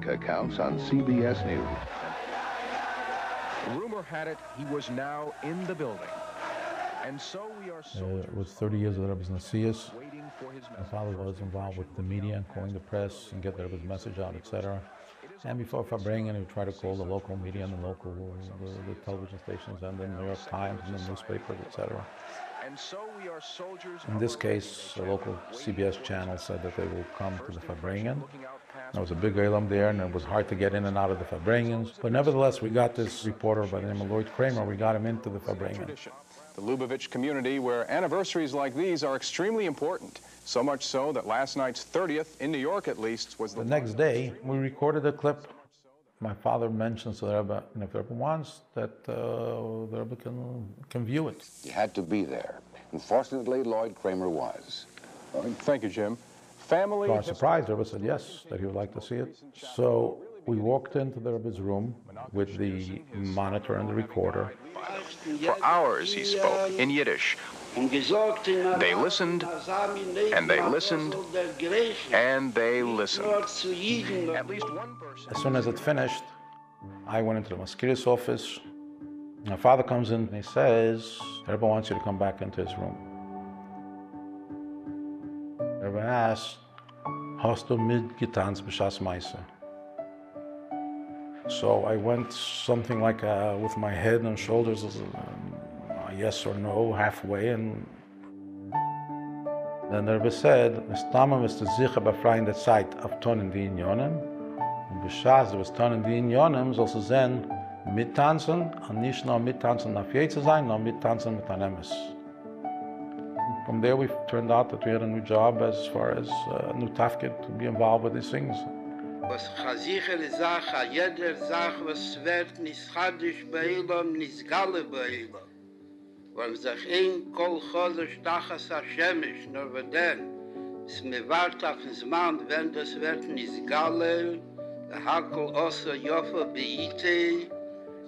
accounts on CBS News. Rumor had it he was now in the building. And so we are it was 30 years of the Rebbe's Nasias. waiting for his My father was involved with the media, calling the press and get the Rebbe's message out, etc. And before Farbrengen, he would try to call the local media and the local the television stations and the New York Times and the newspapers, etc. And so we are soldiers. In this case, the local CBS channel said that they will come to the Farbrengen. There was a big Elam there, and it was hard to get in and out of the Farbrengens. But nevertheless, we got this reporter by the name of Lloyd Kramer. We got him into the Farbrengen. The Lubavitch community, where anniversaries like these are extremely important. So much so that last night's 30th, in New York at least, was the next day. We recorded a clip. My father mentions to the Rebbe, and if the Rebbe wants, that the Rebbe can view it. He had to be there. And fortunately, Lloyd Kramer was. Thank you, Jim. Family. To our surprise, the Rebbe said yes, that he would like to see it. So we walked into the Rebbe's room with the monitor and the recorder. For hours he spoke in Yiddish. They listened, and they listened, and they listened. At least one person. As soon as it finished, I went into the Maskir's office. My father comes in and he says, Rebbe wants you to come back into his room. Rebbe asked, Hast du mitgetanzt b'shas Meise? So I went something like with my head and shoulders, yes or no, halfway, and then the Rebbe said, Stammen ist der sicher befreiende Zeit auf Tonnen die Unionen, und b'shas du bist Tonnen die Unionen, sollst du sehen, mittanzen, und nicht nur mittanzen auf je zu sein, sondern mittanzen mit einem Emes. From there we turned out that we had a new job as far as a new tafkid to be involved with these things. Was chazichere Sache, jeder Sache, was wird nicht chadisch beilom, nicht galle beilom. Wenn sich ein kol chodesh tachas Hashemish, nur wenn es mir wart auf den Mann, wenn das wird nicht galle, der hakel osa jofa beite,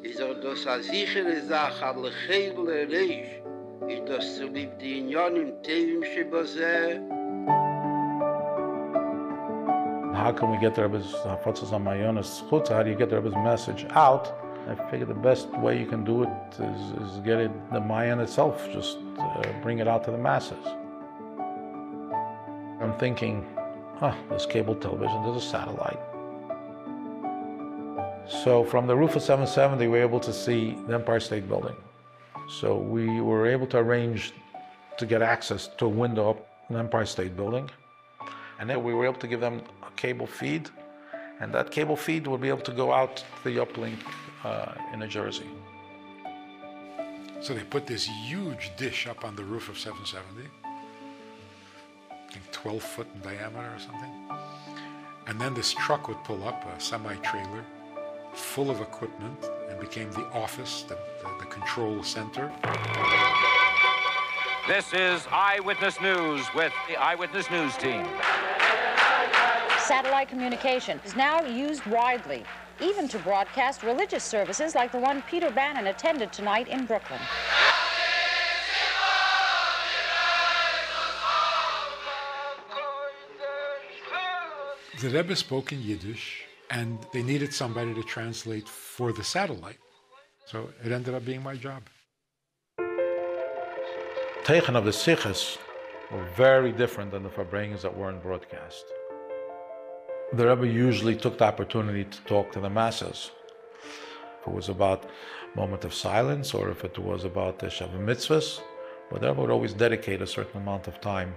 ist auch das chazichere Sache, alle chedle reish, ist das zu lieb die Union im Tevim Shibazeh. How can we get the Rebbe's Hafatzas Hamayonis Chutza? How do you get the Rebbe's message out? I figure the best way you can do it is get it, the Mayan itself, just bring it out to the masses. I'm thinking, there's cable television, there's a satellite. So from the roof of 770, we were able to see the Empire State Building. So we were able to arrange to get access to a window up in the Empire State Building. And then we were able to give them a cable feed, and that cable feed would be able to go out to the uplink in New Jersey. So they put this huge dish up on the roof of 770, I think 12 foot in diameter or something. And then this truck would pull up, a semi-trailer, full of equipment, and became the office, the control center. This is Eyewitness News with the Eyewitness News team. Satellite communication is now used widely, even to broadcast religious services like the one Peter Bannon attended tonight in Brooklyn. The Rebbe spoke in Yiddish, and they needed somebody to translate for the satellite. So it ended up being my job. Teichen of the Sichos were very different than the Farbrengens that were in broadcast. The Rebbe usually took the opportunity to talk to the masses. If it was about a moment of silence or if it was about the Shabbat mitzvahs, but the Rebbe would always dedicate a certain amount of time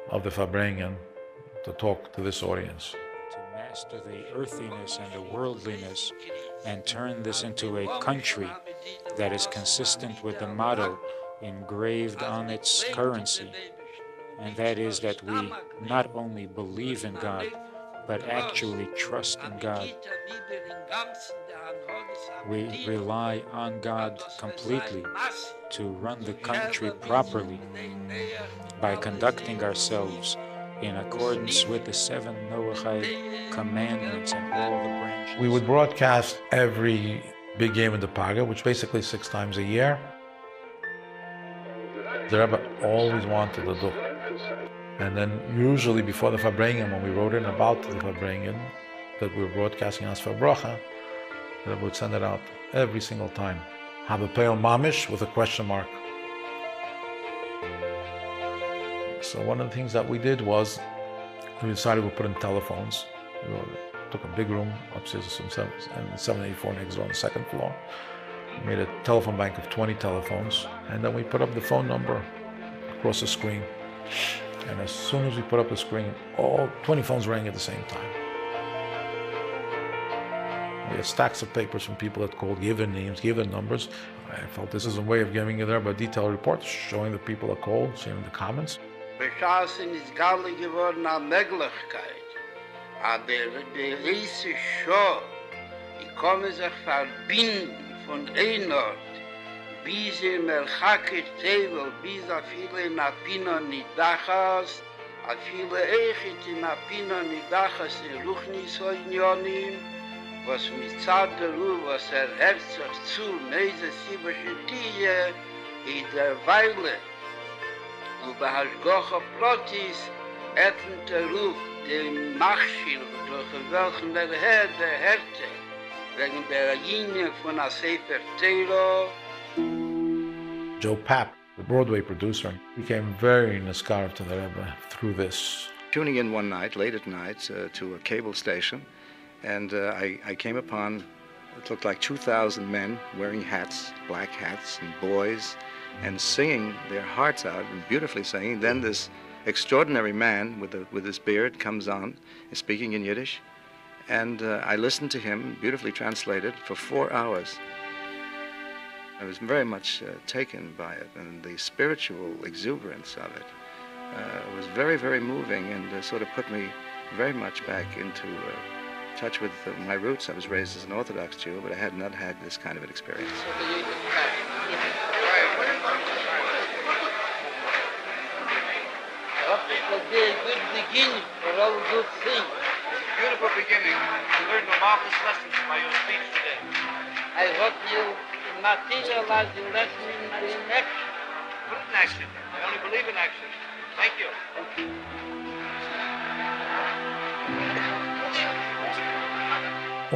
of the Farbrengen to talk to this audience. To master the earthiness and the worldliness and turn this into a country that is consistent with the motto engraved on its currency, and that is that we not only believe in God, but actually trust in God. We rely on God completely to run the country properly by conducting ourselves in accordance with the 7 Noahide commandments and all the branches. We would broadcast every big game in the Paga, which basically 6 times a year. The Rebbe always wanted to do. And then usually before the Farbrengen, when we wrote in about the Farbrengen, that we were broadcasting on for bracha, the Rebbe would send it out every single time. Have a pale mamish with a question mark. So one of the things that we did was we decided we'd put in telephones. We took a big room upstairs and 784 next door on the second floor. We made a telephone bank of 20 telephones, and then we put up the phone number across the screen. And as soon as we put up the screen, all 20 phones rang at the same time. We had stacks of papers from people that called, gave their names, gave their numbers. I felt this is a way of giving you there a detailed report, showing the people that called, showing the comments. Beschaßen ist galle geworden eine Möglichkeit. Aber der erste Show, ich komme sich verbinden von einem Ort, bis in Merchake Tevel, bis a viele in Apino Nidachas, a viele Echit in Apino Nidachas in Ruchnis Oinionim, was mit Zad der Ruh, was Herz sich zu, Neise Sibasche Tiye, in der Weile, und bei Hashgocha Plotis, etnet der Ruf, den Machschil, durch welchen der Härte, wegen der Linie von a Sefer Teiro. Joe Papp, the Broadway producer, became very niskar to the Rebbe through this. Tuning in one night, late at night, to a cable station, and I came upon, it looked like 2,000 men wearing hats, black hats, and boys, and singing their hearts out, and beautifully singing. Then this extraordinary man with his beard comes on, speaking in Yiddish, and I listened to him, beautifully translated, for 4 hours. I was very much taken by it, and the spiritual exuberance of it was very, very moving, and sort of put me very much back into touch with my roots. I was raised as an Orthodox Jew, but I had not had this kind of an experience. Beautiful beginning. You learned the marvelous lessons by your speech today. I hope you materialize the lesson in action. Put it in action. I only believe in action. Thank you.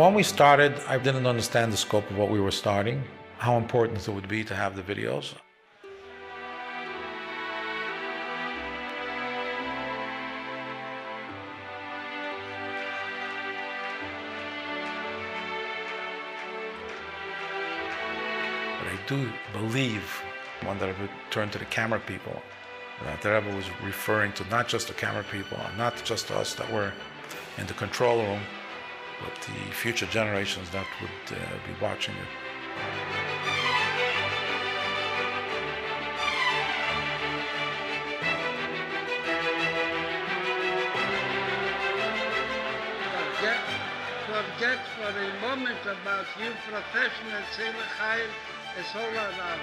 When we started, I didn't understand the scope of what we were starting, how important it would be to have the videos. I do believe, when the Rebbe turned to the camera people, that the Rebbe was referring to not just the camera people, and not just us that were in the control room, but the future generations that would be watching it. Forget for a moment about you professional Tzilachayim. It's all around.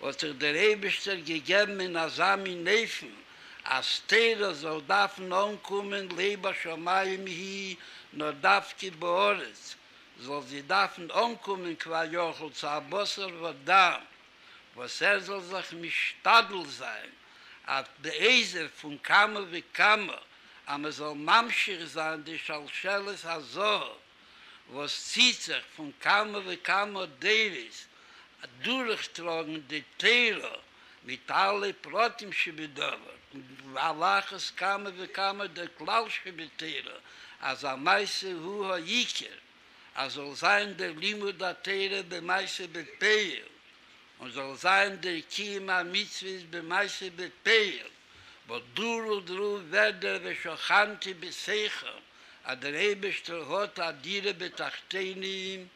Was der Rebster gegeben in Asami Nefen, als Teira soll dafen umkommen, Leba Shamayim hi, nur Dafki Boris. Soll sie dafen umkommen, qua Jochel zu Abosser Vodam, was soll sich mischtadel sein, at Beezer von Kammer wie Kammer, aber soll Mamschir sein, die Schalscheles Azor, was zieht sich von Kammer wie Kammer Deris, durchtragen die Teile mit alle Protim Shibidover, Allahas Kammer wie Kammer der Klau Shibitele, als am meiste Huha Yiker, als soll sein der Limud der Teile bei meiste Bepeil, und soll sein der Kima Mitzvahs bei meiste Bepeil, wo Duru Werder Veshochanti Besecher, a der Rebester hat Adire Betachtenim,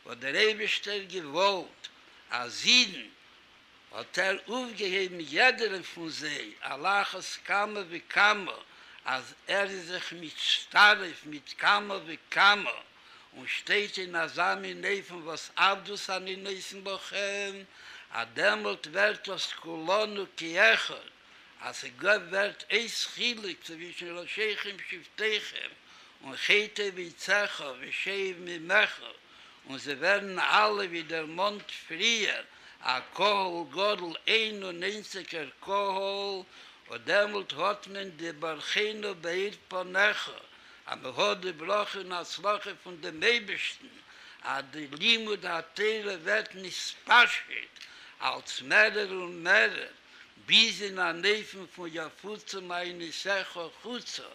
wo der Rebester gewollt, als Sieden hat aufgeheben jeder von sie, Allahas Kammer wie Kammer, als sich mit Starif, mit Kammer wie Kammer, und steht in Asami Nefen, was Abdus an den Nefen bochen, a demot wird das Kolonu kiechert, als wird Chilik zwischen Roshechem Shiftechem und Chete wie Zecher, wie Shev mit Mecher, und sie werden alle wie der Mond frier, a Kohol Godel 91er Kohol, und demult hat man die Barcheno beir Ponecher, aber hat die Brache und Atzlache von dem Ebersten, a die Limud Hatere wird nicht paschet, als Mehrer und Mehrer, bis in der Neven von Jafutze meine Secho Chutze,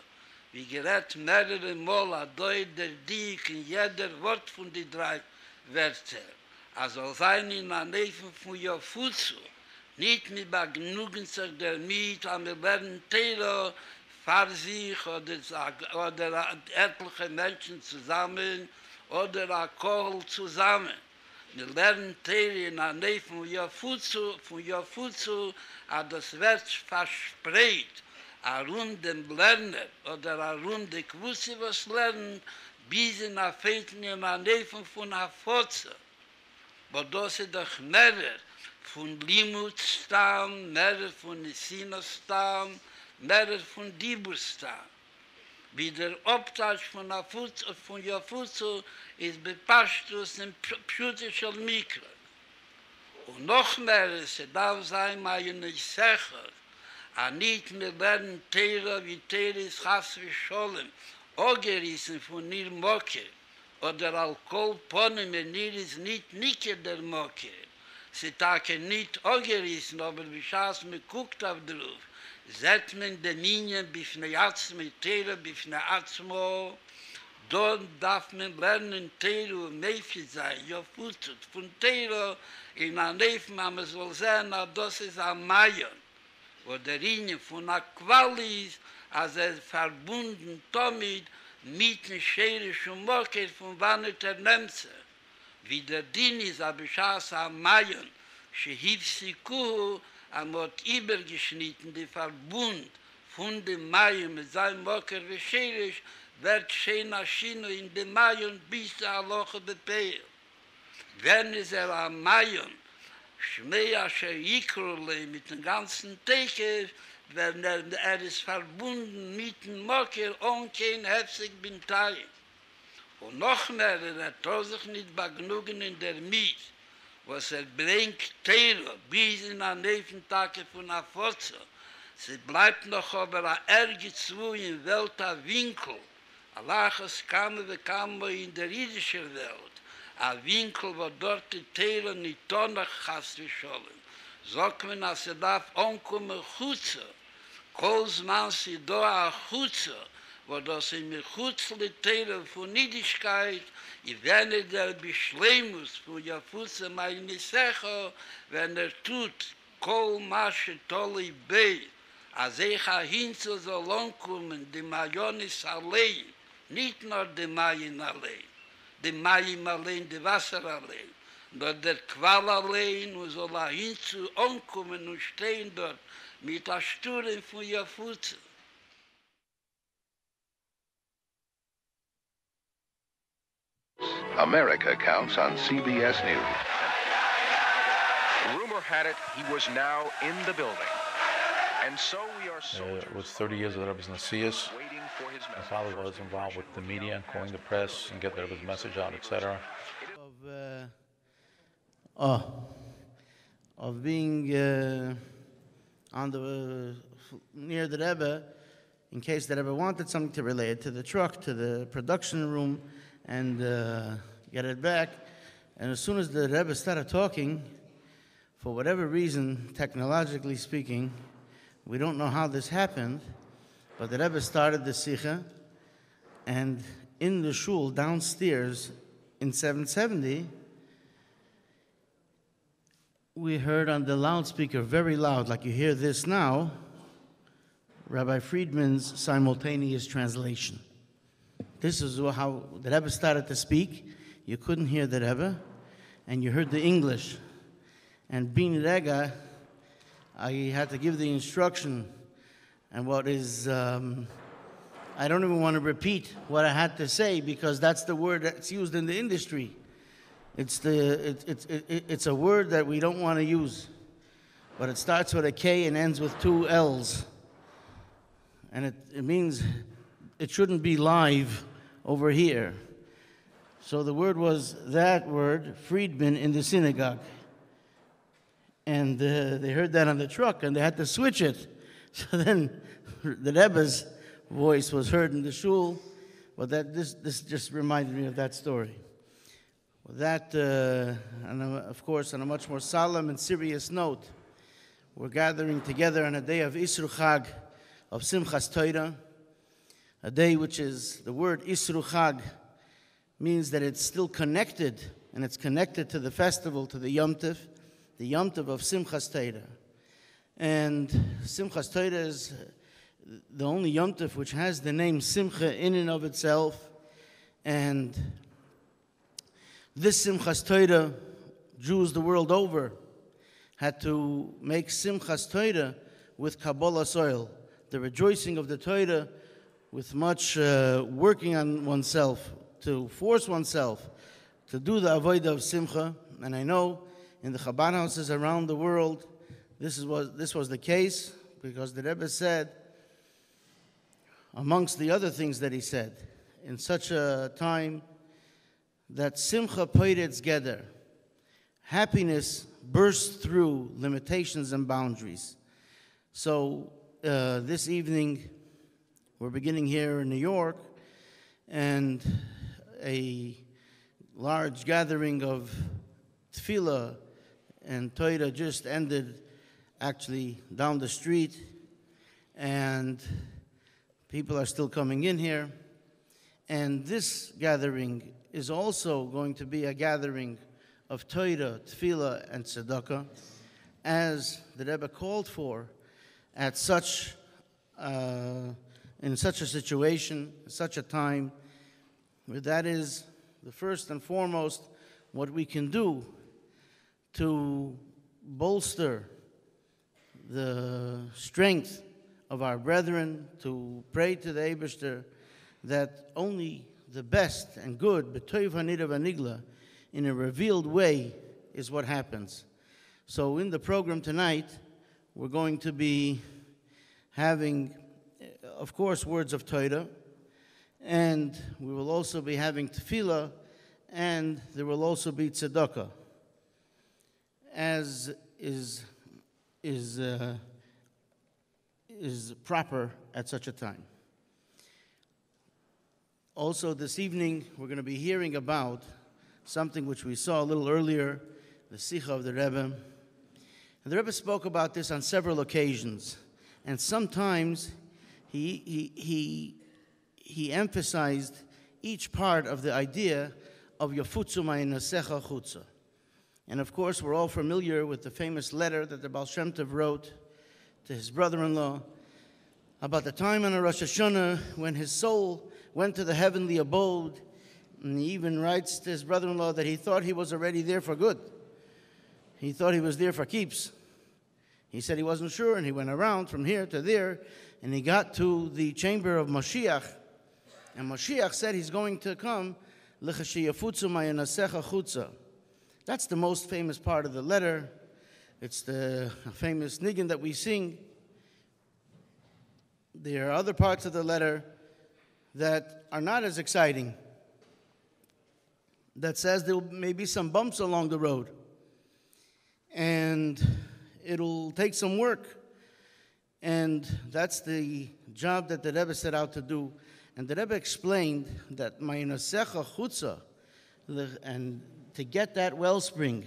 wie gerät mehrere Mal a Doi der Dik in jeder Wort von die drei Wörter. Also sein in der Neven von Jafutze, nicht mit Bagnugen sich der Miet, aber werden Tero für sich oder etliche Menschen zusammen oder a Kohl zusammen. Wir lernen Tero in der Neven von Jafutze, das wird verspreit, a runden Lerner oder a runde Kwusse was lernen, bis in a Feiten in a Neven von a Fotze. Aber das ist doch mehr von Limutstam, mehr von Nisinostam, mehr von Diburstam. Wie der Obtasch von Jafutze ist bepasst aus dem Pschutischer Mikro. Und noch mehr, es darf sein, meine Secher, nicht mehr werden Teile wie Teiles Chas wie Scholem, gerissen von ihr Mocke, oder Alkoholponnen, wenn ihr ist nicht der Mocke. Sie taken nicht gerissen, aber wie Schaß mir guckt auf drauf, seht man den Minion bifne Atzme, Teile bifne Atzmo, dort darf man lernen, Teile und Nefi sein, ja futzut, von Teile in der Nefi, man soll sehen, das ist ein Mayon. Wo der Linie von der Quali ist, als verbunden damit mit dem scherischen Mocker von Wanneter Nemze. Wie der Dien ist, aber Schaß am Mayon, Shehivsikuhu, hat übergeschnitten, der Verbund von dem Mayon mit seinem Mocker wie scherisch, wird Shena Shino in dem Mayon bis der Aloche bepeil. Wenn es am Mayon, Schmea Sheyikrole mit dem ganzen Techer, wenn ist verbunden mit dem Mocker und kein Hefzig Bintay. Und noch mehr, hat sich nicht begnugen in der Miet, was bringt Terror bis in den Nebentage von der Fotze. Sie bleibt noch aber ein Ergezwu in welcher Winkel. Allahs kam in der jüdischen Welt. Ein Winkel, wo dort die Teile nicht tonach hast wie Scholem. Sagt man, dass darf ankommen Chutze. Kolsmann sie da a Chutze, wo das in mir Chutze die Teile von Niedigkeit, ich werde der Beschleimus von Jafutze meine Secho, wenn tut, Kol Masche Tolli Bey, als ich hinzu soll ankommen, die Majonis allein, nicht nur die Mayin allein. Die Mayim allein, die Wasser allein, nur der Qual allein, und soll hinzu ankommen und stehen dort mit der Sturm von Jafutze. America counts on CBS News. Rumor had it he was now in the building. And so we are soldiers. It was 30 years of the Rebbe's Nasias. My father was involved with the media and calling the press and get the Rebbe's message out, etc. Of being on the near the Rebbe, in case the Rebbe wanted something to relate to the truck, to the production room, and get it back. And as soon as the Rebbe started talking, for whatever reason, technologically speaking, we don't know how this happened, but the Rebbe started the Sikha, and in the shul downstairs in 770, we heard on the loudspeaker very loud, like you hear this now, Rabbi Friedman's simultaneous translation. This is how the Rebbe started to speak. You couldn't hear the Rebbe, and you heard the English. And being Rega, I had to give the instruction, and what is, I don't even want to repeat what I had to say, because that's the word that's used in the industry. It's a word that we don't want to use. but it starts with a K and ends with 2 L's. And it means it shouldn't be live over here. So the word was that word, Friedman, in the synagogue. And they heard that on the truck, and they had to switch it. So then the Rebbe's voice was heard in the shul, but this just reminded me of that story. With that, and of course, on a much more solemn and serious note, we're gathering together on a day of Isru Chag, of Simchas Torah, a day which is, the word Isru Chag means that it's still connected, and it's connected to the festival, to the Yom Tov of Simchas Torah. And Simchas Torah is the only Yom Tov which has the name Simcha in and of itself. And this Simchas Torah, Jews the world over had to make Simchas Torah with Kabbalah soil, the rejoicing of the Torah with much working on oneself, to force oneself to do the avodah of Simcha. And I know in the Chabad houses around the world, this was the case, because the Rebbe said, amongst the other things that he said, in such a time that Simcha poiretz geder, happiness bursts through limitations and boundaries. So this evening, we're beginning here in New York, and a large gathering of tefillah and Torah just ended actually down the street, and people are still coming in here. And this gathering is also going to be a gathering of Torah, tefillah, and tzedakah, as the Rebbe called for at in such a situation, such a time, where that is the first and foremost what we can do to bolster the strength of our brethren, to pray to the Eibishter that only the best and good, b'toiv hanirav hanigla, in a revealed way, is what happens. So in the program tonight, we're going to be having, of course, words of Torah, and we will also be having tefillah, and there will also be tzedakah, as is proper at such a time. Also this evening, we're going to be hearing about something which we saw a little earlier, the Sikha of the Rebbe. And the Rebbe spoke about this on several occasions, and sometimes he emphasized each part of the idea of Yafutzu ma'inasecha chutza. And of course, we're all familiar with the famous letter that the Baal Shem Tov wrote to his brother-in-law about the time on a Rosh Hashanah when his soul went to the heavenly abode. And he even writes to his brother-in-law that he thought he was already there for good. He thought he was there for keeps. He said he wasn't sure, and he went around from here to there, and he got to the chamber of Mashiach. And Mashiach said he's going to come, l'chashiyafutzu ma'yanasecha chutza. That's the most famous part of the letter. It's the famous niggin that we sing. There are other parts of the letter that are not as exciting, that says there may be some bumps along the road, and it'll take some work. And that's the job that the Rebbe set out to do. And the Rebbe explained that ma'inasecha chutza, and to get that wellspring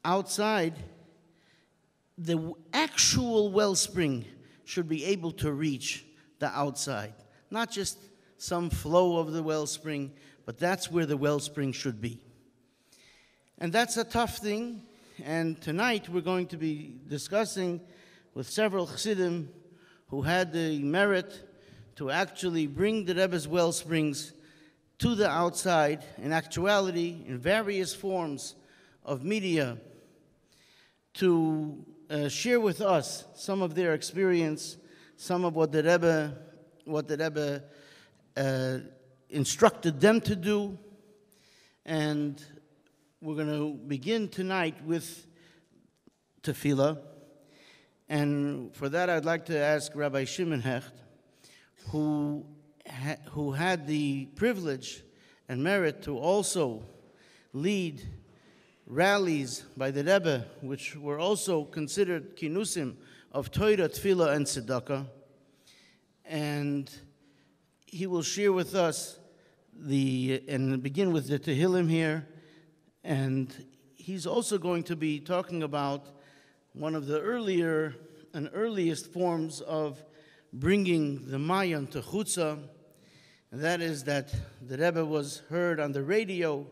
outside, the actual wellspring should be able to reach the outside. Not just some flow of the wellspring, but that's where the wellspring should be. And that's a tough thing. And tonight we're going to be discussing with several Chassidim who had the merit to actually bring the Rebbe's wellsprings to the outside, in actuality, in various forms of media, to share with us some of their experience, some of what the Rebbe instructed them to do. And we're going to begin tonight with tefillah. And for that, I'd like to ask Rabbi Shimon Hecht, who had the privilege and merit to also lead rallies by the Rebbe, which were also considered kinusim of Torah, Tefillah, and Tzedakah. And he will share with us and begin with the Tehillim here. And he's also going to be talking about one of the earliest forms of bringing the Mayan to Chutza, and that is that the Rebbe was heard on the radio,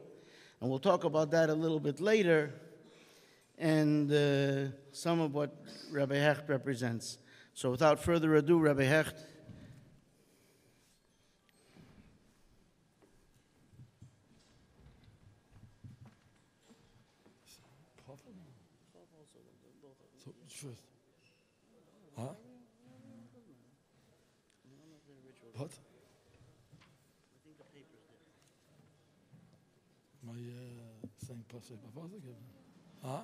and we'll talk about that a little bit later, and some of what Rabbi Hecht represents. So without further ado, Rabbi Hecht. First. Huh? What? My saying pasuk Huh?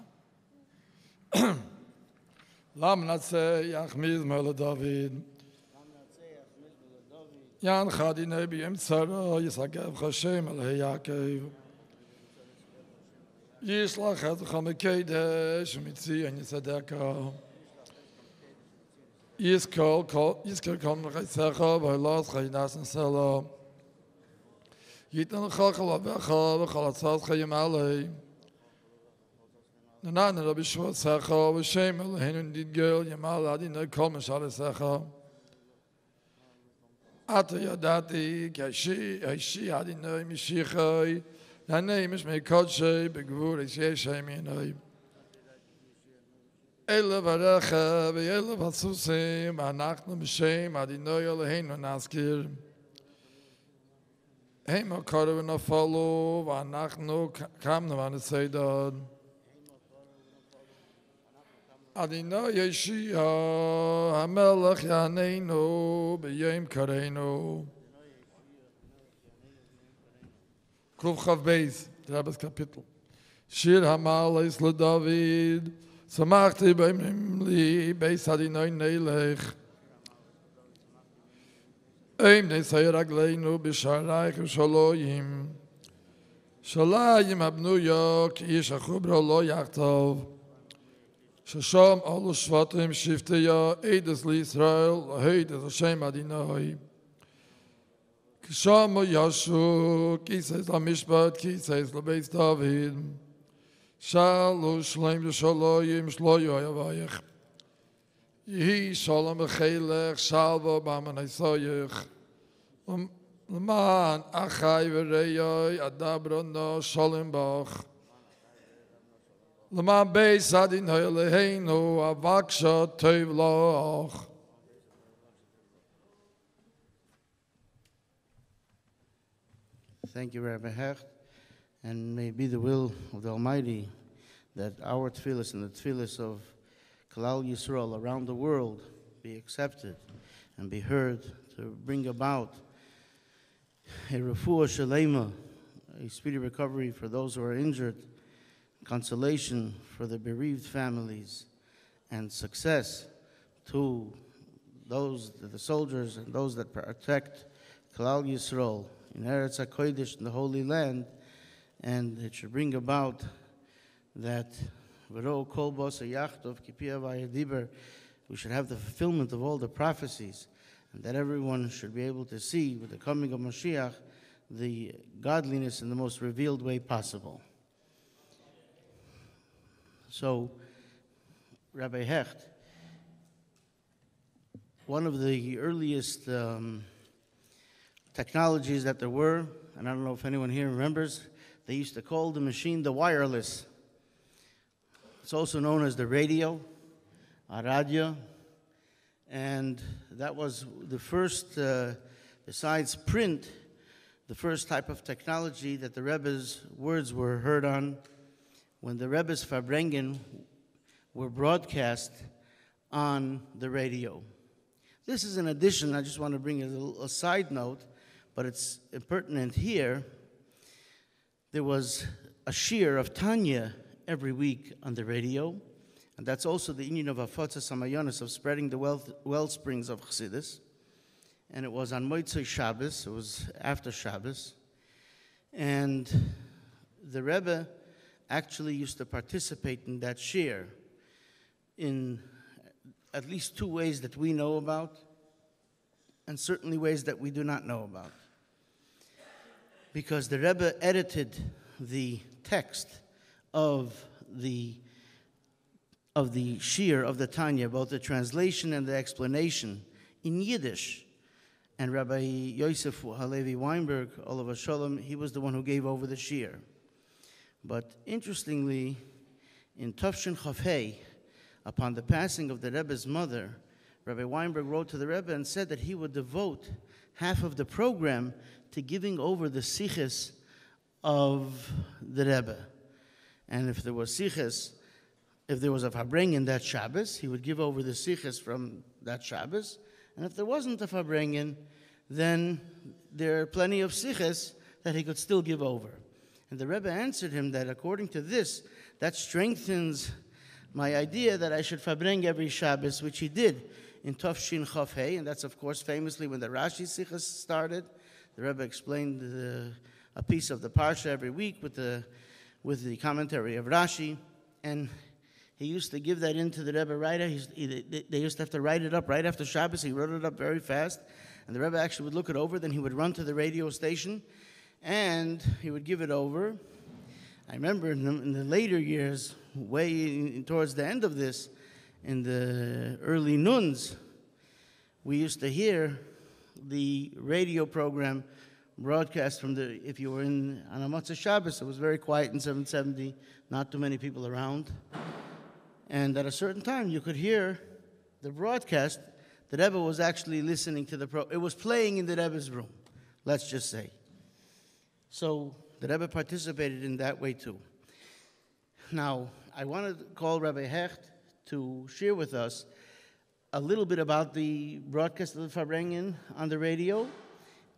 Lam natzeh yachmiz mele Dovid. Yan chadi nebi im tzara yisagev Hashem el Yaakov. Yishlach et chamekedesh mitzi en yisadeka. Yiskol kol mechitzecha v'elas chayinas nesela. Yitan chachal avecha v'chalatzaz chayim alei. Nanan Rabbi Shvatzecha v'shem Eloheinu nidgel yamal adinai kol meshalesecha. Ata yadati ki aishi adinai mishichai. Nanei mishmei kodshay begvur yeshem yinai. Ele varecha ve'ele vatsusim anachnu b'shem adinai Eloheinu naskir. Heima koru v'nafolu v'anachnu kamnu v'aneseidad. Adinai Yeshia HaMelech Yaneinu b'yom kareinu. Kuf Chav Beis, the Rebbe's Kapitel. Shir HaMalis LeDavid, Samachti B'imli Beis Adinai Neilech. Eim Nesei Ragleinu B'sharayich V'shaloyim. Shalayim Abnuya Ki Ish HaChubra Lo Yachtov. Shasham Olu Shvatim Shifteya Eides LiYisrael Heides Hashem Adinai. Kisham Yashu Kiseis LaMishpat Kiseis LaBeis David. Shalu Shleim V'shaloyim Shloyo Yavayich. Yehi Shalom B'chelech Shalva B'amanai Soyich. L'man Achai V'reyoi Adabra No Shalom Bach. L'man Beis Adinai Eloheinu Avaksha Tov Loach. Thank you, Rabbi Hecht, and may it be the will of the Almighty that our tefillos and the tefillos of Kalal Yisrael around the world be accepted and be heard to bring about a refuah shalema, a speedy recovery for those who are injured, consolation for the bereaved families, and success to the soldiers and those that protect Kalal Yisrael in Eretz HaKodesh, in the Holy Land, and it should bring about that we should have the fulfillment of all the prophecies, and that everyone should be able to see with the coming of Mashiach the godliness in the most revealed way possible. So, Rabbi Hecht, one of the earliest technologies that there were, and I don't know if anyone here remembers, they used to call the machine the wireless. It's also known as the radio, radio, and that was the first, besides print, the first type of technology that the Rebbe's words were heard on when the Rebbe's Farbrengen were broadcast on the radio. This is an addition, I just want to bring a side note, but it's pertinent here. There was a shiur of Tanya every week on the radio, And that's also the union of Afotzas Hamayonis, of spreading the well springs of Chassidus. And it was on Motzei Shabbos, it was after Shabbos. And the Rebbe actually used to participate in that shir in at least two ways that we know about, and certainly ways that we do not know about. Because the Rebbe edited the text of the shir of the Tanya, both the translation and the explanation, in Yiddish. And Rabbi Yosef Halevi Weinberg, Olav Shalom, he was the one who gave over the shir. But interestingly, in Tafshin Chafhei, upon the passing of the Rebbe's mother, Rabbi Weinberg wrote to the Rebbe and said that he would devote half of the program to giving over the siches of the Rebbe. And if there was siches, if there was a Farbrengen that Shabbos, he would give over the siches from that Shabbos. And if there wasn't a Farbrengen, then there are plenty of siches that he could still give over. And the Rebbe answered him that according to this, that strengthens my idea that I should Farbrengen every Shabbos, which he did in Tafshin Chafhei, and that's of course famously when the Rashi siches started. The Rebbe explained a piece of the Parsha every week with the commentary of Rashi, and he used to give that into the Rebbe right. They used to have to write it up right after Shabbos. He wrote it up very fast, and the Rebbe actually would look it over. Then he would run to the radio station, and he would give it over. I remember in the later years, towards the end of this, in the early noons, we used to hear the radio program broadcast from if you were on a Motzei Shabbos, it was very quiet in 770, not too many people around. And at a certain time, you could hear the broadcast. The Rebbe was actually listening to it was playing in the Rebbe's room, let's just say. So the Rebbe participated in that way too. Now, I want to call Rabbi Hecht to share with us a little bit about the broadcast of the Farbrengen on the radio,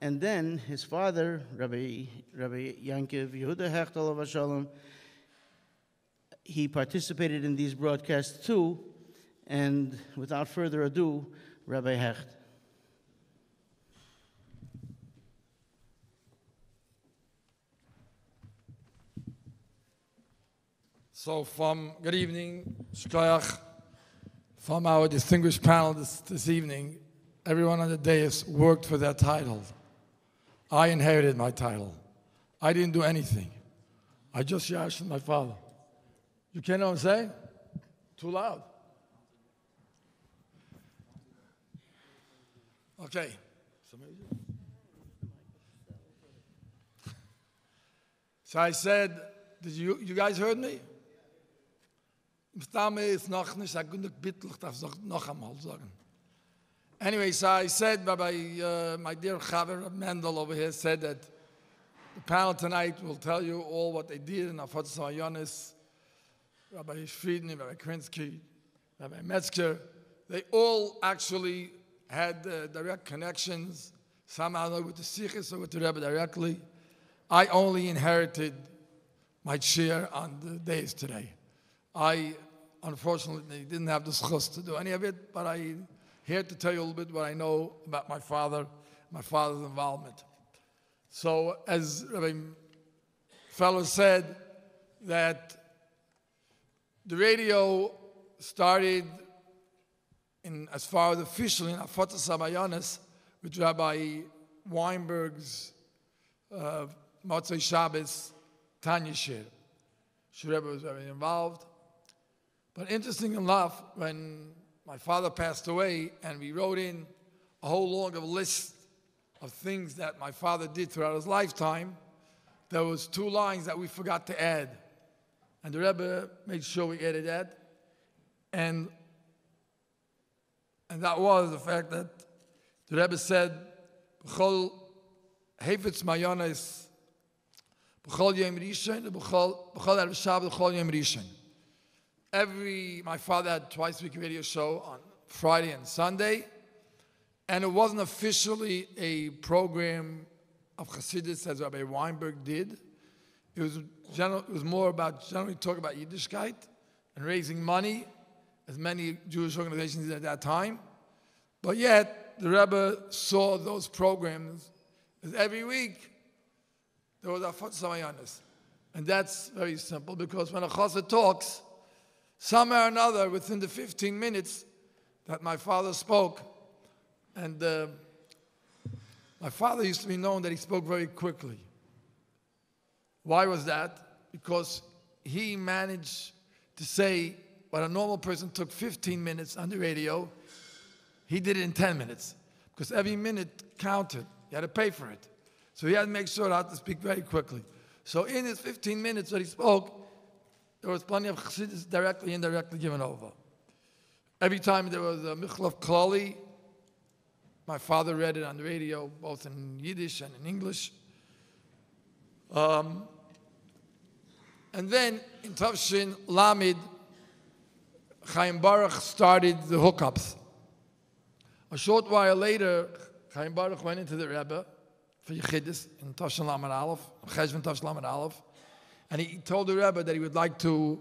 and then his father, Rabbi Yankiv Yehuda Hecht, Olav Shalom, he participated in these broadcasts too, and without further ado, Rabbi Hecht. So good evening, Shkoyach, from our distinguished panel this evening. Everyone on the dais worked for that title. I inherited my title. I didn't do anything. I just yashed my father. You can't know what I'm saying? Too loud. Okay. So I said, you guys heard me? Anyway, so I said, my dear Chaver Mendel over here said that the panel tonight will tell you all what they did in Afotzas Hamayonis. Rabbi Friedman, Rabbi Krinsky, Rabbi Metzger, they all actually had direct connections, somehow with the siches or with the Rebbe directly. I only inherited my share on the days today. I, unfortunately, didn't have the schus to do any of it, but I'm here to tell you a little bit what I know about my father's involvement. So, as Rabbi Fellow said, that the radio started as far as officially in Afotzas Hamayonis with Rabbi Weinberg's Motzei Shabbos Tanya Shir. Rebbe was very involved. But interesting enough, when my father passed away and we wrote in a whole long list of things that my father did throughout his lifetime, there was 2 lines that we forgot to add. And the Rebbe made sure we added that. And that was the fact that the Rebbe said, B'chol Hefetz Mayonis, B'chol Yom Rishon, B'chol Erev Shabbat, B'chol Yom Rishon. My father had a twice-a-week radio show on Friday and Sunday, and it wasn't officially a program of Chassidus as Rabbi Weinberg did. It was more about generally talking about Yiddishkeit and raising money as many Jewish organizations did at that time. But yet, the Rebbe saw those programs as every week there was a Samayanis. And that's very simple, because when a chassid talks, somehow or another, within the 15 minutes that my father spoke, and my father used to be known that he spoke very quickly. Why was that? Because he managed to say what a normal person took 15 minutes on the radio, he did it in 10 minutes. Because every minute counted. You had to pay for it. So he had to make sure how to speak very quickly. So in his 15 minutes that he spoke, there was plenty of chassidus directly and indirectly given over. Every time there was a Michlaf Klali, my father read it on the radio, both in Yiddish and in English. And then in Tavshin Lamed, Chaim Baruch started the hookups. A short while later, Chaim Baruch went into the Rebbe for Yechidus in Tavshin Lamed Aleph, Cheshvan Tavshin Lamed Aleph, and he told the Rebbe that he would like to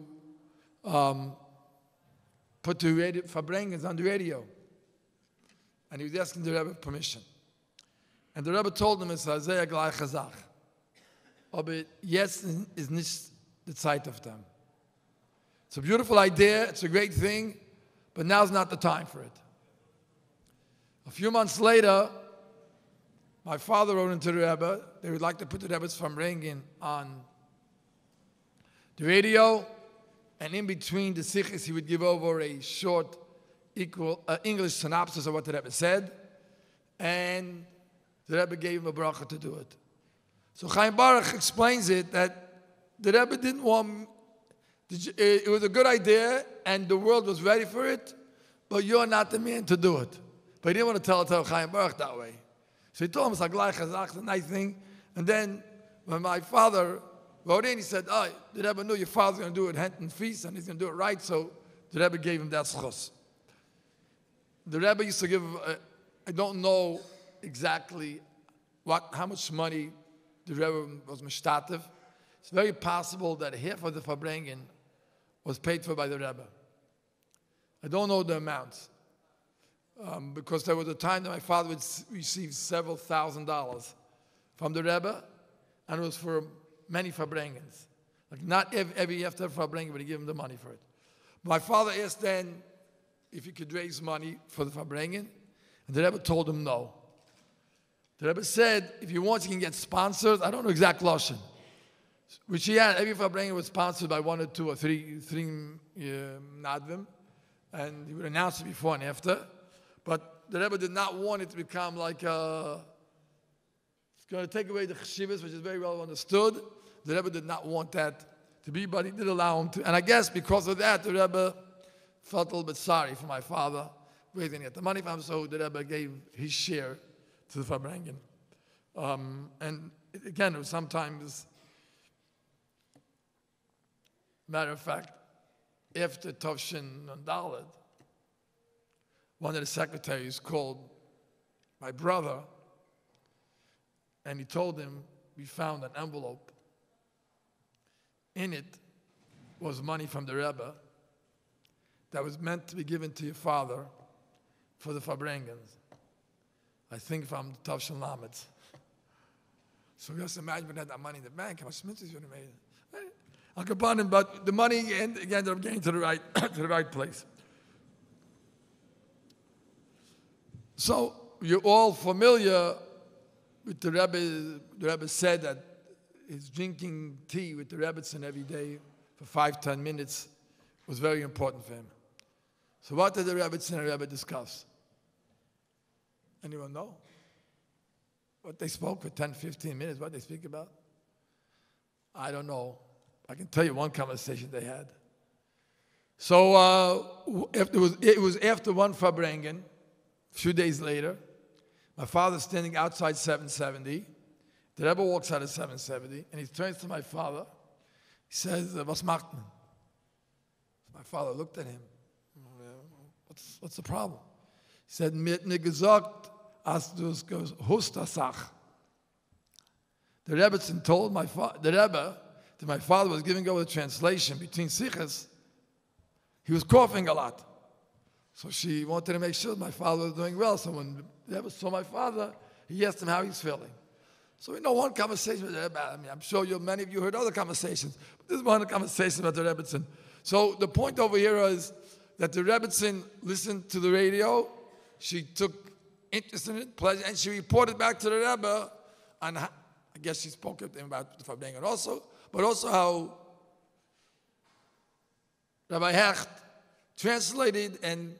put the radio, Farbrengens on the radio. And he was asking the Rebbe permission. And the Rebbe told him, it's Azeh gleich Chazach. Aber jetzt is nicht the Zeit of them. It's a beautiful idea, it's a great thing, but now's not the time for it. A few months later, my father wrote into the Rebbe, they would like to put the Rebbe's Farbrengen on the radio, and in between the sichos, he would give over a short English synopsis of what the Rebbe said, and the Rebbe gave him a bracha to do it. So Chaim Baruch explains it that the Rebbe didn't want, it was a good idea, and the world was ready for it, but you're not the man to do it. But he didn't want to tell it to Chaim Baruch that way. So he told him, it's like a nice thing, and then when my father wrote in, he said, oh, the Rebbe knew your father's going to do it Henton Feast, and he's going to do it right, so the Rebbe gave him that schus. The Rebbe used to give, I don't know exactly how much money the Rebbe was mishtatev. It's very possible that half of the Farbrengen was paid for by the Rebbe. I don't know the amounts, because there was a time that my father would receive several $1,000s from the Rebbe, and it was for many Farbrengens. Like not every after Farbrengen would he give him the money for it. My father asked then if he could raise money for the Farbrengen, and the Rebbe told him no. The Rebbe said, if you want, you can get sponsors. I don't know exact Lashon, which he had. Every Farbrengen was sponsored by 1 or 2 or 3 Nadvim, and he would announce it before and after. But the Rebbe did not want it to become like it's going to take away the cheshivas, which is very well understood. The Rebbe did not want that to be, but he did allow him to. And I guess because of that, the Rebbe felt a little bit sorry for my father, raising get the money from him, so the Rebbe gave his share to the Farbrengen. And again, it was sometimes, matter of fact, after Tavshin and Dalet, one of the secretaries called my brother, and he told him we found an envelope. In it was money from the Rebbe that was meant to be given to your father for the Farbrengens. I think from the Tavshin Lamed. So just imagine we had that money in the bank, how much minutes would have made. But the money ended up getting to the right place. So you're all familiar with the Rebbe. The Rebbe said that his drinking tea with the Rebbetzin every day for 5-10 minutes was very important for him. So what did the Rebbetzin and Rebbe discuss? Anyone know? What they spoke for 10-15 minutes, what they speak about? I don't know. I can tell you one conversation they had. So it was after one Farbrengen, a few days later, my father's standing outside 770. The Rebbe walks out of 770, and he turns to my father. He says, "Was macht man?" My father looked at him. What's the problem? He said, "Mir hat mir gesagt, as du es hust a Sach." The Rebbetzin told the Rebbe that my father was giving over the translation between sichos. He was coughing a lot. So she wanted to make sure my father was doing well. So when the Rebbe saw my father, he asked him how he's feeling. So we know one conversation with the Rebbe. I mean, I'm sure many of you heard other conversations, but this is one conversation about the Rebbetzin. So the point over here is that the Rebbetzin listened to the radio. She took interest in it, pleasure, and she reported back to the Rebbe on how, I guess she spoke to him about the Fabrengen also, but also how Rabbi Hecht translated, and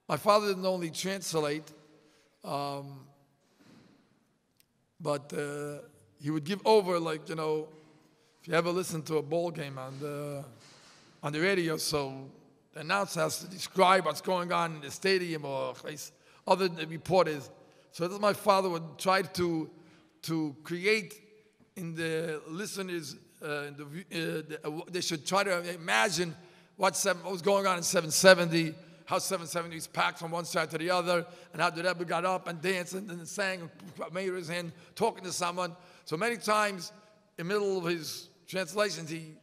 my father didn't only translate, but he would give over, like, you know, if you ever listen to a ball game on the radio, so the announcer has to describe what's going on in the stadium or other reporters. So that my father would try to create in the listeners, they should try to imagine what was going on in 770, how 770 was packed from one side to the other, and how the Rebbe got up and danced and sang, made his hand, talking to someone. So many times, in the middle of his translations, he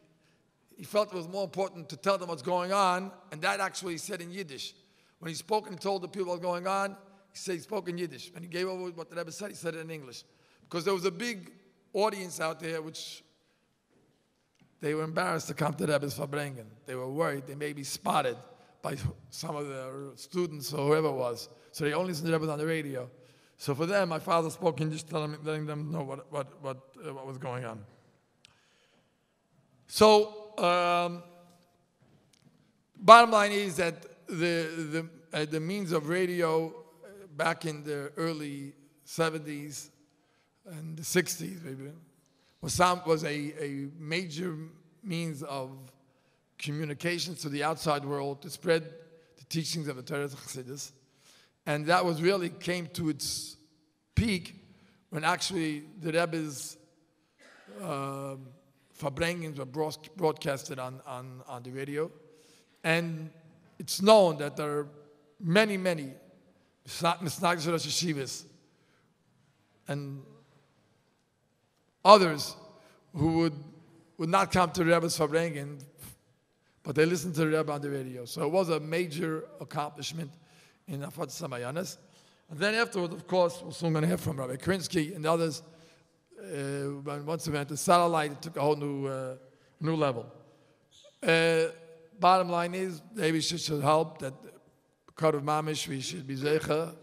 felt it was more important to tell them what's going on, and that actually he said in Yiddish. When he spoke and told the people what's going on, he spoke in Yiddish. When he gave over what the Rebbe said, he said it in English. Because there was a big audience out there which they were embarrassed to come to the Rebbe's Fabrengen. They were worried they may be spotted by some of their students or whoever it was. So they only listened to the Rebbe on the radio. So for them, my father spoke in just letting them know what was going on. So bottom line is that the means of radio back in the early 70s and the 60s, maybe, was a major means of communications to the outside world to spread the teachings of the Torah Chassidus. And that was really came to its peak when actually the Rebbe's Fabrengens were broadcasted on the radio. And it's known that there are many Misnagos Rosh Yeshivas and others who would not come to the Rebbe's Fabrengen, but they listened to the Rebbe on the radio. So it was a major accomplishment in Avodat Samayanas. And then afterwards, of course, we're soon going to hear from Rabbi Krinsky and others. Once we went to satellite, it took a whole new level. Bottom line is, maybe should help that Kar of Mamish, we should be Zecha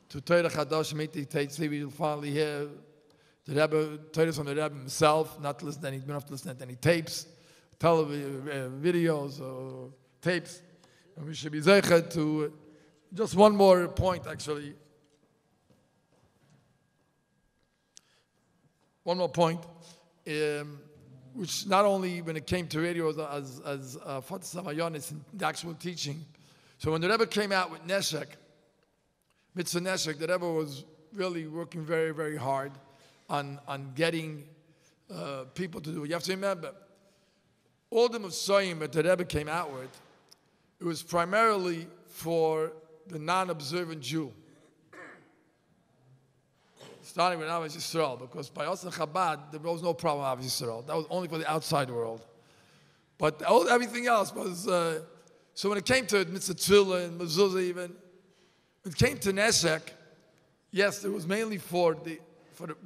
to Torah Chadash Miti Teitzi. We will finally hear the Rebbe, Torah from the Rebbe himself, not to listen to any, we don't have to listen to any tapes, television, videos, or tapes. And we should be Zecha to just one more point, actually. One more point, which not only when it came to radio as Avodat Samayanas in the actual teaching. So when the Rebbe came out with Neshek, Mitzvah Neshek, the Rebbe was really working very, very hard on getting people to do it. You have to remember, all the Messiahim that the Rebbe came out with, it was primarily for the non-observant Jew. Starting with Avos Yisrael, because by us in Chabad, there was no problem with Avos Yisrael. That was only for the outside world. But everything else was, so when it came to Mitzvah Tefillah and Mezuzah even, when it came to Neshek, yes, it was mainly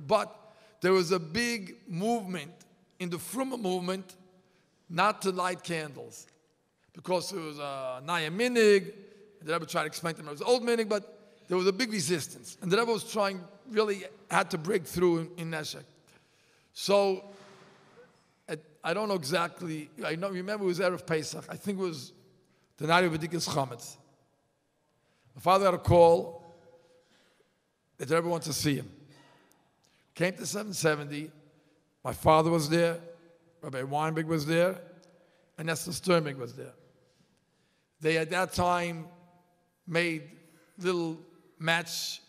but there was a big movement in the Fruma movement not to light candles. Because it was a Naya Minig, the Rebbe tried to explain to them it was old Minig, but there was a big resistance. And the Rebbe was really had to break through in Neshek. So, I don't know exactly, remember it was Erev Pesach. I think it was the night of V'dikas Chametz. My father had a call that the Rebbe wanted to see him. Came to 770. My father was there. Rabbi Weinberg was there. And Esther Sternberg was there. They, at that time, made little matchbook.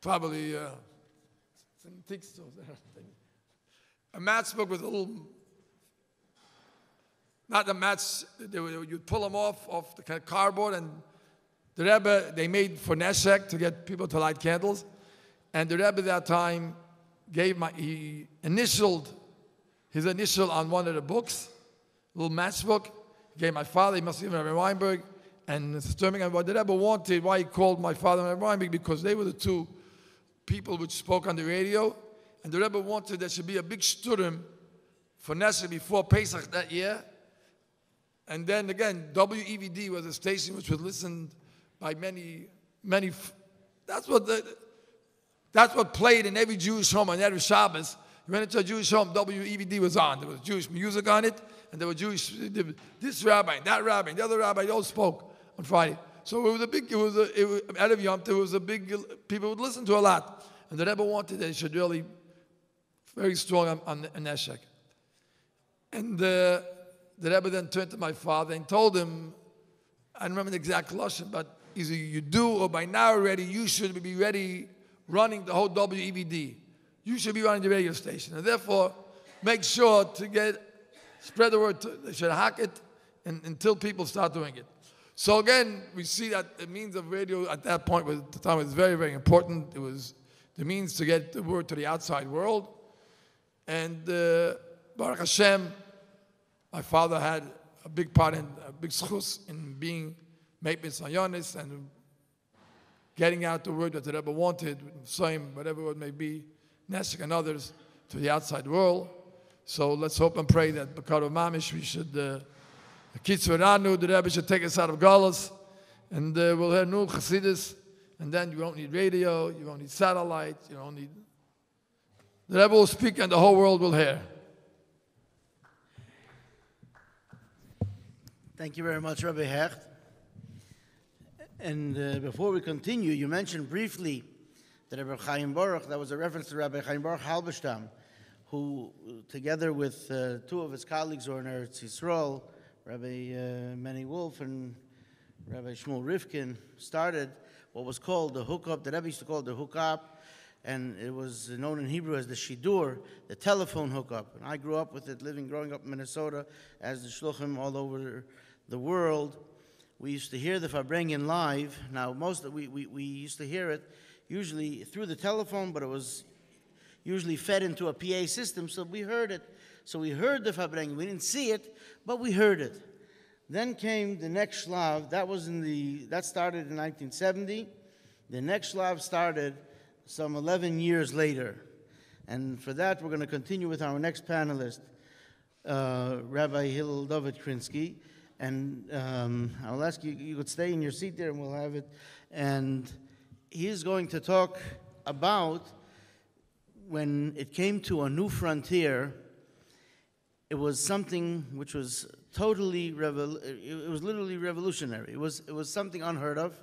Probably a matchbook with a little, not a match, you'd pull them off the kind of cardboard, and the Rebbe, they made for Neshek to get people to light candles, and the Rebbe at that time he initialed his initial on one of the books, a little matchbook, gave my father, he must have given Rabbi Weinberg, and it's disturbing. And what the Rebbe wanted, why he called my father and Rabbi Weinberg, because they were the two people which spoke on the radio, and the Rebbe wanted there should be a big studim for Nesser before Pesach that year. And then again, WEVD was a station which was listened by many. That's what played in every Jewish home on every Shabbos. You went into a Jewish home, WEVD was on. There was Jewish music on it, and there were Jewish, this rabbi, that rabbi, the other rabbi, they all spoke on Friday. So it was a big, out of Yom Tov, it was a big, people would listen to a lot. And the Rebbe wanted that it should really, very strong on Neshek. And the Rebbe then turned to my father and told him, I don't remember the exact lashon, but either you do or by now already, you should be ready running the whole WEVD. You should be running the radio station. And therefore, make sure to spread the word, they should hack it until people start doing it. So again, we see that the means of radio at that point, at the time, was very, very important. It was the means to get the word to the outside world. And Baruch Hashem, my father had a big part in, a big schus in being Meitmitz Hayonis and getting out the word that the Rebbe wanted, same, whatever it may be, Neshek and others, to the outside world. So let's hope and pray that Bakar of Mamish, we should, the Kitzur Ranu, the Rebbe should take us out of Galus, and we'll hear Nur Chassidus, and then you won't need radio, you won't need satellite, you don't need... The Rebbe will speak and the whole world will hear. Thank you very much, Rabbi Hecht. And before we continue, you mentioned briefly that Rabbi Chaim Baruch, that was a reference to Rabbi Chaim Baruch Halberstam, who, together with two of his colleagues who are in Eretz Yisrael, Rabbi Meni Wolf and Rabbi Shmuel Rifkin, started what was called the hookup, the Rebbe used to call it the hookup, and it was known in Hebrew as the shidur, the telephone hookup. And I grew up with it, growing up in Minnesota, as the shluchim all over the world. We used to hear the Farbrengen live. Now, we used to hear it usually through the telephone, but it was usually fed into a PA system, so we heard it. So we heard the Farbrengen. We didn't see it, but we heard it. Then came the next shlav. That started in 1970. The next shlav started some 11 years later. And for that, we're going to continue with our next panelist, Rabbi Hillel Dovid Krinsky. And I'll ask you, you could stay in your seat there and we'll have it. And he's going to talk about when it came to a new frontier. It was something which was totally, it was literally revolutionary. It was something unheard of.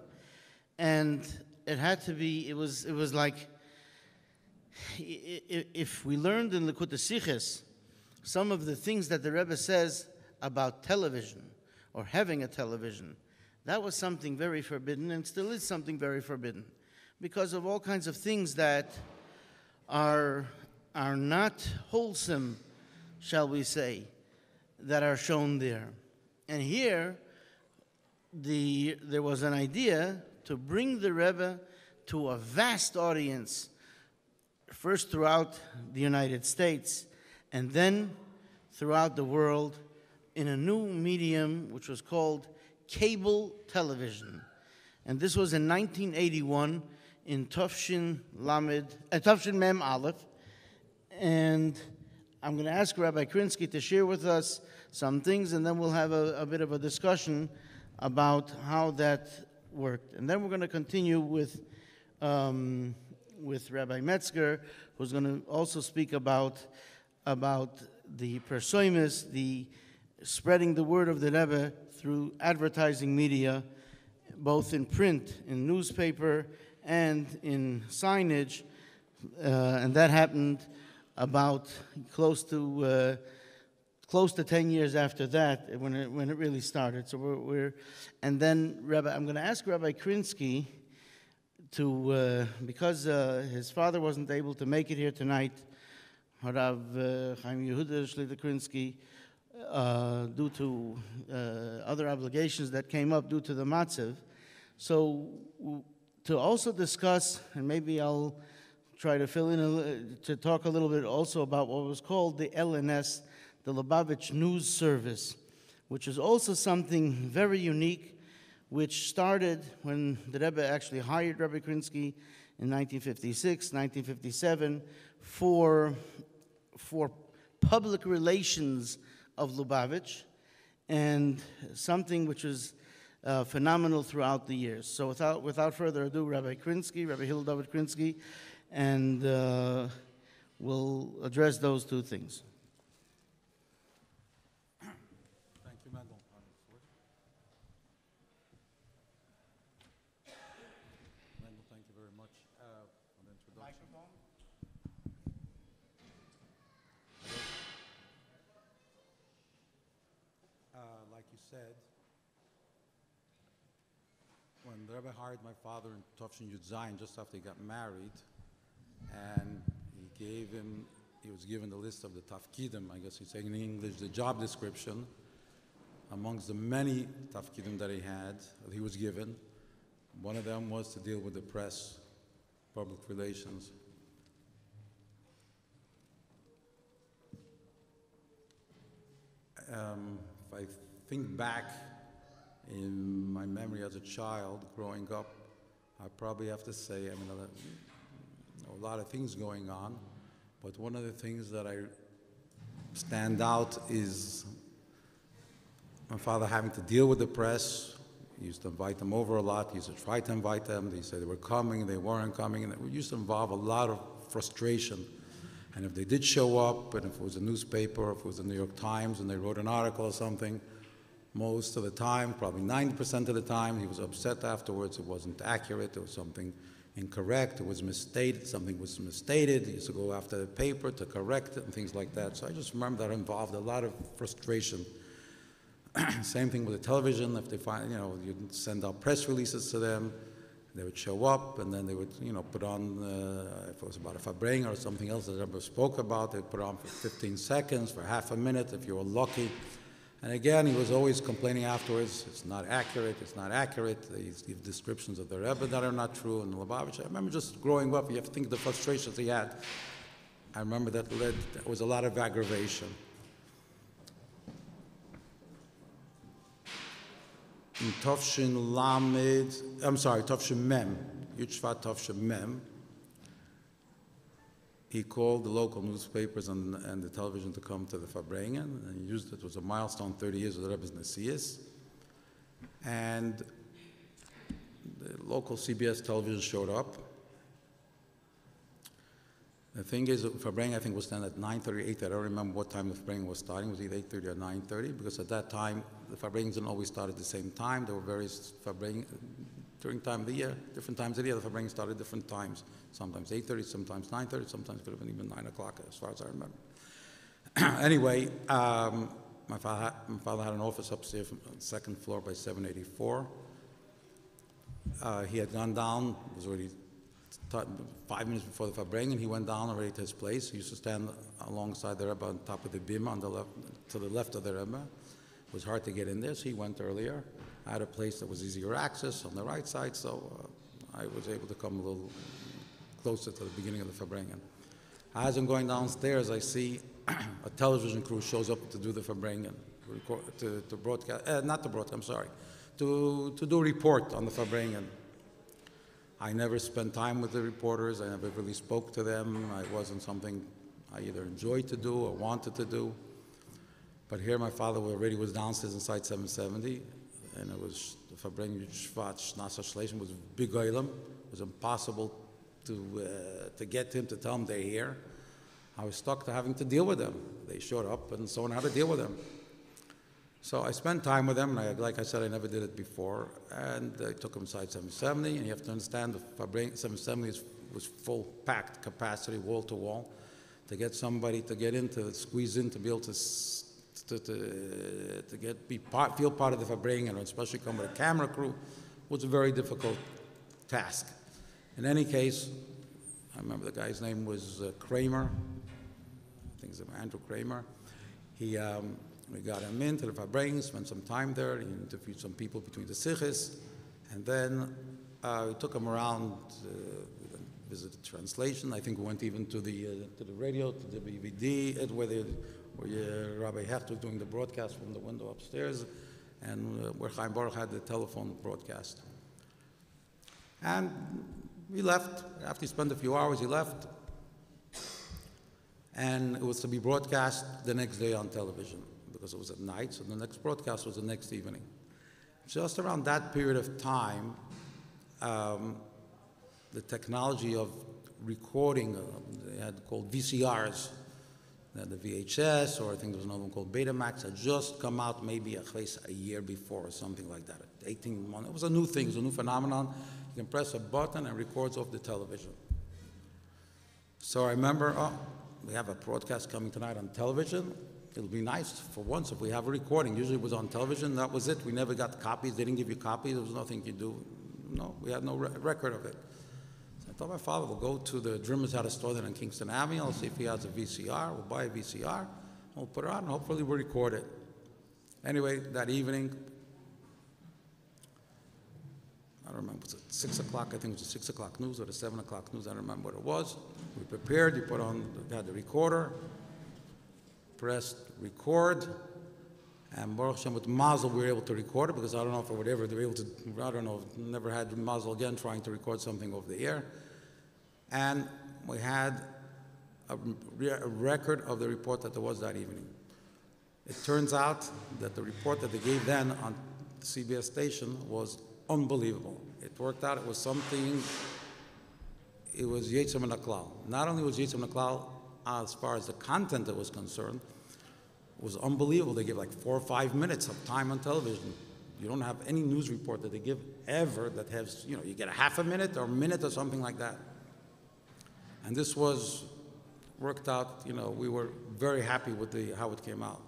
And it had to be, it was like, if we learned in Likutei Sichos some of the things that the Rebbe says about television, or having a television, that was something very forbidden, and still is something very forbidden, because of all kinds of things that are not wholesome, shall we say, that are shown there. And here, there was an idea to bring the Rebbe to a vast audience, first throughout the United States, and then throughout the world, in a new medium which was called cable television. And this was in 1981 in Tufshin Mem Aleph. And I'm going to ask Rabbi Krinsky to share with us some things, and then we'll have a bit of a discussion about how that worked. And then we're going to continue with Rabbi Metzger, who's going to also speak about the persoimus, the spreading the word of the Rebbe through advertising media, both in print, in newspaper, and in signage. And that happened about close to 10 years after that, when it really started. So and then Rabbi, I'm going to ask Rabbi Krinsky to, because his father wasn't able to make it here tonight, Rav Chaim Yehuda Shlita Krinsky, due to other obligations that came up due to the matzav. So to also discuss, and maybe I'll try to fill in, to talk a little bit also about what was called the LNS, the Lubavitch News Service, which is also something very unique, which started when the Rebbe actually hired Rabbi Krinsky in 1956, 1957 for public relations of Lubavitch, and something which was phenomenal throughout the years. So without further ado, Rabbi Krinsky, Rabbi Hillel Dovid Krinsky, and we'll address those two things. Thank you, Mendel. Mendel, thank you very much for the introduction. Like you said, when the Rebbe hired my father in Tufshin Yud Zayin just after he got married, and he was given the list of the tafkidim, I guess you'd say in English, the job description, amongst the many tafkidim that he was given. One of them was to deal with the press, public relations. If I think back in my memory as a child growing up, I probably have to say, a lot of things going on, but one of the things that I stand out is my father having to deal with the press. He used to invite them over a lot. He used to try to invite them. They said they were coming, they weren't coming, and it used to involve a lot of frustration. And if they did show up, and if it was a newspaper, if it was the New York Times, and they wrote an article or something, most of the time, probably 90% of the time, he was upset afterwards. It wasn't accurate. There was something incorrect. It was misstated. Something was misstated. He used to go after the paper to correct it and things like that. So I just remember that involved a lot of frustration. Same thing with the television. If they find, you'd send out press releases to them. They would show up, and then they would, put on, if it was about a Fabring or something else that everybody spoke about, they'd put on for 15 seconds, for half a minute, if you were lucky. And again, he was always complaining afterwards, it's not accurate, they give descriptions of the Rebbe that are not true, and Lubavitch. I remember just growing up, you have to think of the frustrations he had. I remember that was a lot of aggravation. In Tufshin Mem, Yud Tufshin Mem, he called the local newspapers and the television to come to the Fabrengen, and he used it was a milestone, 30 years of the Rebbe's Nesias. And the local CBS television showed up. The thing is, Fabrengen, I think, was then at 9:30, 8:30. I don't remember what time the Fabrengen was starting. It was either 8:30 or 9:30, because at that time, the Fabrengens didn't always start at the same time. There were various Fabrengen during time of the year, different times of the year. The Fabrengen started different times. Sometimes 8:30, sometimes 9:30, sometimes could have been even 9 o'clock, as far as I remember. Anyway, my father had an office upstairs on the second floor by 784. He had gone down, it was already 5 minutes before the Fabrengen. He went down already to his place. He used to stand alongside the Rebbe on top of the bima on the left, to the left of the Rebbe. It was hard to get in there, so he went earlier. I had a place that was easier access on the right side, so I was able to come a little closer to the beginning of the Fabrengen. As I'm going downstairs, I see a television crew shows up to do the Fabrengen, to broadcast, not to broadcast, I'm sorry, to do a report on the Fabrengen. I never spent time with the reporters. I never really spoke to them. It wasn't something I either enjoyed to do or wanted to do. But here my father already was downstairs inside 770, and it was, the Fabrengen Shvat Nasa Shleishim was big oilam. It was impossible to get him to tell him they're here. I was stuck to having to deal with them. They showed up, and someone had to deal with them. So I spent time with them, and like I said, I never did it before. And I took them inside 770, and you have to understand the Fabrengen 770 was full, packed capacity, wall to wall. To get somebody to get in, to squeeze in, to be able to feel part of the Fabrengen, and especially come with a camera crew, was a very difficult task. In any case, I remember the guy's name was Kramer. I think it's Andrew Kramer. We got him into the Fabrengen, spent some time there. He interviewed some people between the Siches, and then we took him around, visited translation. I think we went even to the radio, to the DVD, where they where Rabbi Hecht was doing the broadcast from the window upstairs, and where Chaim Baruch had the telephone broadcast. And he left. After he spent a few hours, he left. And it was to be broadcast the next day on television, because it was at night, so the next broadcast was the next evening. Just around that period of time, the technology of recording, they had called VCRs, they had the VHS, or I think there was another one called Betamax, had just come out maybe a year before or something like that, 18 months. It was a new thing, it was a new phenomenon. You can press a button and it records off the television. So I remember, we have a broadcast coming tonight on television. It'll be nice for once if we have a recording. Usually it was on television, that was it. We never got copies, they didn't give you copies, there was nothing you do. No, we had no record of it. So I told my father, we'll go to the Dreamers at a store there on Kingston Avenue, I'll see if he has a VCR, we'll buy a VCR, we'll put it on, and hopefully we'll record it. Anyway, that evening, I don't remember, was it 6 o'clock? I think it was the 6 o'clock news or the 7 o'clock news, I don't remember what it was. We prepared, we had the recorder, pressed record, and Baruch Hashem with Mazel we were able to record it, because I don't know if they were able to, I don't know, never had Mazel again trying to record something over the air. And we had a record of the report that there was that evening. It turns out that the report that they gave then on the CBS station was unbelievable. It worked out, it was something, it was Yetzim and Aklal. Not only was Yetzim and Aklal, as far as the content that was concerned, was unbelievable. They give like 4 or 5 minutes of time on television. You don't have any news report that they give ever that has, you get a half a minute or a minute or something like that. And this was worked out, we were very happy with how it came out.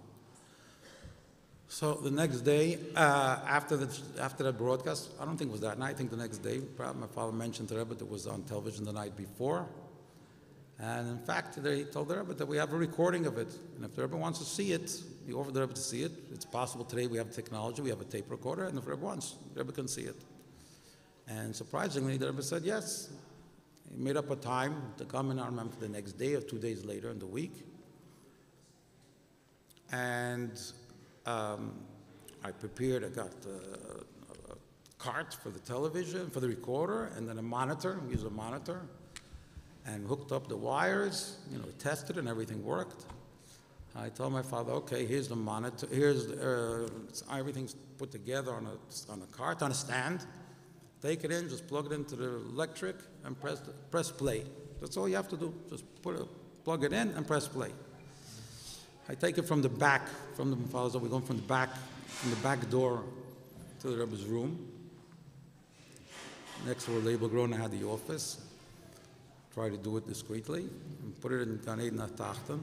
So the next day, after that broadcast, I don't think it was that night, I think the next day, probably my father mentioned to Rebbe that it was on television the night before. And in fact, they told the Rebbe that we have a recording of it. And if the Rebbe wants to see it, he offered the Rebbe to see it. It's possible today we have technology, we have a tape recorder, and if the Rebbe wants, the Rebbe can see it. And surprisingly, the Rebbe said yes. He made up a time to come in, I remember, the next day or 2 days later in the week. And I prepared, I got a cart for the television, for the recorder, and then a monitor. We used a monitor. And hooked up the wires, tested and everything worked. I told my father, okay, here's the monitor, here's everything's put together on a cart, on a stand. Take it in, just plug it into the electric and press play. That's all you have to do, just plug it in and press play. I take it from the back, from the father's, we're going from the back door to the Rebbe's room. Next to where Label Grown, I had the office. Try to do it discreetly, and put it in Gan Eden Tachten.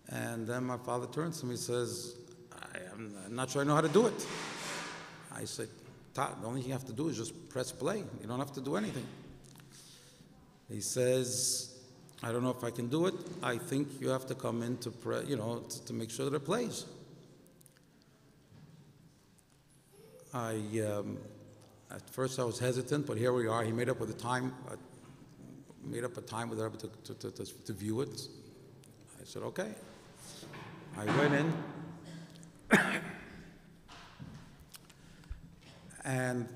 And then my father turns to me and says, I'm not sure I know how to do it. I said, the only thing you have to do is just press play. You don't have to do anything. He says, I don't know if I can do it. I think you have to come in to to make sure that it plays. At first I was hesitant, but here we are. He made up with a time with the Rebbe to view it. I said, okay. I went in, and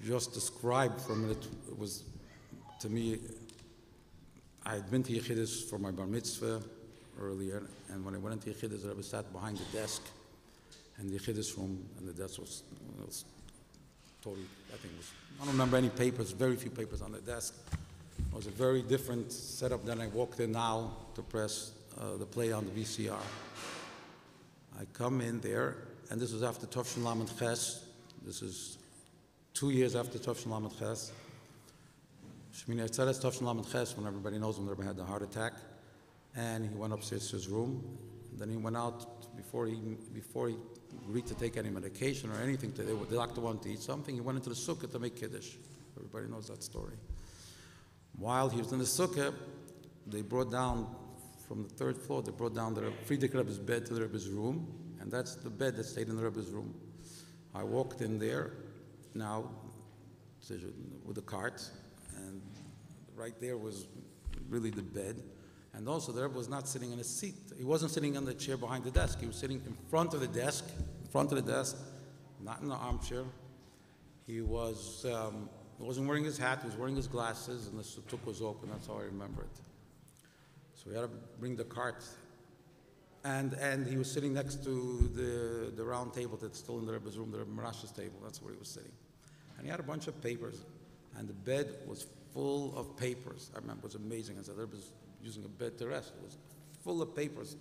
just described for a minute, it was, to me, I had been to Yechidus for my bar mitzvah earlier, and when I went into Yechidus, the Rebbe sat behind the desk in the Yechidus room, and the desk was totally, I don't remember any papers, very few papers on the desk. It was a very different setup than I walked in now to press the play on the VCR. I come in there, and this was after Tovshin Lamed Ches. This is 2 years after Tovshin Lamed Ches. Shmini Atzeres Tovshin Lamed Ches, when everybody knows when the Rebbe had the heart attack. And he went upstairs to his room. Then he went out before he agreed to take any medication or anything. The doctor wanted to eat something. He went into the sukkah to make kiddush. Everybody knows that story. While he was in the sukkah, they brought down from the 3rd floor. They brought down the Friedman Rebbe's bed to the Rebbe's room, and that's the bed that stayed in the Rebbe's room. I walked in there, now with the cart, and right there was really the bed. And also, the Rebbe was not sitting in a seat. He wasn't sitting on the chair behind the desk. He was sitting in front of the desk, not in the armchair. He wasn't wearing his hat. He was wearing his glasses, and the sutuk was open. That's how I remember it. So we had to bring the cart. And he was sitting next to the round table that's still in the Rebbe's room, the Rebbe Menachem's table. That's where he was sitting. And he had a bunch of papers, and the bed was full of papers. I remember it was amazing. I said, the Rebbe was using a bed to rest. It was full of papers,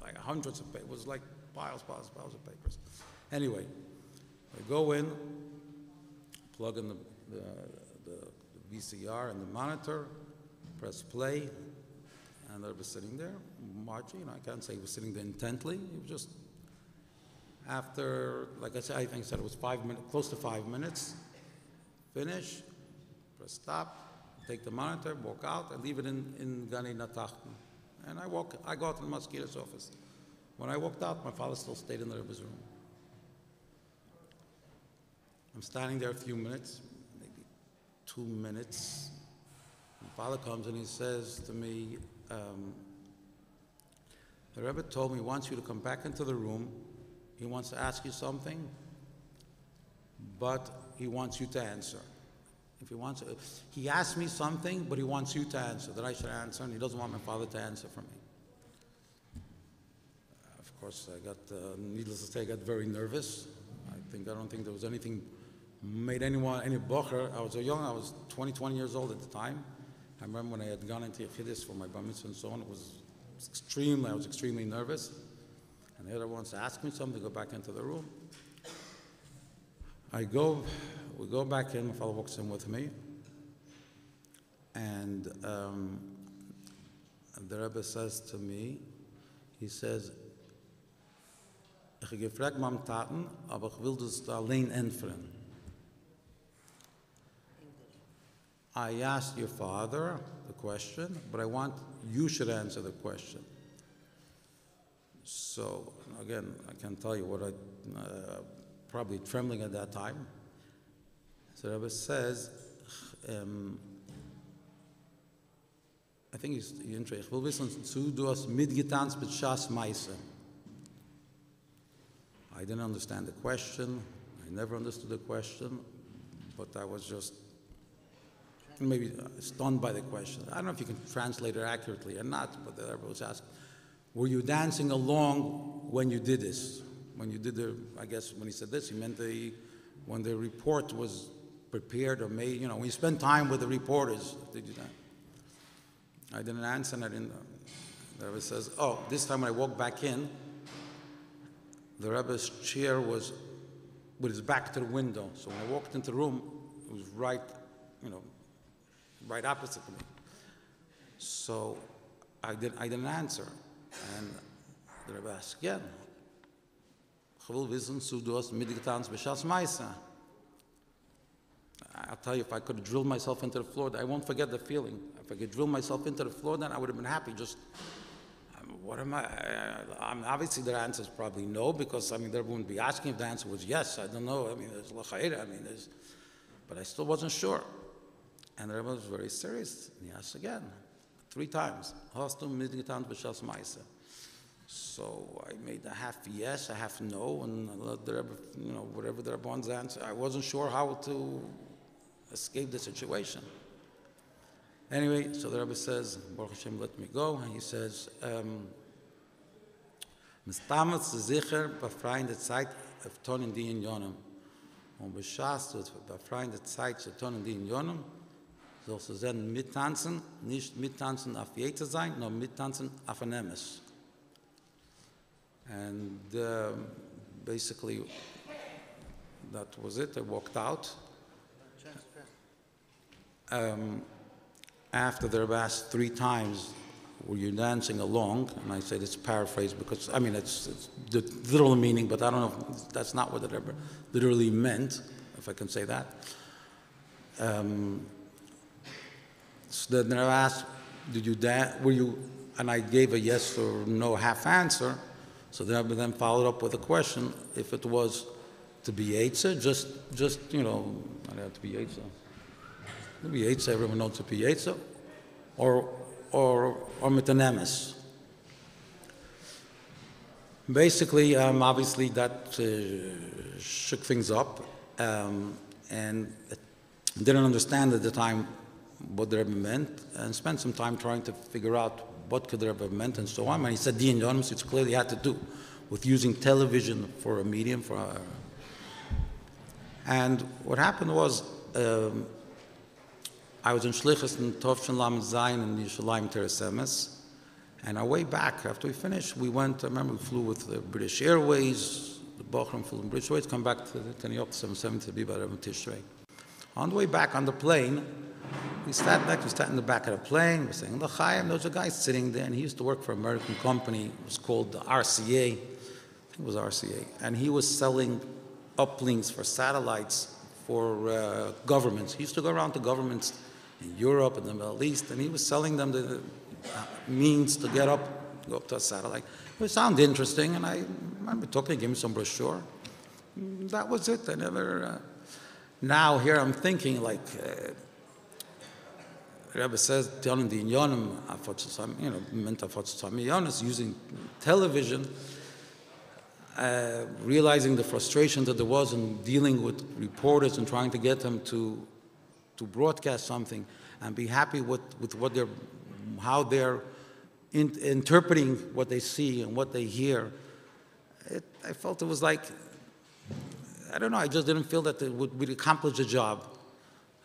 like hundreds of papers. It was like piles of papers. Anyway, I go in, plug in the VCR and the monitor, press play, and the Rebbe was sitting there, marching. I can't say he was sitting there intently. He was just, after, like I said, I think I said it was 5 minutes, close to 5 minutes, finish, press stop, take the monitor, walk out, and leave it in Gani Natachten. And I go out to the mosquito's office. When I walked out, my father still stayed in the Rebbe's room. I'm standing there a few minutes, maybe 2 minutes. My father comes and he says to me, the Rebbe told me he wants you to come back into the room. He wants to ask you something, but he wants you to answer. He asked me something, but he wants you to answer, that I should answer, and he doesn't want my father to answer for me. Of course, I got, needless to say, I got very nervous. I don't think there was anything made any bocher. I was so young, I was 20 years old at the time. I remember when I had gone into Yechidus for my bar mitzvah and so on, I was extremely nervous. And the other wants to ask me something, go back into the room. We go back in, my father walks in with me, and the Rebbe says to me, he says, ich habe gefragt meinem Taten, aber ich will das allein entfern. I asked your father the question, but I want you should answer the question. So, again, I can't tell you what probably trembling at that time. So the Rebbe says, I think he's interested. Ich will wissen, du hast mitgetanzt mit Schas Meise. I didn't understand the question. I never understood the question, but I was just maybe stunned by the question. I don't know if you can translate it accurately or not, but the Rebbe was asked, were you dancing along when you did this? When you did I guess when he said this, he meant when the report was prepared or made, when you spend time with the reporters, did you that? I didn't answer, and I didn't. The Rebbe says, this time when I walked back in, the Rebbe's chair was with his back to the window. So when I walked into the room, it was right opposite to me. So I didn't answer. And the Rebbe asked again, I'll tell you, if I could have drilled myself into the floor, I won't forget the feeling. If I could drill myself into the floor, then I would have been happy. Just, what am I? Obviously, the answer is probably no, because, they wouldn't be asking if the answer was yes. I don't know. There's l'chayra. But I still wasn't sure. And the Rebbe was very serious. And he asked again, 3 times. So I made a half yes, a half no, and let the Rebbe, whatever the Rebbe wants to answer. I wasn't sure how to escape the situation. Anyway, so the Rebbe says, Baruch Hashem, let me go. And he says, Mistammet sicher befreiende Zeit auf Tonnen die in Jonem. Und beschaßt wird befreiende Zeit zu Tonnen die in Jonem, sollst du dann mittanzen, nicht mittanzen auf Jete sein, nur mittanzen auf ein Emes. And basically, that was it. I walked out. After the Rebbe asked 3 times, were you dancing along? And I said it's paraphrased because, it's the literal meaning, but I don't know if that's not what the Rebbe literally meant, if I can say that. So then the Rebbe asked, did you dance? Were you? And I gave a yes or no half answer. So the Rebbe then followed up with a question, if it was to be Eitzah, I don't have to be Eitzah. To be Eitzah, everyone knows to be Eitzah. Or or metanemes. Basically, obviously that shook things up, and didn't understand at the time what the Rebbe meant, and spent some time trying to figure out what could the Rebbe meant and so on. And he said the inyonim, which clearly had to do with using television for a medium. And what happened was, I was in Shlichus in Tovshin Lamed Zayin in Yerushalayim Teres Emes, and our way back, after we finished, we went, I remember we flew with the British Airways, the Bochum flew in British Airways, come back to New York 770 to be by Rebbe Tishrei. On the way back on the plane, we sat in the back of the plane, we're saying, L'chaim, there was a guy sitting there, and he used to work for an American company, it was called the RCA, I think it was RCA, and he was selling uplinks for satellites for governments. He used to go around to governments in Europe and the Middle East, and he was selling them the means to go up to a satellite. It sounded interesting, and I remember talking, he gave me some brochure. That was it. I never... now here I'm thinking, like, Rebbe says, telling the inyonim, using television, realizing the frustration that there was in dealing with reporters and trying to get them to broadcast something and be happy with what how they're interpreting what they see and what they hear. I felt it was like, I don't know, I just didn't feel that we'd accomplish the job.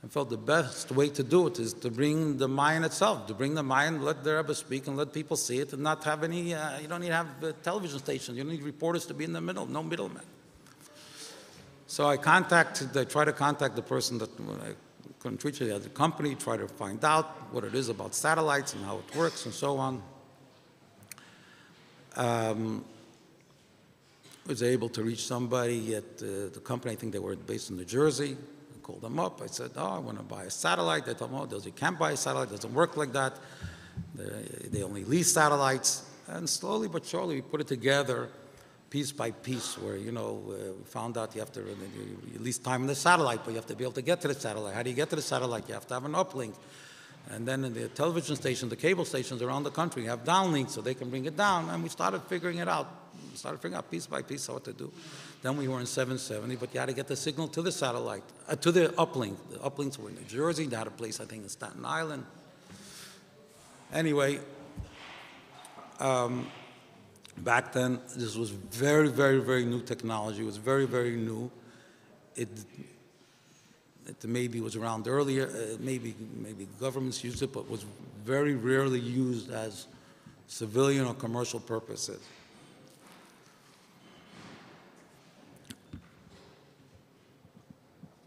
I felt the best way to do it is to bring the mind itself, to bring the mind, let the Rebbe speak and let people see it and not have any, you don't need to have television stations, you don't need reporters to be in the middle, no middlemen. So I tried to contact the person that I couldn't reach at the company, try to find out what it is about satellites and how it works and so on. Was able to reach somebody at the company, I think they were based in New Jersey. I called them up, I said, I want to buy a satellite. They told me, you can't buy a satellite, it doesn't work like that. They only lease satellites. And slowly but surely we put it together piece by piece where, we found out you have to you lease time in the satellite, but you have to be able to get to the satellite. How do you get to the satellite? You have to have an uplink. And then in the television stations, the cable stations around the country have downlinks so they can bring it down. And we started figuring it out. We started figuring out piece by piece what to do. Then we were in 770, but you had to get the signal to the satellite, to the uplink. The uplinks were in New Jersey. They had a place, I think, in Staten Island. Anyway, back then, this was very, very, very new technology. It was very, very new. It maybe was around earlier, maybe governments used it, but was very rarely used as civilian or commercial purposes.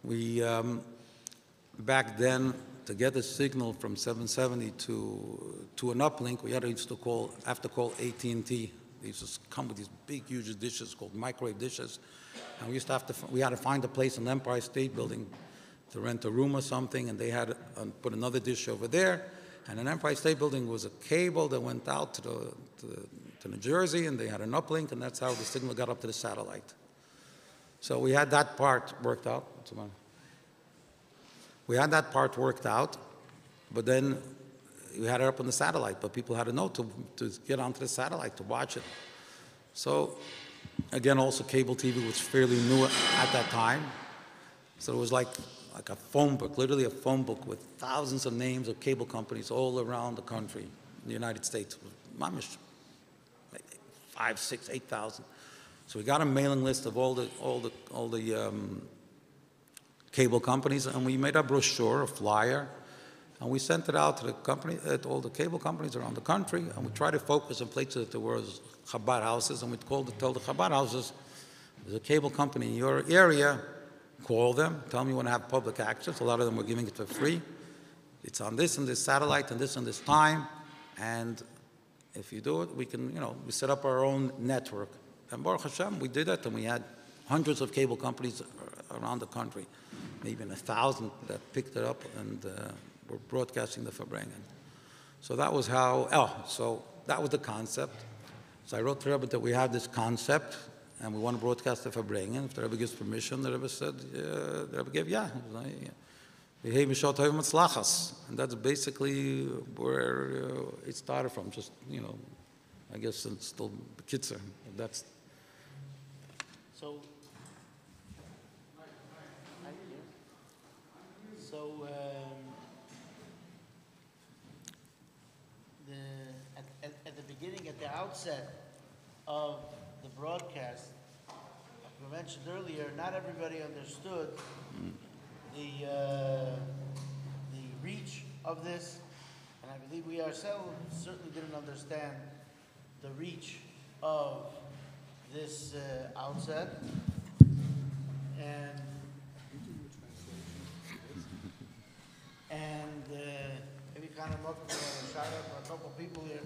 We, back then, to get a signal from 770 to an uplink, we had to call AT&T. They used to come with these big, huge dishes called microwave dishes, and we had to find a place in the Empire State Building to rent a room or something, and they had put another dish over there. And in Empire State Building was a cable that went out to New Jersey, and they had an uplink, and that's how the signal got up to the satellite. So we had that part worked out. We had that part worked out, but then we had it up on the satellite, but people had to know to get onto the satellite to watch it. So, again, also cable TV was fairly new at that time. So it was like a phone book, literally a phone book with thousands of names of cable companies all around the country, in the United States. Mamish, 5, 6, 8,000. So we got a mailing list of all the cable companies, and we made a brochure, a flyer, and we sent it out to the company, all the cable companies around the country, and we tried to focus on places that there were Chabad houses, and we'd tell the Chabad houses, there's a cable company in your area, call them, tell them you want to have public access. A lot of them were giving it for free. It's on this and this satellite and this time, and if you do it, we can, we set up our own network. And Baruch Hashem, we did it, and we had hundreds of cable companies around the country, maybe 1,000 that picked it up and were broadcasting the Farbrengen. So that was so that was the concept. So I wrote to the Rebbe that we have this concept, and we want to broadcast the Farbrengen. If the Rebbe gives permission, the Rebbe said, the Rebbe gave, yeah. And that's basically where it started from. Just, I guess it's still Kitzer. That's. So at the beginning, at the outset of the broadcast, I mentioned earlier, not everybody understood the reach of this, and I believe we ourselves certainly didn't understand the reach of this outset. And maybe kind of a shout out for a couple people here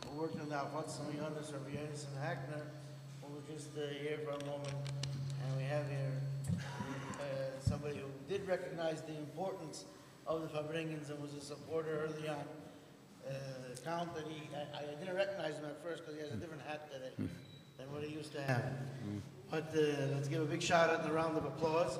who worked on the Avot, some Yonis, Rabbi and Hecht, who were just here for a moment. And we have here somebody who did recognize the importance of the Fabrengens and was a supporter early on. Count that I didn't recognize him at first because he has a different hat today than what he used to have. But let's give a big shout out and a round of applause.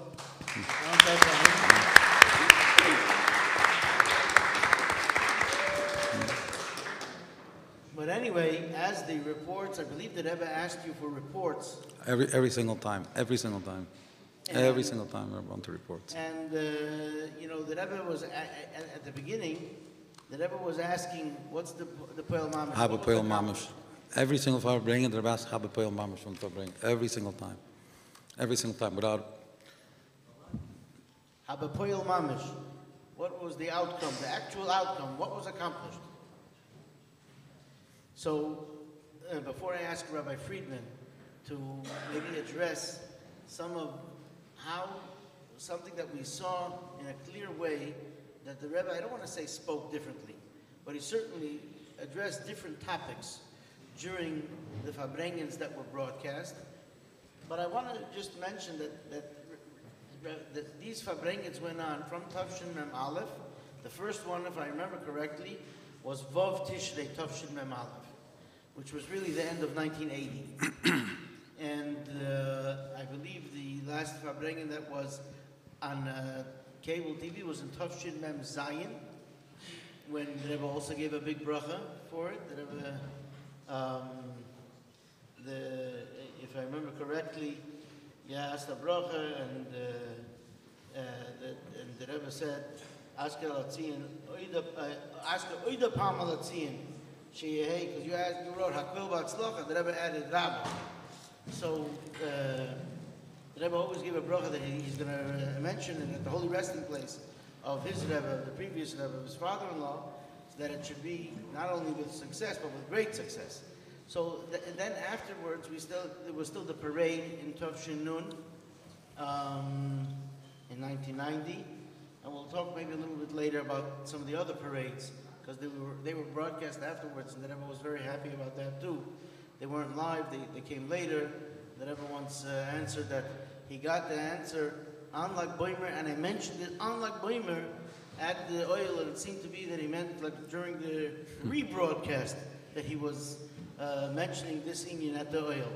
But anyway, as the reports, I believe the Rebbe asked you for reports. Every single time. Every single time I want to report. And, the Rebbe was, at the beginning, the Rebbe was asking, what's the Poel Mamish? Habe Poel Mamish. Every single Farbringen, the Rebbe asked Habe Poel Mamish from Farbringen. Every single time. Every single time, without. Habe Poel Mamish. What was the outcome, the actual outcome? What was accomplished? So, before I ask Rabbi Friedman to maybe address some of something that we saw in a clear way, that the Rebbe, I don't want to say spoke differently, but he certainly addressed different topics during the Fabrengens that were broadcast. But I want to just mention that these Fabrengens went on from Tavshin Mem Aleph. The first one, if I remember correctly, was Vav Tishrei Tavshin Mem Aleph, which was really the end of 1980. And I believe the last Fabrengen that was on cable TV was in Tavshin Mem Zayin, when the Rebbe also gave a big bracha for it. The Rebbe, if I remember correctly, asked a bracha, and the Rebbe said, ask Latzian, ask Oida Pam Latzian, because you wrote Hakwil Batzlocha, the Rebbe added Rabbi. So the Rebbe always gave a bracha that he's going to mention it at the holy resting place of his Rebbe, the previous Rebbe, his father-in-law, so that it should be not only with success, but with great success. So and then afterwards, there was still the parade in Tavshin Nun in 1990, and we'll talk maybe a little bit later about some of the other parades, because they were broadcast afterwards, and the Rebbe was very happy about that too. They weren't live, they came later. The Rebbe once answered that he got the answer on Lag Boimer, and I mentioned it on Lag Boimer at the oil, and it seemed to be that he meant like during the rebroadcast that he was mentioning this Indian at the oil.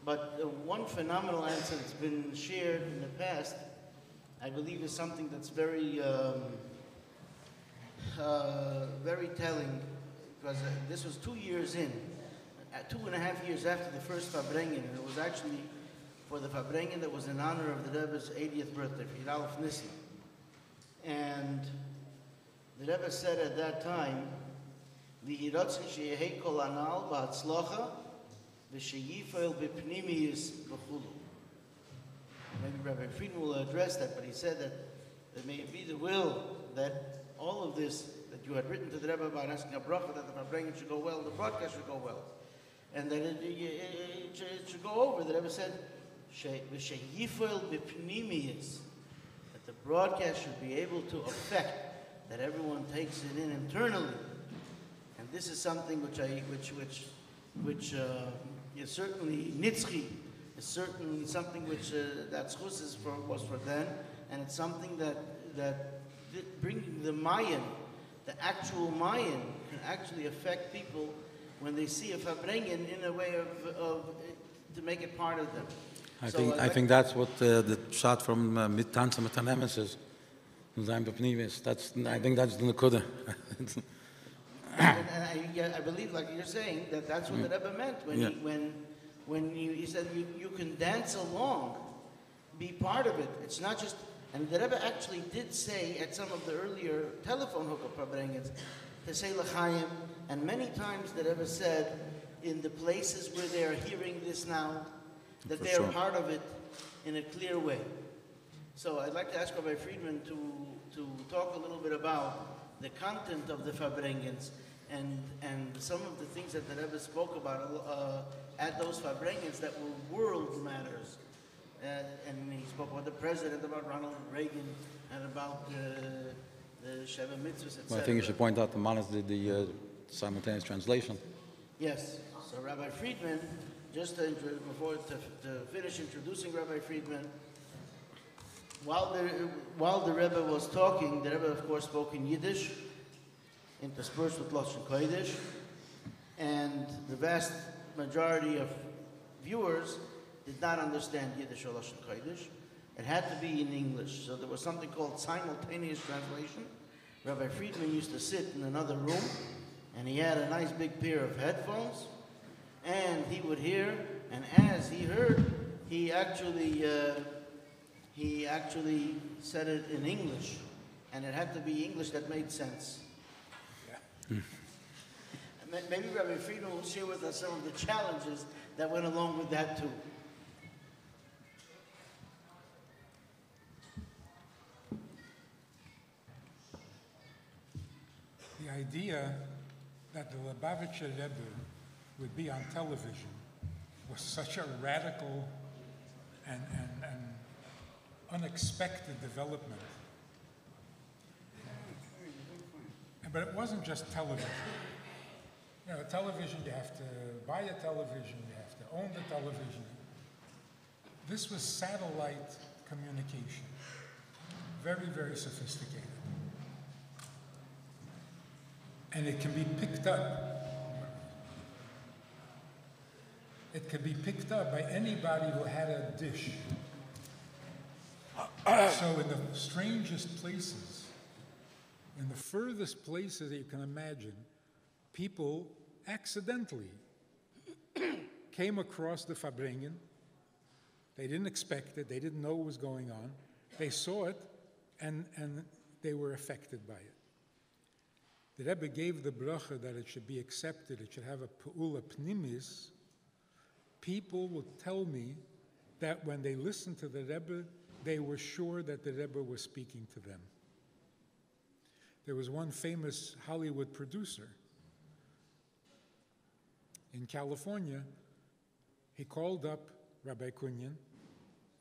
But one phenomenal answer that's been shared in the past, I believe, is something that's very, very telling, because this was 2 years in. 2.5 years after the first Fabrengen, and it was actually for the Fabrengen that was in honor of the Rebbe's 80th birthday, Yud Aleph Nissan. And the Rebbe said at that time, "V'yiratzin sheyehei kol anal b'hatzlocha v'sheyifel b'pnimiyus b'chulu." Maybe Rabbi Friedman will address that, but he said that it may be the will that all of this that you had written to the Rebbe about asking a bracha that the Fabrengen should go well, the broadcast should go well, and that it should go over. The Rebbe said, "V'sheyifel b'pnimiyus," that the broadcast should be able to affect that everyone takes it in internally. And this is something which is certainly nitzchi, is certainly something which that schus was for then, and it's something that bringing the Mayan, the actual Mayan, can actually affect people when they see a Fabrengen in a way of to make it part of them. I think that's what the shot from Mit Tanzen mit Hanemes is. That's, I think that's the Nakuda. And I believe, like you're saying, that's what the Rebbe meant when he said you can dance along, be part of it. It's not just, and the Rebbe actually did say at some of the earlier telephone hookup Farbrengens to say L'chaim, and many times the Rebbe said in the places where they are hearing this now, that they are part of it in a clear way. So I'd like to ask Rabbi Friedman to talk a little bit about the content of the Farbrengens and some of the things that the Rebbe spoke about at those Farbrengens that were world matters. And he spoke about the president, about Ronald Reagan, and about the Sheva Mitzvahs, etc. Well, I think you should point out the Manas did the simultaneous translation. Yes. So Rabbi Friedman, just to finish introducing Rabbi Friedman, while the Rebbe was talking, the Rebbe of course spoke in Yiddish, interspersed with Lashon Kodesh, and the vast majority of viewers did not understand Yiddish or Lashon Kodesh. It had to be in English, so there was something called simultaneous translation. Rabbi Friedman used to sit in another room, and he had a nice big pair of headphones, and he would hear, and as he heard, he actually said it in English, and it had to be English that made sense. Yeah. Maybe Rabbi Friedman will share with us some of the challenges that went along with that too. The idea that the Lubavitcher Rebbe would be on television was such a radical and unexpected development. But it wasn't just television. You know, television, you have to buy a television, you have to own the television. This was satellite communication, very, very sophisticated. And it can be picked up. It could be picked up by anybody who had a dish. So in the strangest places, in the furthest places that you can imagine, people accidentally came across the Farbrengen. They didn't expect it. They didn't know what was going on. They saw it, and they were affected by it. The Rebbe gave the bracha that it should be accepted, it should have a pe'ula pnimis. People will tell me that when they listened to the Rebbe, they were sure that the Rebbe was speaking to them. There was one famous Hollywood producer in California. He called up Rabbi Kunyan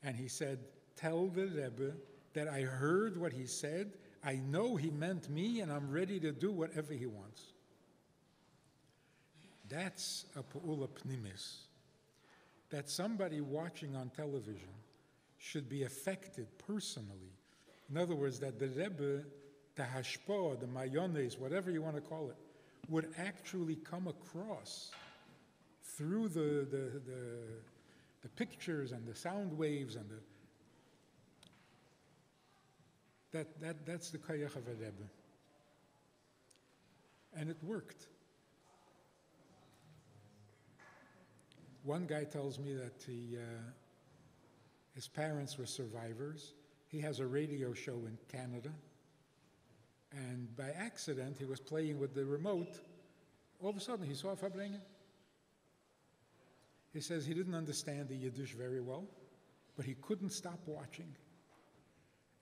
and he said, "Tell the Rebbe that I heard what he said. I know he meant me, and I'm ready to do whatever he wants." That's a pe'ula pnimis. That somebody watching on television should be affected personally. In other words, that the Rebbe, the hashpah, the mayones, whatever you want to call it, would actually come across through the pictures and the sound waves and that's the koyach of a Rebbe. And it worked. One guy tells me that his parents were survivors. He has a radio show in Canada. And by accident, he was playing with the remote. All of a sudden, he saw Farbrengen. He says he didn't understand the Yiddish very well, but he couldn't stop watching.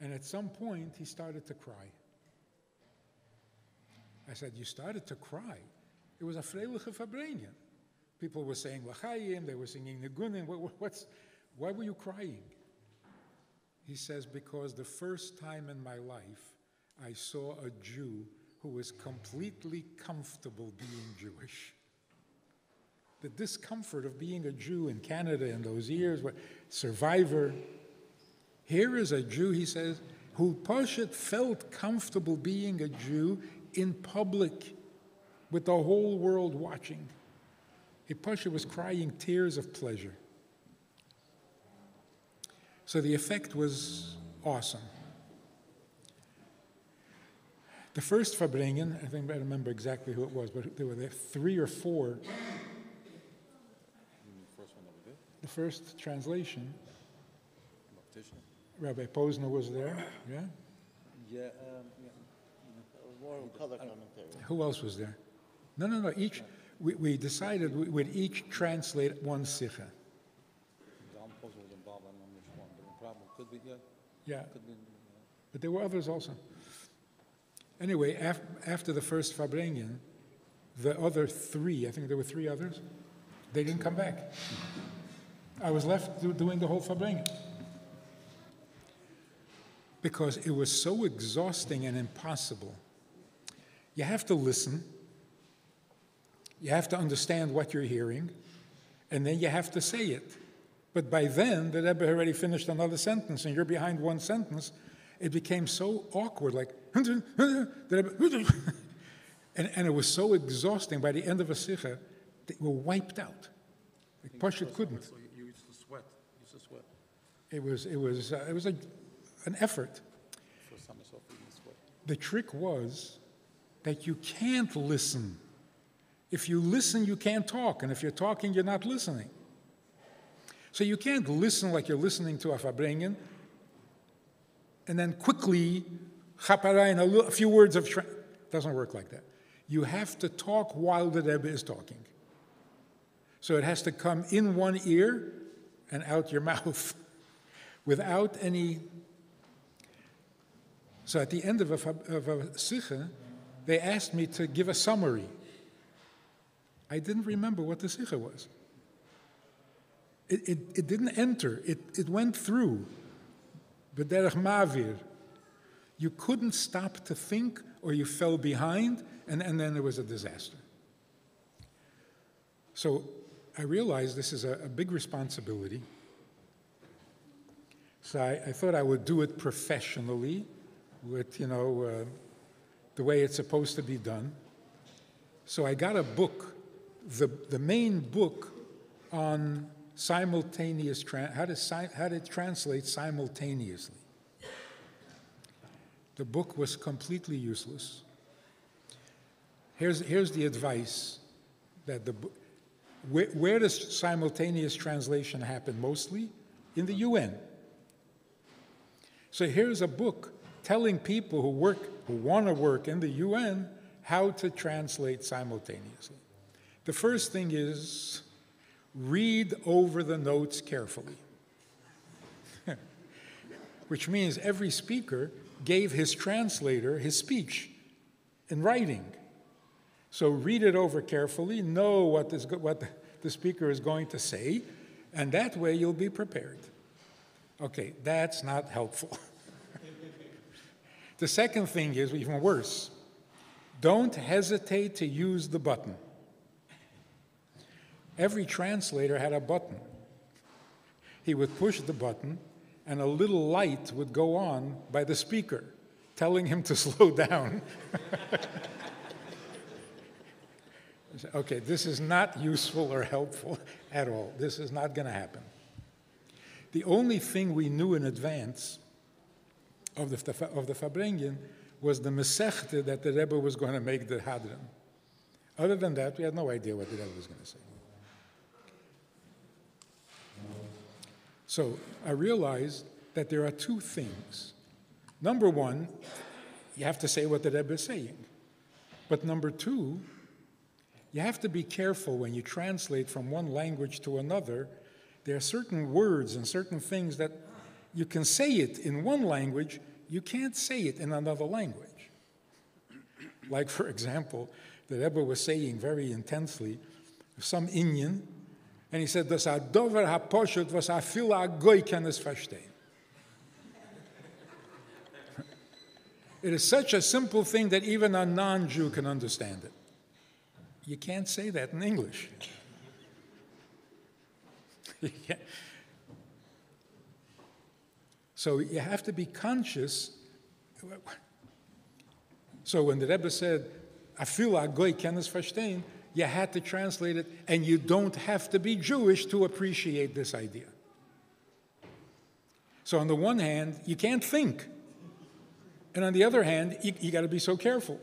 And at some point, he started to cry. I said, "You started to cry?" It was a freiliche Farbrengen. People were saying L'chaim, they were singing Nigunim. Why were you crying? He says, "Because the first time in my life, I saw a Jew who was completely comfortable being Jewish." The discomfort of being a Jew in Canada in those years, survivor. Here is a Jew, he says, who Poshet felt comfortable being a Jew in public with the whole world watching. Poshet was crying tears of pleasure. So the effect was awesome. The first Verbringen, I think I remember exactly who it was, but there were 3 or 4. The first translation. Rabbi Posner was there, yeah? Yeah. Color commentary. Who else was there? No. Each, we decided we'd each translate one sikha. Yeah, but there were others also. Anyway, after the first Verbringen, the other 3, I think there were 3 others, they didn't come back. I was left doing the whole Verbringen. Because it was so exhausting and impossible. You have to listen, you have to understand what you're hearing, and then you have to say it. But by then, the Rebbe already finished another sentence, and you're behind one sentence. It became so awkward, like, and it was so exhausting. By the end of a sikha, they were wiped out. Like Pashut couldn't. So you used to sweat. It was an effort. The trick was that you can't listen. If you listen, you can't talk, and if you're talking, you're not listening. So you can't listen like you're listening to a Verbringen, and then quickly, chaparayim, a few words of... doesn't work like that. You have to talk while the Rebbe is talking. So it has to come in one ear and out your mouth without any... So at the end of a sikha, they asked me to give a summary. I didn't remember what the sikha was. It didn't enter. It went through. B'derech ma'avir. You couldn't stop to think, or you fell behind, and then there was a disaster. So I realized this is a big responsibility. So I thought I would do it professionally, with, the way it's supposed to be done. So I got a book, the main book on simultaneous, how to translate simultaneously. The book was completely useless. Here's the advice that where does simultaneous translation happen mostly? In the UN. So here's a book telling people who want to work in the UN how to translate simultaneously. The first thing is read over the notes carefully. Which means every speaker gave his translator his speech in writing. So read it over carefully, know what the speaker is going to say, and that way you'll be prepared. Okay, that's not helpful. The second thing is even worse. Don't hesitate to use the button. Every translator had a button. He would push the button, and a little light would go on by the speaker, telling him to slow down. Okay, this is not useful or helpful at all. This is not going to happen. The only thing we knew in advance of the Verbringen was the Masechta that the Rebbe was going to make the Hadran. Other than that, we had no idea what the Rebbe was going to say. So I realized that there are 2 things. Number 1, you have to say what the Rebbe is saying. But number 2, you have to be careful when you translate from one language to another. There are certain words and certain things that you can say it in one language, you can't say it in another language. Like, for example, the Rebbe was saying very intensely some Inyan, and he said, "Das a dover ha-poshut, was a fil a-goy kann es verstehen." It is such a simple thing that even a non-Jew can understand it. You can't say that in English. So you have to be conscious. So when the Rebbe said, "Afil a-goy kann es verstehen," you had to translate it, and you don't have to be Jewish to appreciate this idea. So on the one hand, you can't think And on the other hand, you got to be so careful.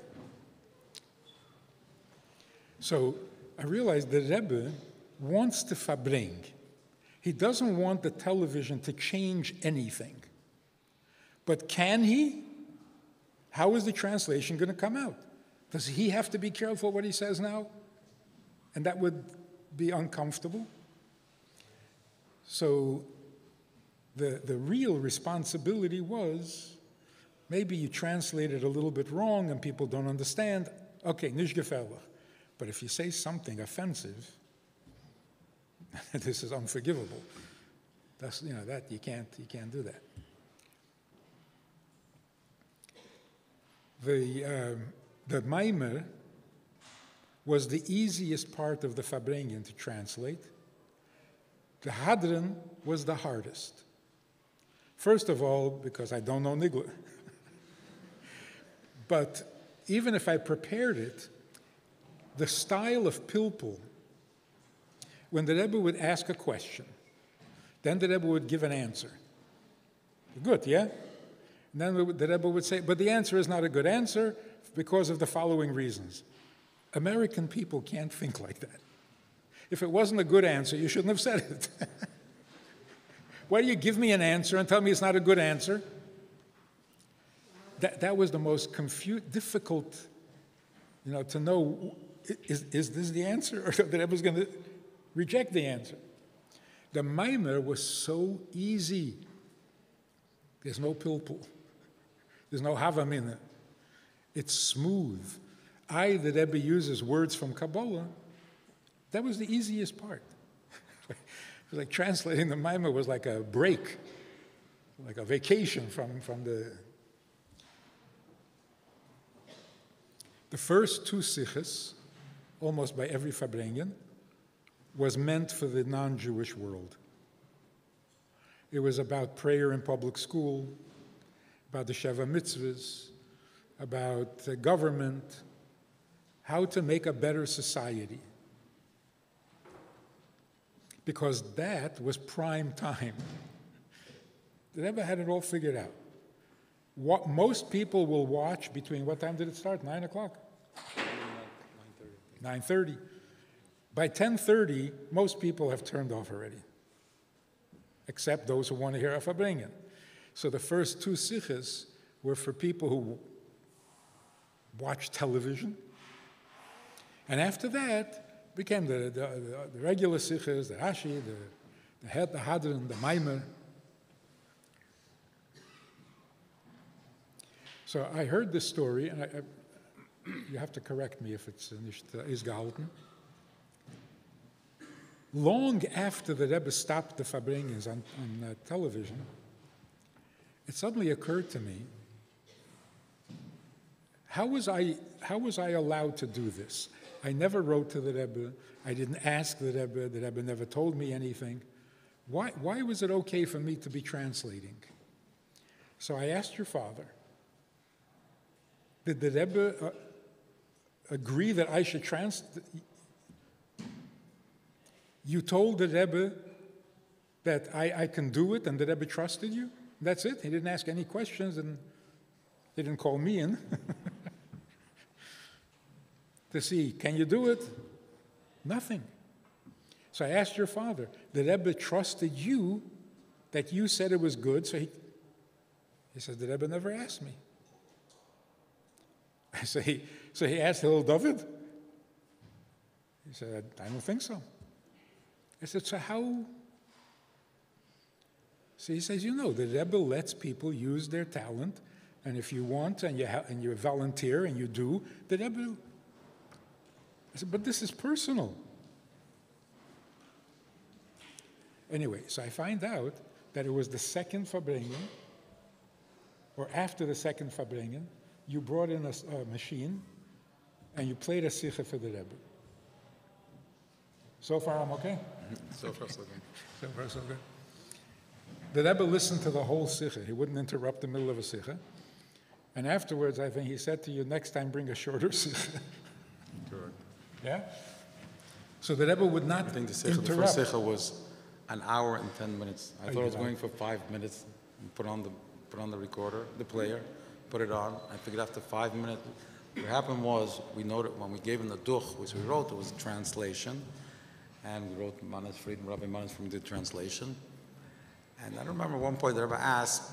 So I realized the Rebbe wants to verbring. He doesn't want the television to change anything. But can he? How is the translation going to come out? Does he have to be careful what he says now? And that would be uncomfortable. So the real responsibility was, maybe you translate it a little bit wrong and people don't understand. Okay, nicht gefährlich. But if you say something offensive, this is unforgivable. That's, that you can't do that. The Maimer was the easiest part of the Farbrengen to translate. The Hadron was the hardest. First of all, because I don't know Nigler. But even if I prepared it, the style of Pilpul, when the Rebbe would ask a question, then the Rebbe would give an answer. Good, yeah? And then the Rebbe would say, but the answer is not a good answer because of the following reasons. American people can't think like that. If it wasn't a good answer, you shouldn't have said it. Why do you give me an answer and tell me it's not a good answer? That was the most difficult, to know, is this the answer? Or the Rebbe was going to reject the answer. The Maimer was so easy. There's no pilpul. There's no havamina. It's smooth. The Rebbe uses words from Kabbalah. That was the easiest part. It was like translating the Maimer was like a break, like a vacation from the... The first two sichos, almost by every Farbrengen, was meant for the non-Jewish world. It was about prayer in public school, about the Sheva Mitzvahs, about government, how to make a better society. Because that was prime time. The Rebbe had it all figured out. What most people will watch between, what time did it start? 9 o'clock? 9:30. By 10:30, most people have turned off already, except those who want to hear a Farbrengen. So the first two sichos were for people who watch television. And after that became the regular sichos, the Rashi, the Hecht, the Hadron, the Maimer. So I heard this story, and you have to correct me if it's nicht gehalten. Long after the Rebbe stopped the Farbrengens on television, it suddenly occurred to me, how was I allowed to do this? I never wrote to the Rebbe. I didn't ask the Rebbe. The Rebbe never told me anything. Why was it okay for me to be translating? So I asked your father, did the Rebbe agree that I should translate? You told the Rebbe that I can do it and the Rebbe trusted you? That's it? He didn't ask any questions and he didn't call me in to see, can you do it? Nothing. So I asked your father, the Rebbe trusted you that you said it was good, so he said, the Rebbe never asked me. So he asked Hillel Dovid? He said, I don't think so. I said, so how? So he says, the Rebbe lets people use their talent, and if you want and you volunteer and you do, the Rebbe. I said, but this is personal. Anyway, so I find out that it was the second Farbrengen, or after the second Farbrengen, you brought in a machine and you played a sicha for the Rebbe. So far, I'm okay? So far, so good. So far, so good. The Rebbe listened to the whole sicha. He wouldn't interrupt the middle of a sicha. And afterwards, I think he said to you, next time bring a shorter sicha. Correct. Yeah? So the Rebbe would not the first sicha was an hour and 10 minutes. I thought it was going for 5 minutes. Put on the recorder, the player, put it on. I figured after 5 minutes, what happened was, we noted when we gave him the duch, which we wrote, it was a translation. And we wrote Friedman, Rabbi from the translation. And I remember one point the Rebbe asked,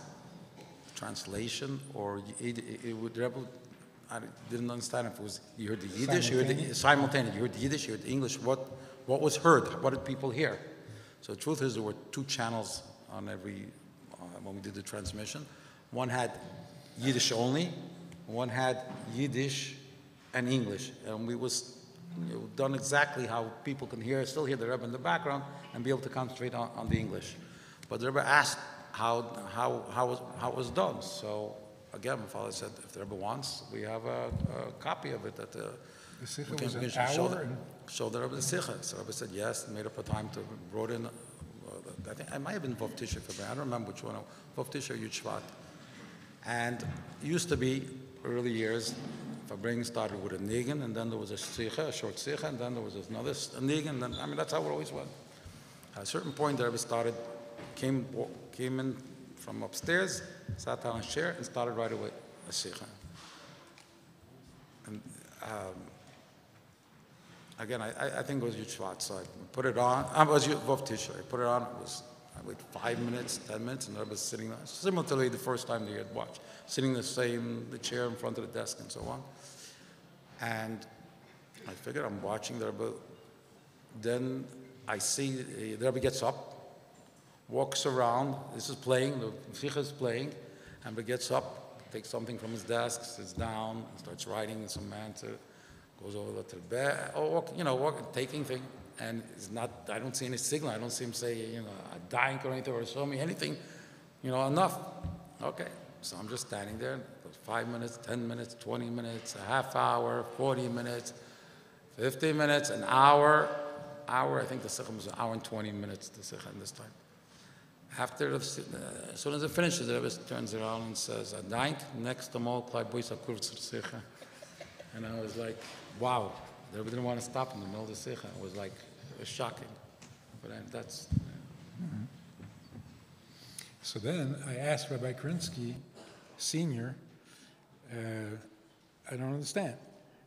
translation, or I didn't understand if it was, you heard the Yiddish, you heard the simultaneous, you heard the Yiddish, you heard the English, what was heard, what did people hear? So the truth is there were 2 channels on every, when we did the transmission. One had Yiddish only, one had Yiddish and English. And we was done exactly how people can still hear the Rebbe in the background and be able to concentrate on the English. But the Rebbe asked how it was done. So again, my father said, if the Rebbe wants, we have a copy of it that Sikha was an hour? Show the Rebbe the Sikha. So the Rebbe said yes, made up a time to brought in, I think it might have been Vov Tisha, I don't remember which one, Vov Tisha or Yud Shvat. And it used to be, early years, Fabring started with a nigun, and then there was a sikha, a short sikha, and then there was another nigun, and then, I mean, that's how it always went. At a certain point, the Rebbe came in from upstairs, sat down on a chair, and started right away a sikha. And again, I think it was Yud Shvat, so I put it on. It was Vov Tisha. I put it on. It was, I waited 5 minutes, 10 minutes, and the Rebbe was sitting there, similarly the first time they had watched, sitting in the chair in front of the desk and so on. And I figured I'm watching the Rebbe. Then I see the Rebbe gets up, walks around. This is playing, the Sikha is playing, and he gets up, takes something from his desk, sits down, and starts writing some answer, goes over to the bed, or taking things. And it's not, I don't see any signal. I don't see him say, a dying or anything, or show me anything, enough. Okay, so I'm just standing there. 5 minutes, 10 minutes, 20 minutes, a half hour, 40 minutes, 50 minutes, an hour. I think the sikha was an hour and 20 minutes, the sikha this time. After, as soon as it finishes, the Rebbe turns around and says, next to Mol Klai Boisa Kurzer Sikha. And I was like, wow. The Rebbe didn't want to stop in the middle of the sikha. It was shocking. But that's... Mm-hmm. So then I asked Rabbi Krinsky, Senior, I don't understand.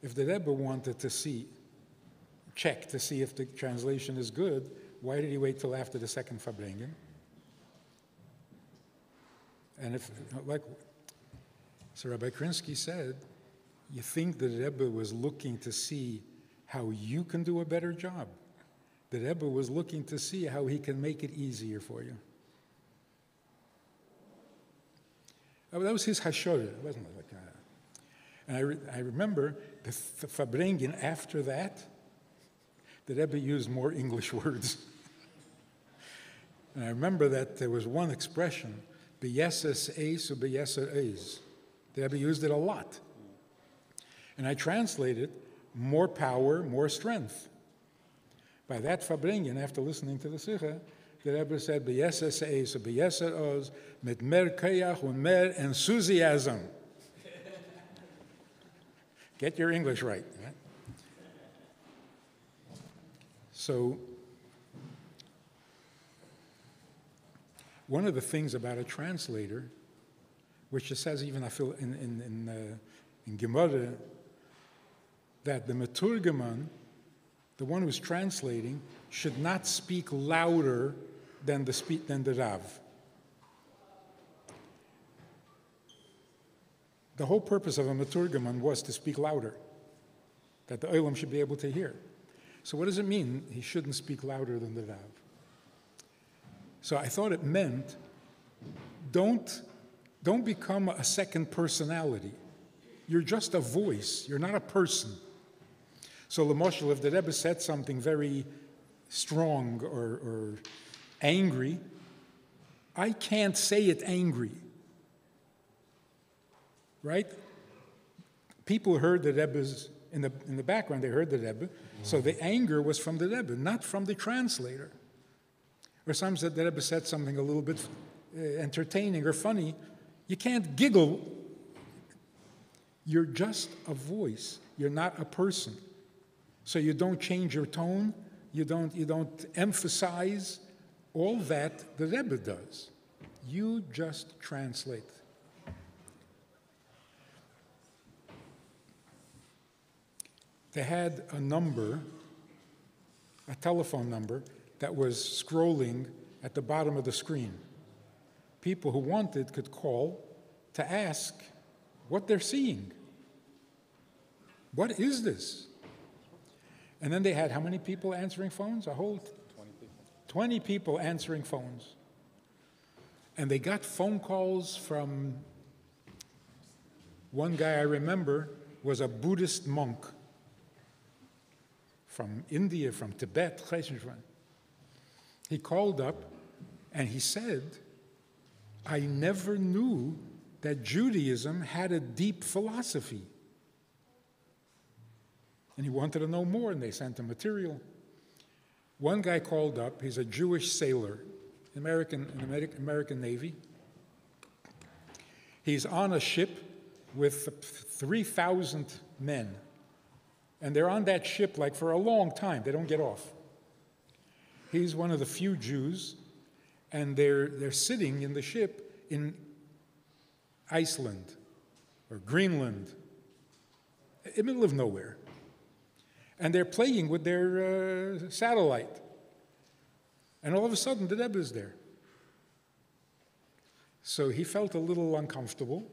If the Rebbe wanted to check to see if the translation is good, why did he wait till after the second Farbrengen? And so Rabbi Krinsky said, you think the Rebbe was looking to see how you can do a better job? The Rebbe was looking to see how he can make it easier for you. Oh, that was his hashorah, wasn't it? And I remember the Farbrengen after that, the Rebbe used more English words. And I remember that there was one expression, beyeses eis or beyeser eis. The Rebbe used it a lot. And I translated, more power, more strength. By that Farbrengen, after listening to the Sikha, the Rebbe said, beyeses eis or beyeser oz, mit mer koyach und mer enthusiasm. Get your English right. So, one of the things about a translator, which it says even I feel in Gemara, that the Meturgeman, the one who's translating, should not speak louder than the Rav. The whole purpose of a Meturgeman was to speak louder, that the Olam should be able to hear. So what does it mean he shouldn't speak louder than the Rav? So I thought it meant don't become a second personality. You're just a voice. You're not a person. So L'moshel, if the Rebbe said something very strong or angry, I can't say it angry. Right? People heard the Rebbe's, in the background they heard the Rebbe, so the anger was from the Rebbe, not from the translator. Or some said the Rebbe said something a little bit entertaining or funny. You can't giggle. You're just a voice. You're not a person. So you don't change your tone. You don't emphasize. All that the Rebbe does. You just translate. they had a number, a telephone number, that was scrolling at the bottom of the screen. People who wanted could call to ask what they're seeing. What is this? And then they had how many people answering phones? A whole 20 people. 20 people answering phones. And they got phone calls from one guy I remember was a Buddhist monk from India, from Tibet. He called up and he said, I never knew that Judaism had a deep philosophy. And he wanted to know more, and they sent him material. One guy called up, he's a Jewish sailor, in the American Navy. He's on a ship with 3,000 men. And they're on that ship like for a long time. They don't get off. He's one of the few Jews, and they're sitting in the ship in Iceland or Greenland, in the middle of nowhere. And they're playing with their satellite. And all of a sudden, the Rebbe is there. So he felt a little uncomfortable,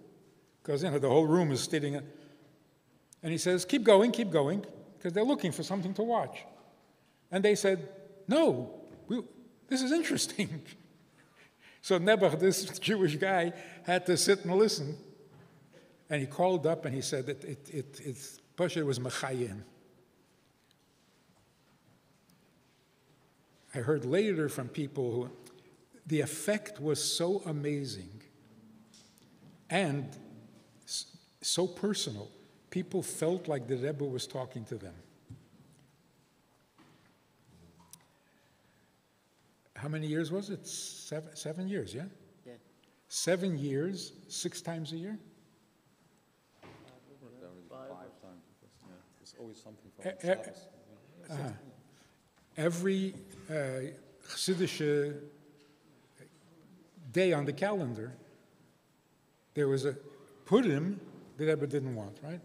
because the whole room is sitting. And he says, keep going, because they're looking for something to watch. And they said, no, this is interesting. So Nebuch, this Jewish guy, had to sit and listen. And he called up and he said that it was Mechayim. I heard later from people who the effect was so amazing and so personal. People felt like the Rebbe was talking to them. How many years was it? 7 years, yeah? Yeah. 7 years, 6 times a year? 5 times. Yeah. There's always something from Shabbos. Every Chassidish day on the calendar, there was a Purim the Rebbe didn't want, right?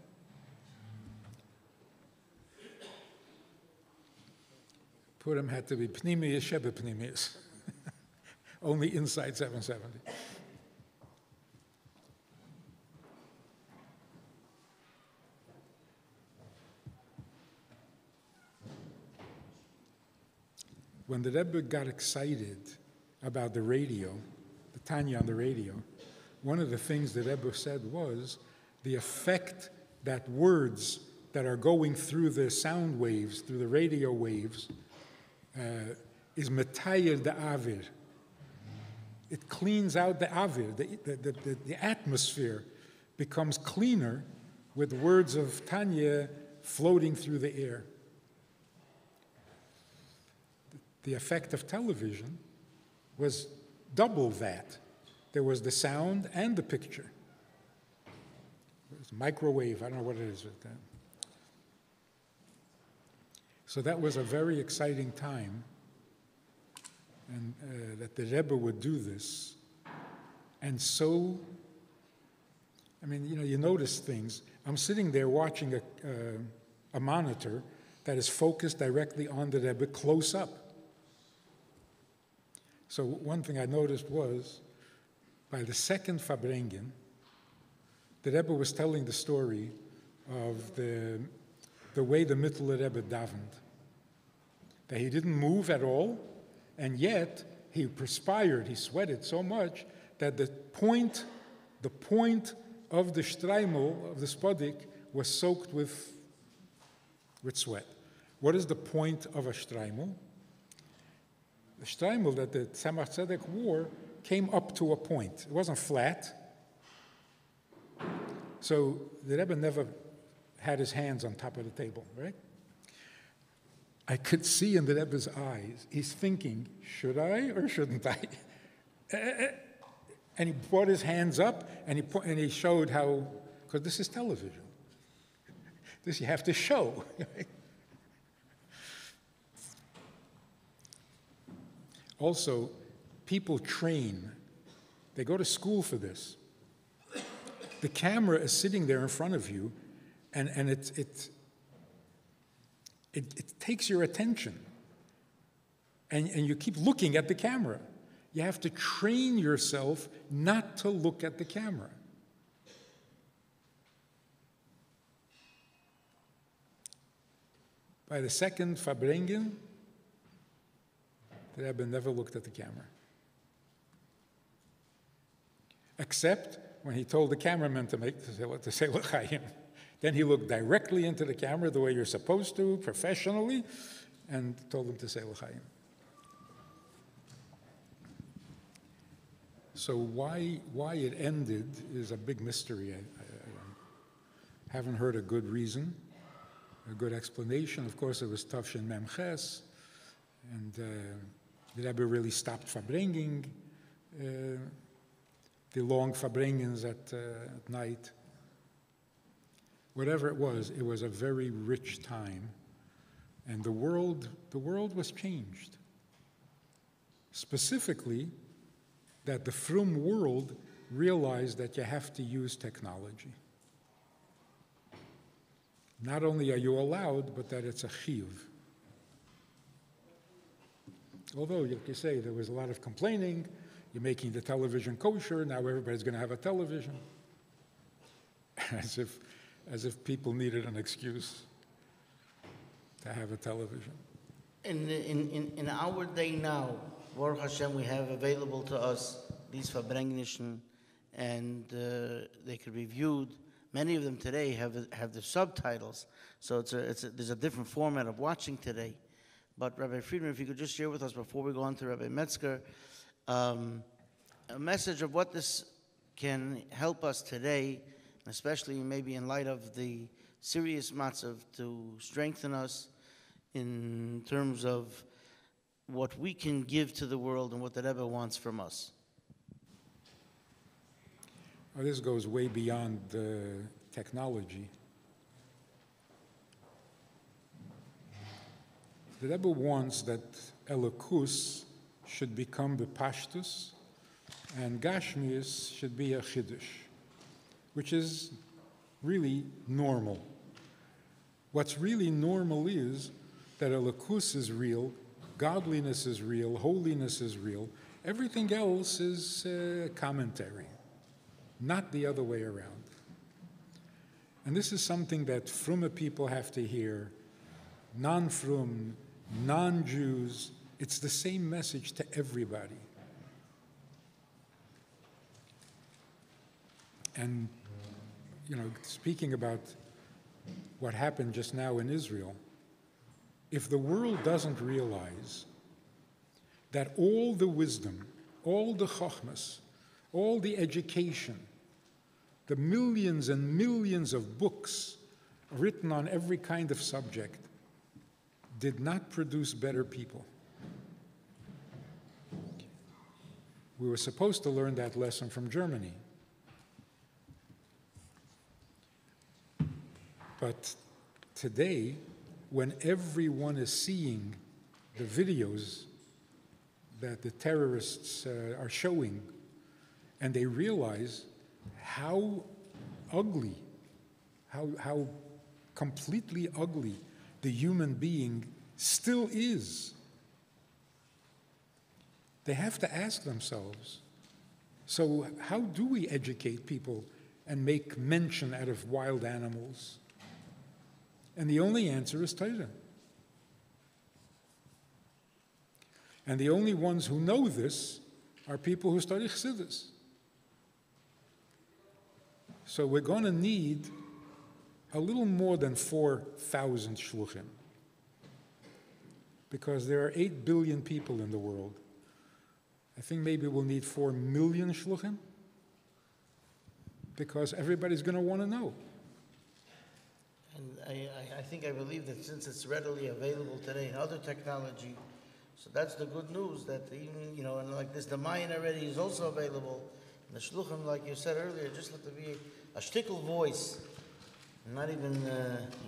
Purim had to be Pnimius, Shebe Pnimius. Only inside 770. When the Rebbe got excited about the radio, the Tanya on the radio, one of the things the Rebbe said was the effect that words that are going through the sound waves, through the radio waves, is metayir the avir. It cleans out the avir. The atmosphere becomes cleaner with words of Tanya floating through the air. The effect of television was double that. There was the sound and the picture. It was microwave, I don't know what it is. So that was a very exciting time, and that the Rebbe would do this. And so, I mean, you notice things. I'm sitting there watching a monitor that is focused directly on the Rebbe close up. So one thing I noticed was, by the second Farbrengen, the Rebbe was telling the story of the way the Mittler Rebbe davened. That he didn't move at all, and yet he perspired, he sweated so much that the point of the shtreimel, of the spodik, was soaked with sweat. What is the point of a shtreimel? The shtreimel that the Tzemach Tzedek wore came up to a point. It wasn't flat. So the Rebbe never had his hands on top of the table, right? I could see in the Rebbe's eyes, he's thinking, should I or shouldn't I? And he brought his hands up and he showed how, because this is television. This you have to show. Also, people train. They go to school for this. The camera is sitting there in front of you, and It takes your attention. And you keep looking at the camera. You have to train yourself not to look at the camera. By the second Farbrengen, the Rebbe never looked at the camera. Except when he told the cameraman to say l'chaim. Then he looked directly into the camera the way you're supposed to, professionally, and told him to say l'chaim. So why it ended is a big mystery. I haven't heard a good reason, a good explanation. Of course, it was Tafshin Mem Ches, and the Rebbe really stopped Farbrengen, the long Farbrengens at night. Whatever it was a very rich time, and the world was changed. Specifically, that the frum world realized that you have to use technology. Not only are you allowed, but that it's a chiyuv. Although, like you say, there was a lot of complaining, you're making the television kosher, now everybody's going to have a television. As if people needed an excuse to have a television. In our day now, Baruch Hashem, we have available to us these Farbrengen, and they could be viewed. Many of them today have the subtitles, so there's a different format of watching today. But Rabbi Friedman, if you could just share with us before we go on to Rabbi Metzger, a message of what this can help us today, especially maybe in light of the serious matzav, to strengthen us in terms of what we can give to the world and what the Rebbe wants from us. Well, this goes way beyond technology. The Rebbe wants that Elokus should become the Pashtus and Gashmius should be a Chiddush, which is really normal. What's really normal is that Elokus is real, godliness is real, holiness is real. Everything else is commentary, not the other way around. And this is something that Frumme people have to hear, non-Frum, non-Jews. It's the same message to everybody. And, speaking about what happened just now in Israel, if the world doesn't realize that all the wisdom, all the chokhmas, all the education, the millions and millions of books written on every kind of subject did not produce better people. We were supposed to learn that lesson from Germany. But today, when everyone is seeing the videos that the terrorists are showing, and they realize how ugly, how completely ugly the human being still is, they have to ask themselves, so how do we educate people and make mention out of wild animals? And the only answer is Torah. And the only ones who know this are people who study Chassidus. So we're going to need a little more than 4,000 shluchim, because there are 8 billion people in the world. I think maybe we'll need 4 million shluchim, because everybody's going to want to know. And I believe that since it's readily available today in other technology, so that's the good news, that even, and like this, the Mayan already is also available. And the shluchim, like you said earlier, just let there be a shtickle voice, and not even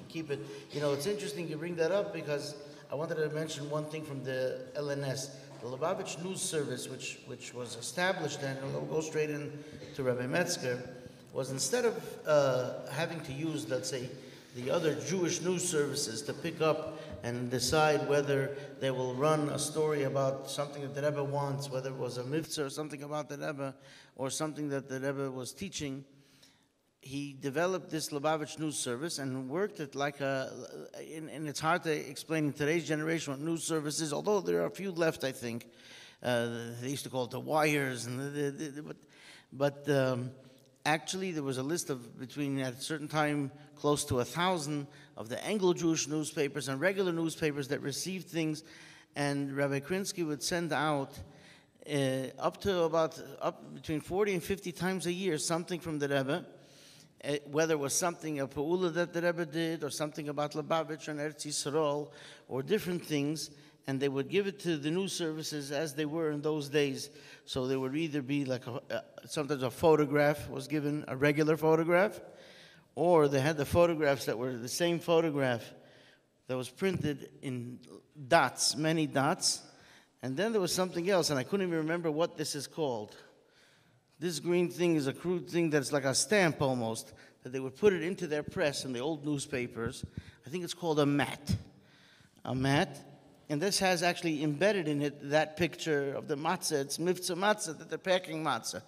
keep it. It's interesting you bring that up, because I wanted to mention one thing from the LNS, the Lubavitch News Service, which was established, and we'll go straight in to Rabbi Metzger, was instead of having to use, let's say, the other Jewish news services to pick up and decide whether they will run a story about something that the Rebbe wants, whether it was a mitzvah or something about the Rebbe, or something that the Rebbe was teaching. He developed this Lubavitch news service and worked it like and it's hard to explain in today's generation what news service is, although there are a few left, I think. They used to call it the wires, but actually there was a list of between at a certain time close to 1,000 of the Anglo-Jewish newspapers and regular newspapers that received things, and Rabbi Krinsky would send out up between 40 and 50 times a year something from the Rebbe, whether it was something, a Pa'ula that the Rebbe did, or something about Lubavitch and Eretz Yisrael, or different things, and they would give it to the news services as they were in those days. So there would either be like sometimes a photograph was given, a regular photograph, or they had the photographs that were the same photograph that was printed in dots, many dots, and then there was something else, and I couldn't even remember what this is called. This green thing is a crude thing that's like a stamp almost, that they would put it into their press in the old newspapers. I think it's called a mat. A mat. And this has actually embedded in it that picture of the matzah. It's mitzvah matzah, that they're packing matzah.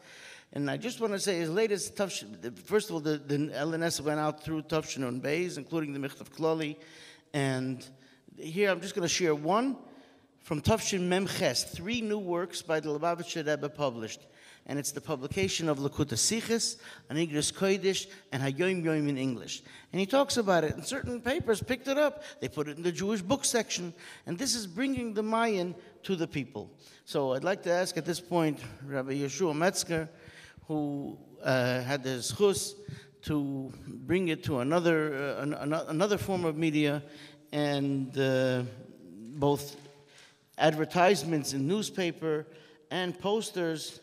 And I just want to say, as late as first of all, the LNS went out through Tafshin and Beis, including the Michtav Klali. And here I'm just going to share one from Tafshin Mem Ches, 3 new works by the Lubavitcher Rebbe published. And it's the publication of Likutei Sichos, an Igros Kodesh, and Hayom Yom in English. And he talks about it, and certain papers picked it up. They put it in the Jewish book section, and this is bringing the Mayan to the people. So I'd like to ask at this point Rabbi Yehoshua Metzger, who had the zchus to bring it to another form of media, and both advertisements in newspaper and posters,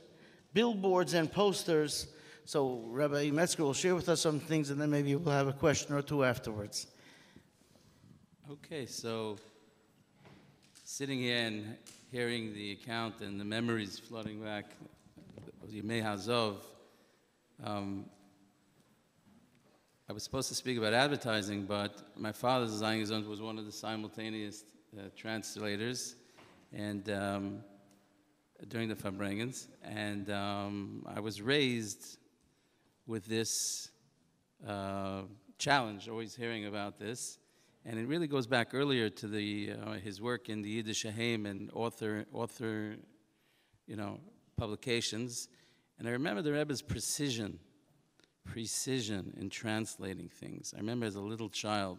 billboards and posters. So Rabbi Metzger will share with us some things, and then maybe we'll have a question or two afterwards. Okay, so sitting here and hearing the account and the memories flooding back of Yemei Hazov, I was supposed to speak about advertising, but my father, Zayin Gezond, was one of the simultaneous translators, and during the Farbrengens, and I was raised with this challenge, always hearing about this, and it really goes back earlier to the his work in the Yiddish Haim and author publications, and I remember the Rebbe's precision in translating things. I remember as a little child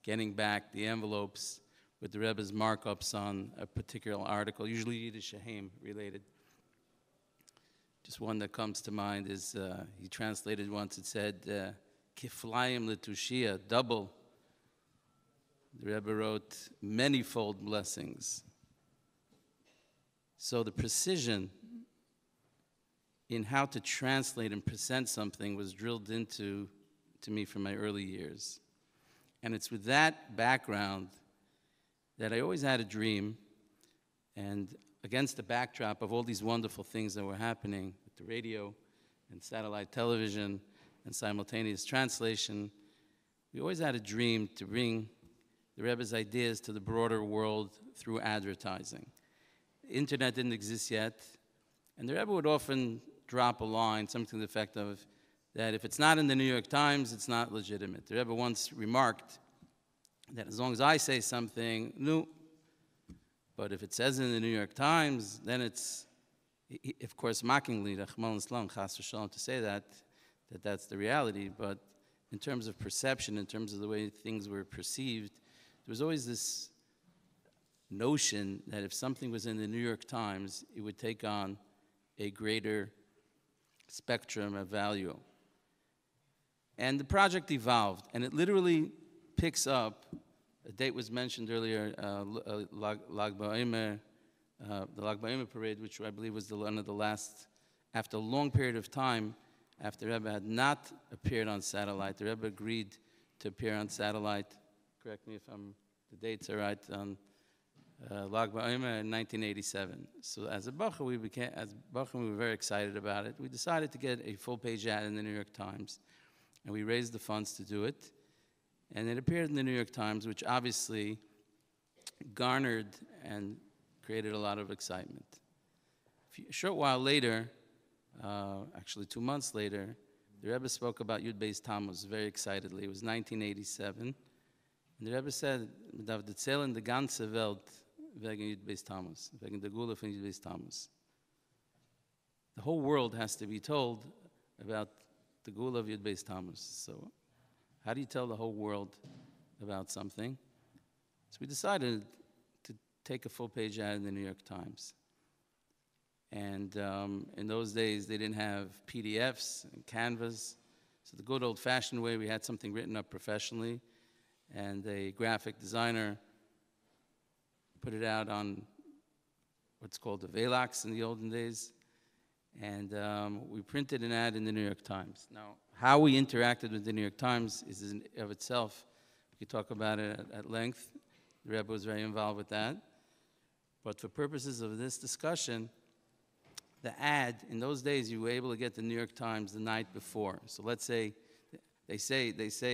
getting back the envelopes with the Rebbe's markups on a particular article, usually Yiddish Haim related. Just one that comes to mind is, he translated once, it said, Kiflayim letushia, double. The Rebbe wrote, manyfold blessings. So the precision in how to translate and present something was drilled into me from my early years. And it's with that background that I always had a dream, and against the backdrop of all these wonderful things that were happening with the radio and satellite television and simultaneous translation, we always had a dream to bring the Rebbe's ideas to the broader world through advertising. The internet didn't exist yet, and the Rebbe would often drop a line, something to the effect of that if it's not in the New York Times, it's not legitimate. The Rebbe once remarked that as long as I say something, no. But if it says in the New York Times, then it's, of course, mockingly, Rachmana litzlan, chas v'shalom, to say that's the reality. But in terms of perception, in terms of the way things were perceived, there was always this notion that if something was in the New York Times, it would take on a greater spectrum of value. And the project evolved, and it literally picks up, a date was mentioned earlier, Lag BaOmer, the Lag BaOmer parade, which I believe was one of the last, after a long period of time, after Rebbe had not appeared on satellite. The Rebbe agreed to appear on satellite, correct me if the dates are right, on Lag BaOmer in 1987. So as a Bacher, we were very excited about it. We decided to get a full-page ad in the New York Times, and we raised the funds to do it. And it appeared in the New York Times, which obviously garnered and created a lot of excitement. A short while later, actually 2 months later, the Rebbe spoke about Yud Beis Tammuz very excitedly. It was 1987. And the Rebbe said, "Man darf erzählen die ganze Welt wegen Yud Beis Tammuz, wegen der Gula von Yud Beis Tammuz." The whole world has to be told about the Gula of Yud Beis Tammuz. So how do you tell the whole world about something? So we decided to take a full-page ad in the New York Times. And in those days, they didn't have PDFs and Canvas. So the good old-fashioned way, we had something written up professionally, and a graphic designer put it out on what's called the Velox in the olden days. And we printed an ad in the New York Times. Now, how we interacted with the New York Times is in of itself. We could talk about it at length. The Rebbe was very involved with that. But for purposes of this discussion, the ad, in those days, you were able to get the New York Times the night before. So let's say, they say,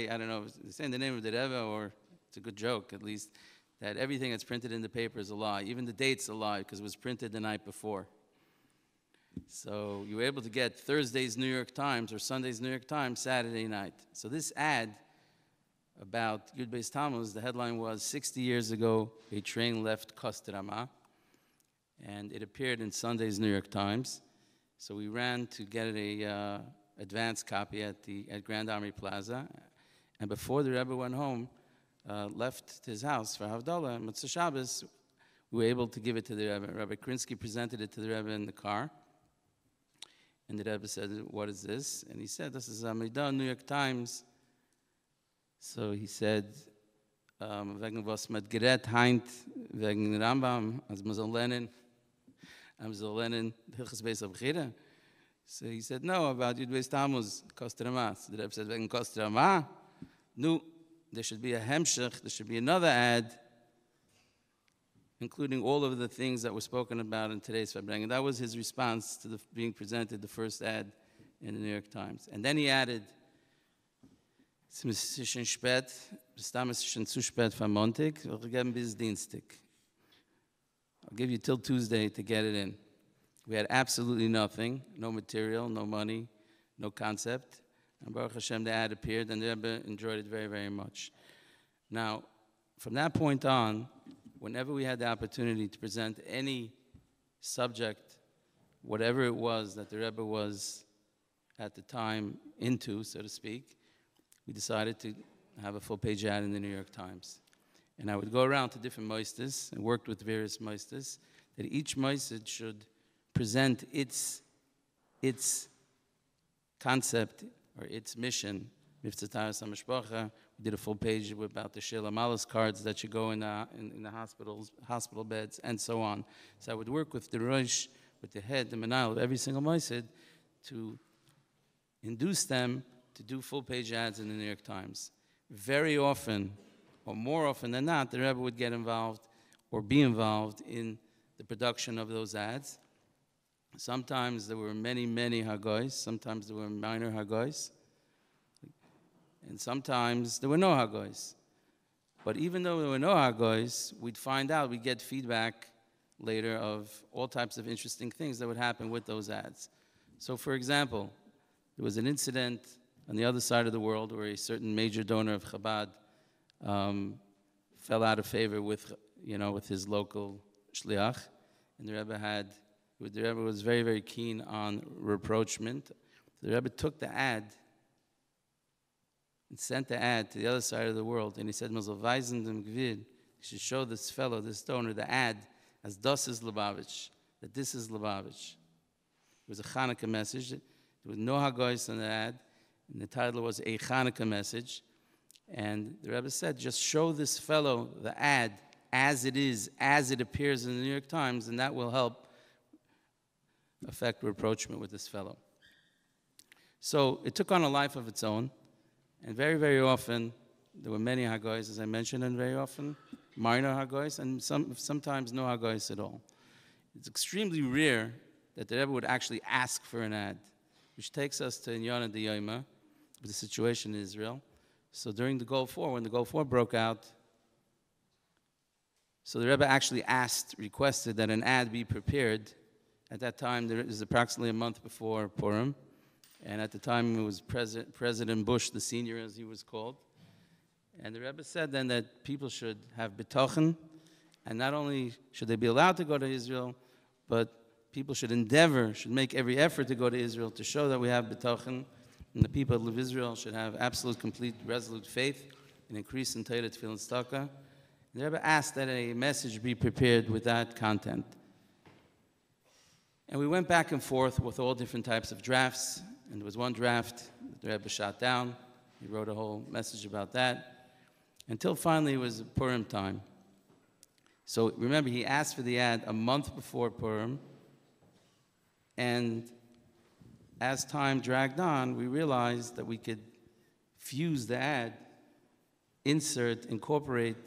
I don't know, they say in the name of the Rebbe, or it's a good joke at least, that everything that's printed in the paper is a lie. Even the date's a lie because it was printed the night before. So you were able to get Thursday's New York Times or Sunday's New York Times Saturday night. So this ad about Yud Beis Tammuz, the headline was, 60 years ago, a train left Kostrama. And it appeared in Sunday's New York Times. So we ran to get a advance copy at Grand Army Plaza. And before the Rebbe went home, left his house for Havdalah, Motzei Shabbos, we were able to give it to the Rebbe. Rabbi Krinsky presented it to the Rebbe in the car. And the Rebbe said, "What is this?" And he said, "This is a Midah, New York Times." So he said, wegen was mit gerät heint, wegen Rambam, als man soll lernen, Hilchos Beis Abchira. So he said, "No, about Yud Beis Tammuz, Kostrama." So the Rebbe said, wegen Kostrama? No, there should be a Hemshech, there should be another ad, including all of the things that were spoken about in today's Fabring. And that was his response to being presented, the first ad in the New York Times. And then he added, "Es ist schon spät, bis dann ist schon zu spät für Montag, wir geben bis Dienstag. I'll give you till Tuesday to get it in." We had absolutely nothing, no material, no money, no concept. And Baruch Hashem, the ad appeared, and the Rebbe enjoyed it very, very much. Now, from that point on, whenever we had the opportunity to present any subject, whatever it was that the Rebbe was at the time into, so to speak, we decided to have a full-page ad in the New York Times. And I would go around to different moistes and worked with various moistes, that each moisted should present its concept or its mission. We did a full page about the Sheila Malas cards that should go in the hospital beds, and so on. So I would work with the Rosh, with the head, the Menachem of every single moisid, to induce them to do full-page ads in the New York Times. Very often, or more often than not, the Rebbe would get involved or be involved in the production of those ads. Sometimes there were many, many hagois. Sometimes there were minor hagois. And sometimes there were no hagois. But even though there were no hagois, we'd find out, we'd get feedback later of all types of interesting things that would happen with those ads. So for example, there was an incident on the other side of the world where a certain major donor of Chabad fell out of favor with his local shliach, and the Rebbe was very, very keen on rapprochement. The Rebbe took the ad and sent the ad to the other side of the world, and he said, "Mazal weisen dem Gvid, you should show this fellow, this donor, the ad as das is Lubavitch, that this is Lubavitch." It was a Hanukkah message. There was no hagois on the ad, and the title was a Hanukkah message. And the Rebbe said, just show this fellow the ad as it is, as it appears in the New York Times, and that will help affect rapprochement with this fellow. So it took on a life of its own, and very, very often, there were many hagois, as I mentioned, and very often minor hagois, and sometimes no hagois at all. It's extremely rare that the Rebbe would actually ask for an ad, which takes us to Inyana D'Yoma, the situation in Israel. So during the Gulf War, when the Gulf War broke out, So the Rebbe actually requested that an ad be prepared. At that time, it was approximately a month before Purim, and at the time it was President Bush, the senior as he was called. And the Rebbe said then that people should have bitachon, and not only should they be allowed to go to Israel, but people should make every effort to go to Israel to show that we have bitachon, and the people of Israel should have absolute, complete, resolute faith and increase in Torah, Tefillah, and Tzedakah. The Rebbe asked that a message be prepared with that content. And we went back and forth with all different types of drafts, and there was one draft that the Rebbe shot down. He wrote a whole message about that, until finally it was Purim time. So remember, he asked for the ad a month before Purim, and as time dragged on, we realized that we could fuse the ad, incorporate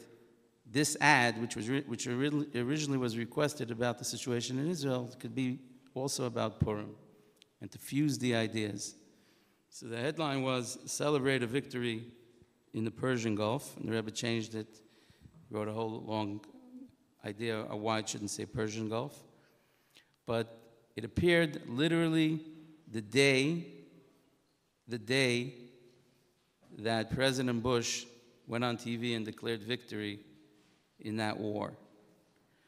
this ad, which originally was requested about the situation in Israel, could be also about Purim, and to fuse the ideas. So the headline was, "Celebrate a Victory in the Persian Gulf," and the Rebbe changed it, wrote a whole long idea of why it shouldn't say Persian Gulf. But it appeared literally the day that President Bush went on TV and declared victory in that war.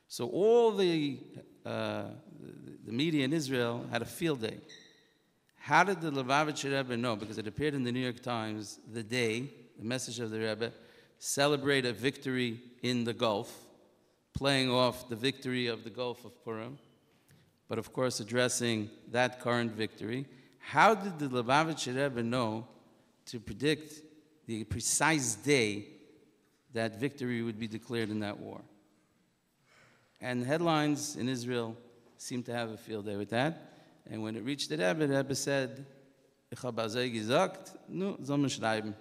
So all the media in Israel had a field day. How did the Lubavitcher Rebbe know? Because it appeared in the New York Times the message of the Rebbe, celebrate a victory in the Gulf, playing off the victory of the Gulf of Purim, but of course addressing that current victory. How did the Lubavitcher Rebbe know to predict the precise day that victory would be declared in that war? And headlines in Israel seemed to have a field day with that. And when it reached the Rebbe said, "Ich habe also gesagt, nu, soll man schreiben."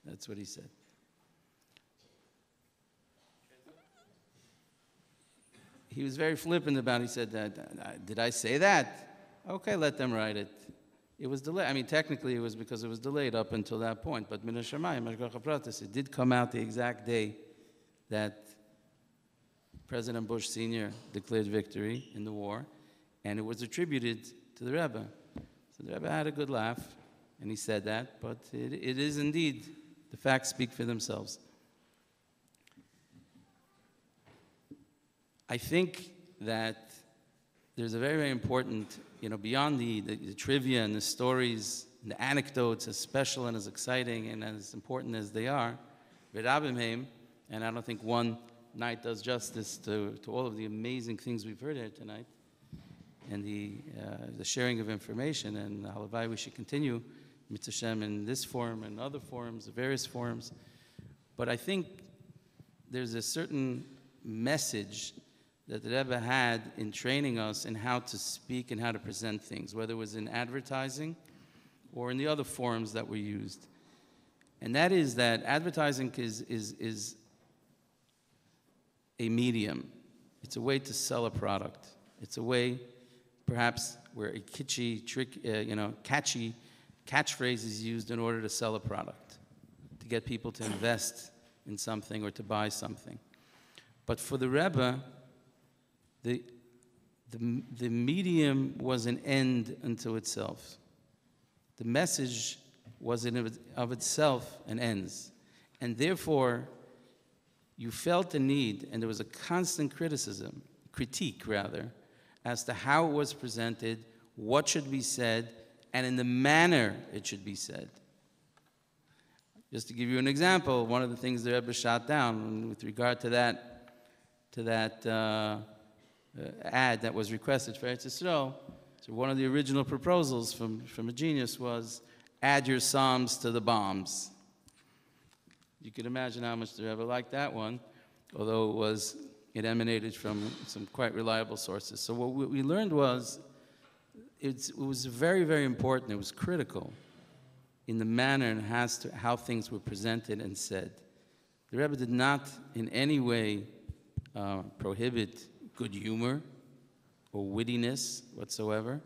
That's what he said. He was very flippant about it. He said, "Did I say that? Okay, let them write it." It was delayed. I mean, technically, it was because it was delayed up until that point. But it did come out the exact day that President Bush Sr. declared victory in the war, and it was attributed to the Rebbe. So the Rebbe had a good laugh, and he said that, but it is indeed, the facts speak for themselves. I think that there's a very, very important, beyond the trivia and the stories and the anecdotes, as special and as exciting and as important as they are, REBBE'S, and I don't think one night does justice to all of the amazing things we've heard here tonight, and the sharing of information, and halavai we should continue Mitzvah in this forum and other forums, various forums. But I think there's a certain message that the Rebbe had in training us in how to speak and how to present things, whether it was in advertising or in the other forums that were used. And that is that advertising is a medium. It's a way to sell a product. It's a way, perhaps, where a kitschy, catchy catchphrase is used in order to sell a product, to get people to invest in something or to buy something. But for the Rebbe, the medium was an end unto itself. The message was in of itself an ends. And therefore, you felt the need, and there was a constant critique rather, as to how it was presented, what should be said, and in the manner it should be said. Just to give you an example, one of the things the Rebbe shot down with regard to that ad that was requested for Eretz Yisrael, so one of the original proposals from a genius was, add your Psalms to the bombs. You can imagine how much the Rebbe liked that one, although it emanated from some quite reliable sources. So what we learned was, it was very, very important, it was critical in the manner and how things were presented and said. The Rebbe did not in any way prohibit good humor or wittiness whatsoever,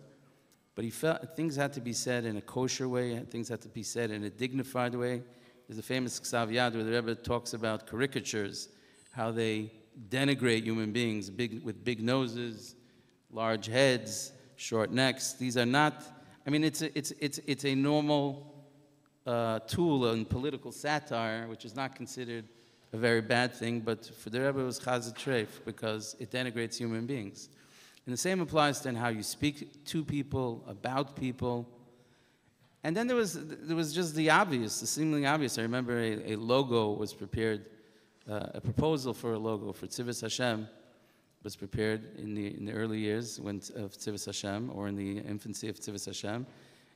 but he felt things had to be said in a kosher way, things had to be said in a dignified way. There's a famous Ksav Yad where the Rebbe talks about caricatures, how they denigrate human beings with big noses, large heads, short necks. These are not, I mean, it's a normal tool in political satire, which is not considered a very bad thing, but for the Rebbe it was chazat treif because it denigrates human beings. And the same applies then how you speak to people, about people. And then there was just the obvious, the seemingly obvious. I remember a logo was prepared, a proposal for a logo for Tzivos Hashem was prepared in the early years of Tzivos Hashem, or in the infancy of Tzivos Hashem.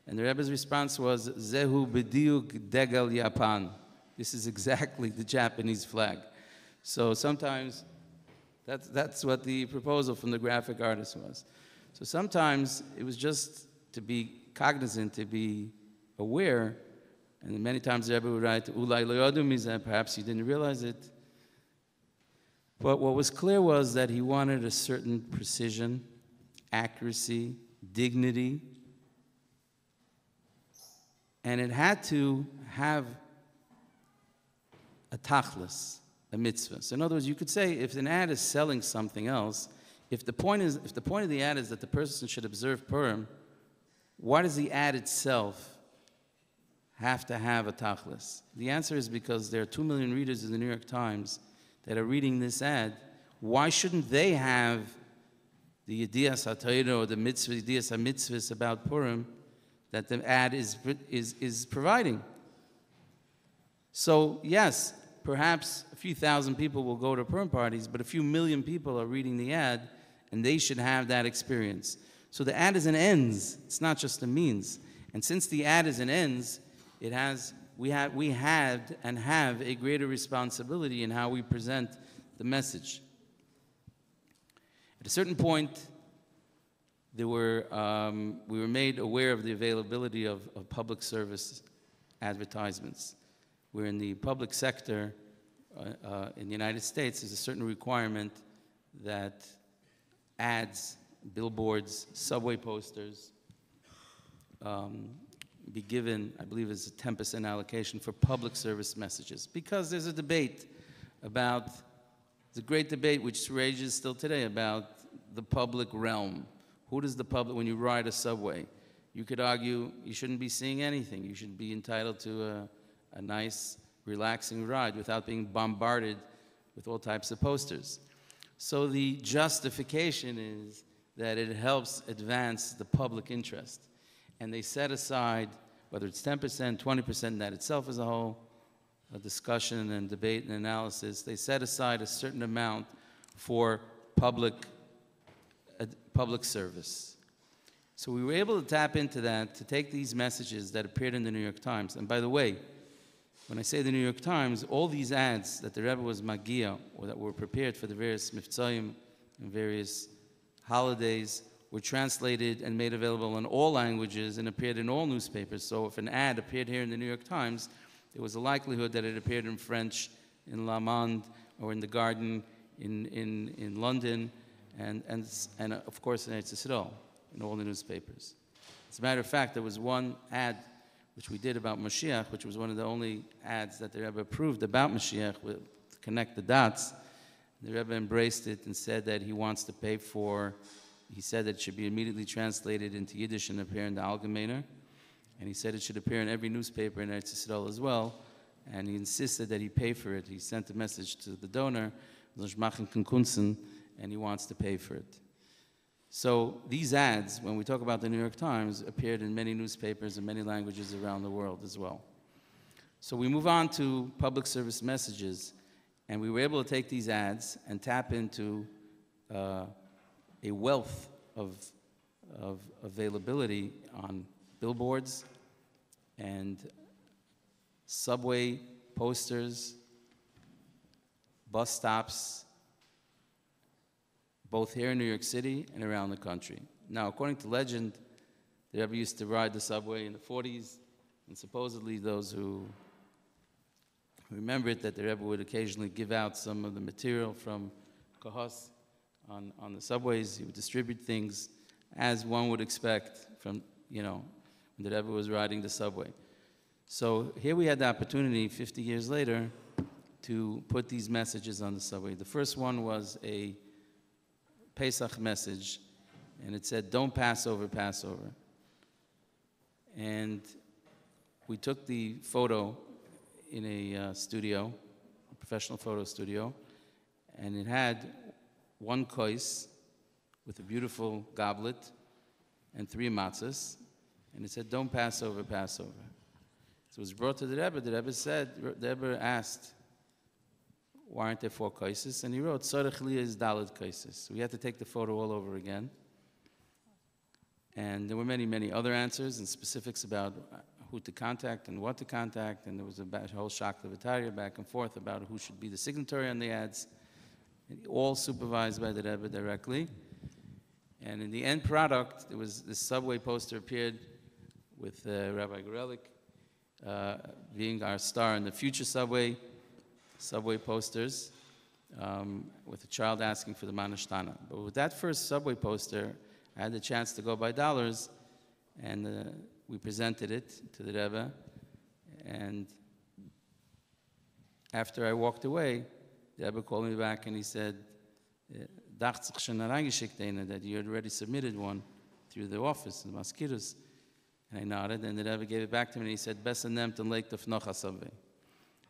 And the Rebbe's response was, Zehu b'diuk degel Japan. This is exactly the Japanese flag. So sometimes that's what the proposal from the graphic artist was. So sometimes it was just to be cognizant, to be aware, and many times the Rebbe would write, Ulai lo yadu mizeh, perhaps he didn't realize it. But what was clear was that he wanted a certain precision, accuracy, dignity, and it had to have a tachlis, a mitzvah. So in other words, you could say if an ad is selling something else, if the point of the ad is that the person should observe Purim, why does the ad itself have to have a tachlis? The answer is because there are 2 million readers in the New York Times that are reading this ad. Why shouldn't they have the yediyas ha'torah or the mitzvah, yediyas ha'mitzvahs about Purim that the ad is providing? So yes, perhaps a few thousand people will go to Purim parties, but a few million people are reading the ad, and they should have that experience. So the ad is an ends; it's not just a means. And since the ad is an ends, we had and have a greater responsibility in how we present the message. At a certain point, we were made aware of the availability of public service advertisements, where in the public sector in the United States, there's a certain requirement that ads, billboards, subway posters be given, I believe it's a 10% allocation for public service messages, because there's a debate about, the great debate which rages still today about the public realm. Who does the public, when you ride a subway, you could argue you shouldn't be seeing anything. You should be entitled to a nice, relaxing ride without being bombarded with all types of posters. So the justification is that it helps advance the public interest. And they set aside, whether it's 10%, 20%, that itself as a whole, a discussion and debate and analysis, they set aside a certain amount for public service. So we were able to tap into that, to take these messages that appeared in the New York Times. And by the way, when I say the New York Times, all these ads that the Rebbe was magia, or that were prepared for the various miftzayim and various holidays, were translated and made available in all languages and appeared in all newspapers. So if an ad appeared here in the New York Times, there was a likelihood that it appeared in French, in Le Monde, or in The Guardian, in London, and of course in Eretz Yisrael, in all the newspapers. As a matter of fact, there was one ad which we did about Mashiach, which was one of the only ads that the Rebbe approved about Mashiach, to connect the dots. The Rebbe embraced it and said that he wants to pay for, he said that it should be immediately translated into Yiddish and appear in the Allgemeiner. And he said it should appear in every newspaper in Eretz Yisrael as well. And he insisted that he pay for it. He sent a message to the donor, and he wants to pay for it. So these ads, when we talk about the New York Times, appeared in many newspapers in many languages around the world as well. So we move on to public service messages, and we were able to take these ads and tap into a wealth of availability on billboards and subway posters, bus stops, both here in New York City and around the country. Now, according to legend, the Rebbe used to ride the subway in the 40s, and supposedly those who remember it, that the Rebbe would occasionally give out some of the material from Kahos on the subways. He would distribute things as one would expect from, when the Rebbe was riding the subway. So here we had the opportunity 50 years later to put these messages on the subway. The first one was a Pesach message, and it said, "Don't pass over Passover." And we took the photo in a studio, a professional photo studio, and it had one kois with a beautiful goblet and 3 matzahs, and it said, "Don't pass over Passover." So it was brought to the Rebbe. The Rebbe asked, "Why aren't there 4 koises?" And he wrote, "Tzorech li is daled koises." So we had to take the photo all over again. And there were many, many other answers and specifics about who to contact and what to contact, and there was a whole shaklavataria back and forth about who should be the signatory on the ads, all supervised by the Rebbe directly. And in the end product, there was this subway poster appeared with Rabbi Gorelik being our star in the future subway posters, with a child asking for the manashtana. But with that first subway poster, I had the chance to go buy dollars, and we presented it to the Rebbe. And after I walked away, the Rebbe called me back and he said, that you had already submitted one through the office, the mosquitoes. And I nodded, and the Rebbe gave it back to me, and he said,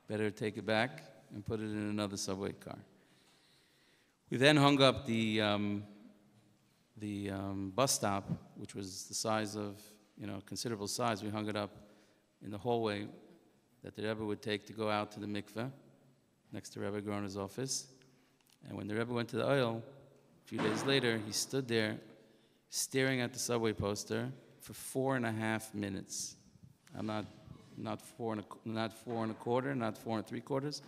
better take it back and put it in another subway car. We then hung up the bus stop, which was the size of, considerable size. We hung it up in the hallway that the Rebbe would take to go out to the mikveh next to Rabbi Groner's office. And when the Rebbe went to the oil, a few days later, he stood there staring at the subway poster for 4.5 minutes. I'm not 4 and a quarter, not 4 3/4.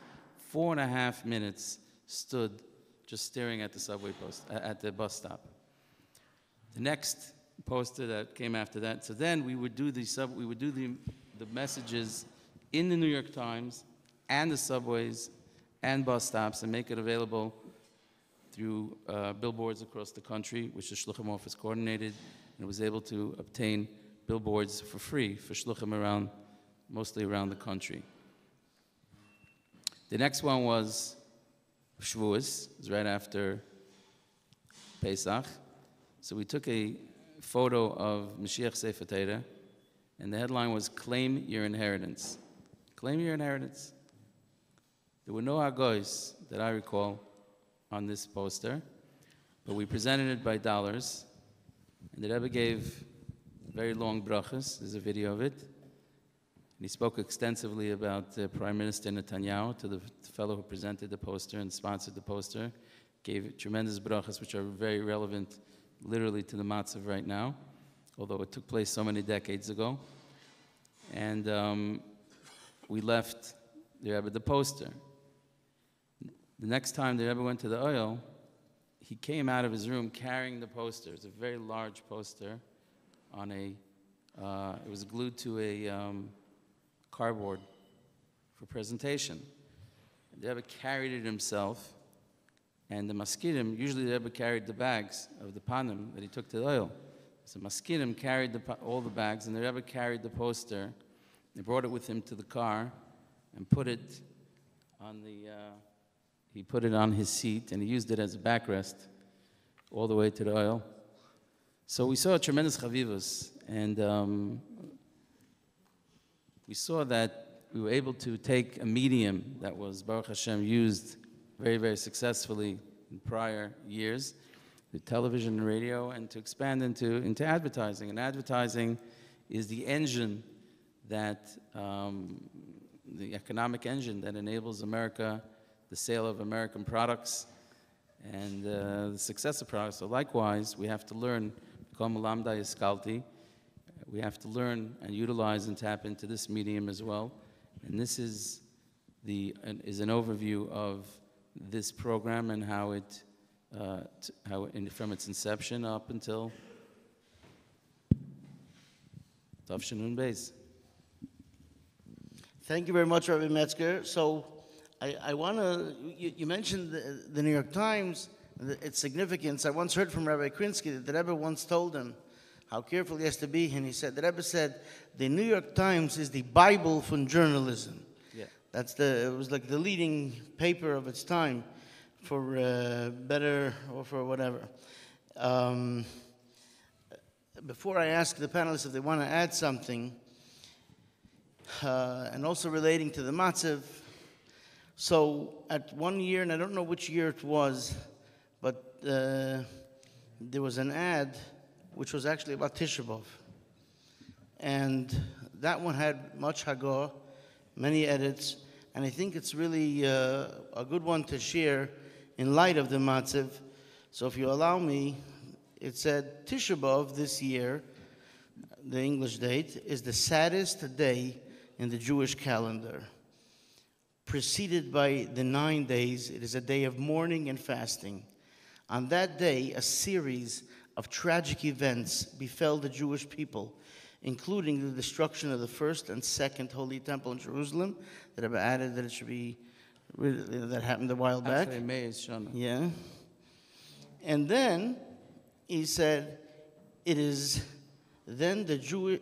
4.5 minutes stood just staring at the subway post, at the bus stop. The next poster that came after that, so then we would do the messages in the New York Times and the subways and bus stops and make it available through billboards across the country, which the Shluchim office coordinated, and was able to obtain billboards for free for Shluchim mostly around the country. The next one was Shavuos. It was right after Pesach. So we took a photo of Mashiach Sefer Torah, and the headline was "Claim Your Inheritance." Claim your inheritance. There were no agois that I recall on this poster, but we presented it by dollars, and the Rebbe gave very long brachas. There's a video of it. And he spoke extensively about Prime Minister Netanyahu to the fellow who presented the poster and sponsored the poster. Gave tremendous brachas, which are very relevant literally to the matzav right now, although it took place so many decades ago. And we left the Rebbe the poster. The next time the Rebbe went to the oil, he came out of his room carrying the poster. It's a very large poster on it was glued to a cardboard for presentation. The Rebbe carried it himself, and the maskirim, usually the Rebbe carried the bags of the panim that he took to the oil. So maskirim carried all the bags, and the Rebbe carried the poster. They brought it with him to the car and put it on he put it on his seat, and he used it as a backrest all the way to the oil. So we saw a tremendous chavivus, and we saw that we were able to take a medium that was, Baruch Hashem, used very, very successfully in prior years, with television and radio, and to expand into advertising. And advertising is the engine that, the economic engine that enables America, the sale of American products, and the success of products. So likewise, we have to learn, we have to learn and utilize and tap into this medium as well. And this is an overview of this program and how it, from its inception up until Tavshinun Beis. Thank you very much, Rabbi Metzger. So I want to, you mentioned the New York Times, its significance. I once heard from Rabbi Krinsky that the Rebbe once told him how careful he has to be, and he said, the Rebbe said, the New York Times is the Bible for journalism. Yeah. It was like the leading paper of its time for better or for whatever. Before I ask the panelists if they want to add something, and also relating to the matziv, so at one year, and I don't know which year it was, but there was an ad which was actually about Tisha B'Av. And that one had much hagah, many edits, and I think it's really a good one to share in light of the matziv. So if you allow me, it said Tisha B'Av this year, the English date, is the saddest day in the Jewish calendar. Preceded by the 9 days, it is a day of mourning and fasting. On that day, a series of tragic events befell the Jewish people, including the destruction of the first and second Holy Temple in Jerusalem, that I've added that it should be, that happened a while back. Yeah. And then he said, it is then the Jewish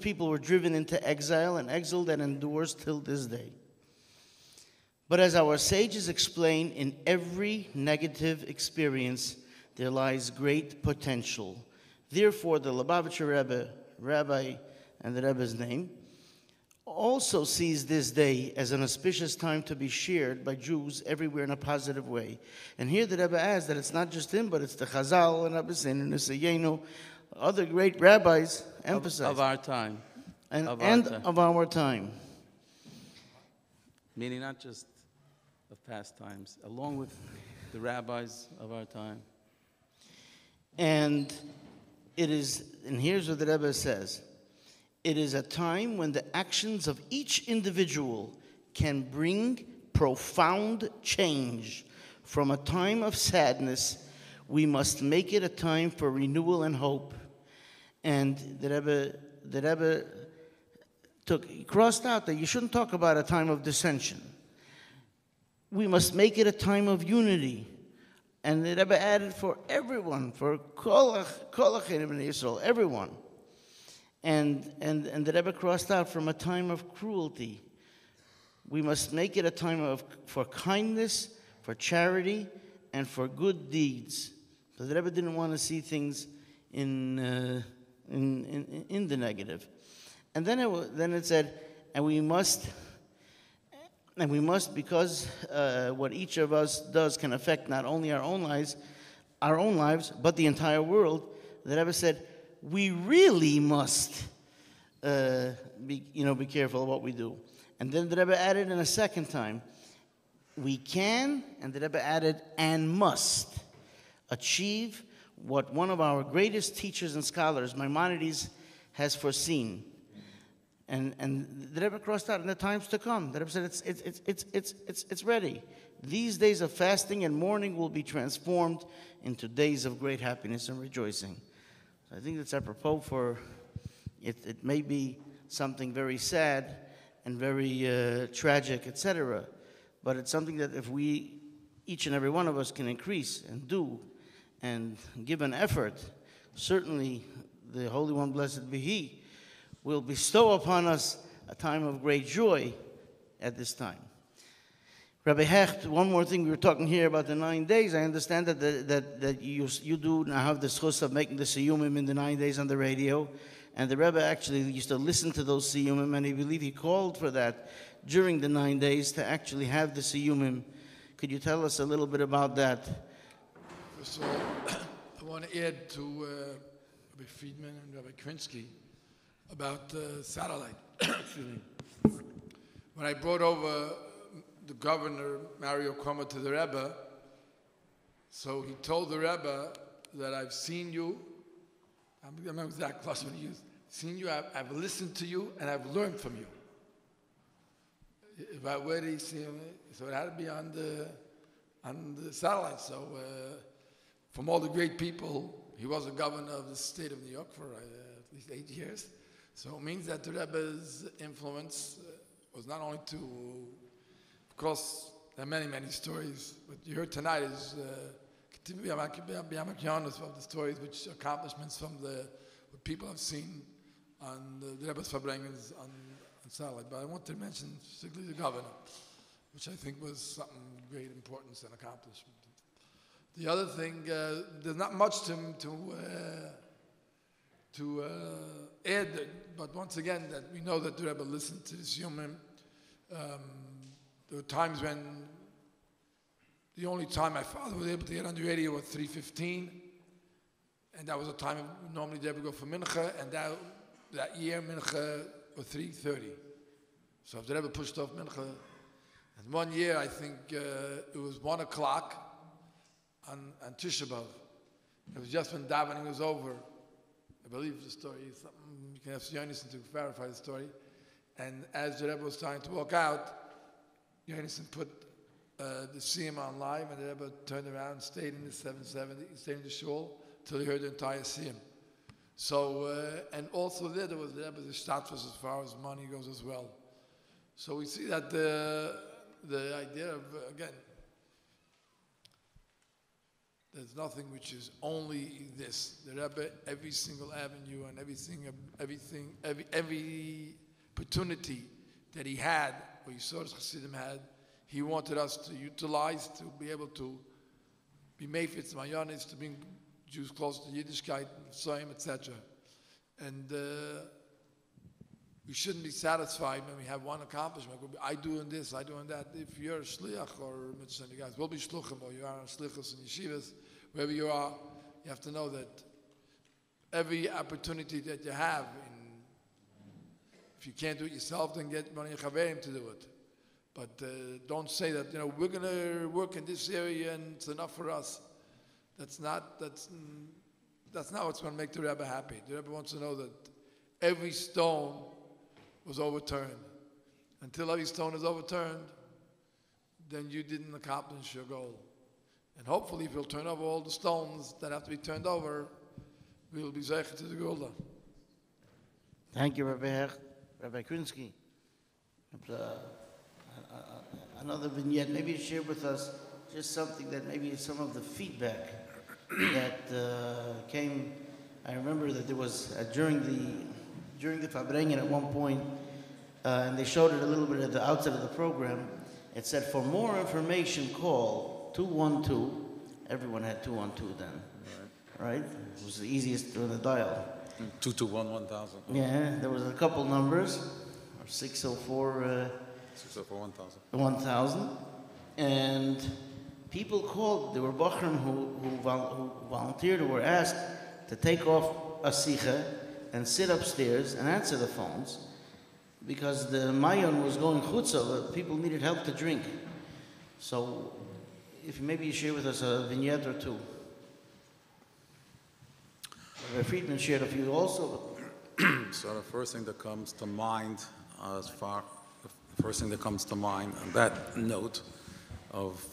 people were driven into exile, an exile that endures till this day. But as our sages explain, in every negative experience, there lies great potential. Therefore, the Lubavitcher Rebbe, Rabbi, and the Rebbe's name, also sees this day as an auspicious time to be shared by Jews everywhere in a positive way. And here the Rebbe adds that it's not just him, but it's the Chazal and Rabbi and Nisayenu, other great rabbis emphasize. Of our time. Of our time. Meaning not just of past times, along with the rabbis of our time. And it is, and here's what the Rebbe says, it is a time when the actions of each individual can bring profound change. From a time of sadness, we must make it a time for renewal and hope. And the Rebbe crossed out that you shouldn't talk about a time of dissension. We must make it a time of unity. And the Rebbe added for everyone, for kol achinim in Israel, everyone. And the Rebbe crossed out from a time of cruelty. We must make it a time for kindness, for charity, and for good deeds. So the Rebbe didn't want to see things in the negative. And then it said, and we must, because what each of us does can affect not only our own lives, but the entire world. The Rebbe said, we really must be careful of what we do. And then the Rebbe added in a second time, we can, and the Rebbe added, and must achieve what one of our greatest teachers and scholars, Maimonides, has foreseen. And the Rebbe crossed out in the times to come. The Rebbe said it's ready. These days of fasting and mourning will be transformed into days of great happiness and rejoicing. So I think that's apropos for it may be something very sad and very tragic, etc. But it's something that if we, each and every one of us, can increase and do and give an effort, certainly the Holy One, blessed be He, will bestow upon us a time of great joy at this time. Rabbi Hecht, one more thing, we were talking here about the 9 days. I understand that you do now have the schus of making the siyumim in the 9 days on the radio, and the Rebbe actually used to listen to those siyumim, and I believe he called for that during the 9 days to actually have the siyumim. Could you tell us a little bit about that? First of all, I want to add to Rabbi Friedman and Rabbi Krinsky about satellite. Excuse me. When I brought over the governor, Mario Cuomo, to the Rebbe, so he told the Rebbe that I've seen you, I don't remember exact class what he used, seen you, I've listened to you, and I've learned from you. Where did he see him? So it had to be on the satellite. So from all the great people, he was a governor of the state of New York for at least 8 years. So it means that the Rebbe's influence was not only to, of course, there are many, many stories, but you heard tonight is of the stories, which accomplishments from what people have seen on the Rebbe's Verbringens satellite. But I want to mention particularly the governor, which I think was something of great importance and accomplishment. The other thing, there's not much to add, but once again, that we know that the Rebbe listened to this human. There were times when the only time my father was able to get on the radio was 3:15, and that was a time normally they would go for Mincha, and that year Mincha was 3:30. So if the Rebbe pushed off Mincha, and one year I think it was 1 o'clock on Tisha B'Av. It was just when davening was over. I believe the story is something you can have Yonason to verify the story. And as the Rebbe was starting to walk out, Yonason put the Siyum on live, and the Rebbe turned around and stayed in the 770, stayed in the shul till he heard the entire Siyum. So, and also there was the Rebbe's status as far as money goes as well. So we see that the idea of, again, there's nothing which is only this. The Rebbe, every single avenue and every opportunity that he had, or Yisrael's Chassidim had, he wanted us to utilize to be able to be Meifetz, Mayonis, to bring Jews closer to Yiddishkeit, Soim, etc. And we shouldn't be satisfied when we have one accomplishment. I doing this, I doing that. If you're a shliach, or you guys will be shluchim, or you are shlichus and yeshivas, wherever you are, you have to know that every opportunity that you have, if you can't do it yourself, then get one of your chaverim to do it. But don't say that, we're going to work in this area and it's enough for us. That's not what's going to make the Rebbe happy. The Rebbe wants to know that every stone was overturned. Until every stone is overturned, then you didn't accomplish your goal. And hopefully, if you'll turn over all the stones that have to be turned over, we will be zeicher to the Gulda. Thank you, Rabbi Hecht. Rabbi Krinsky. Another vignette. Maybe share with us just something that maybe some of the feedback that came. I remember that there was during the Fabrengen at one point, and they showed it a little bit at the outset of the program. It said, for more information, call 212. Everyone had 212 then, right? It was the easiest on the dial. 221-1000. Yeah, there was a couple numbers, or 604. 1000. And people called. There were Bachrim who volunteered, who were asked to take off a sicha and sit upstairs and answer the phones, because the mayon was going chutza. People needed help to drink. So, if maybe you share with us a vignette or two. Friedman shared a few also. So the first thing that comes to mind, on that note of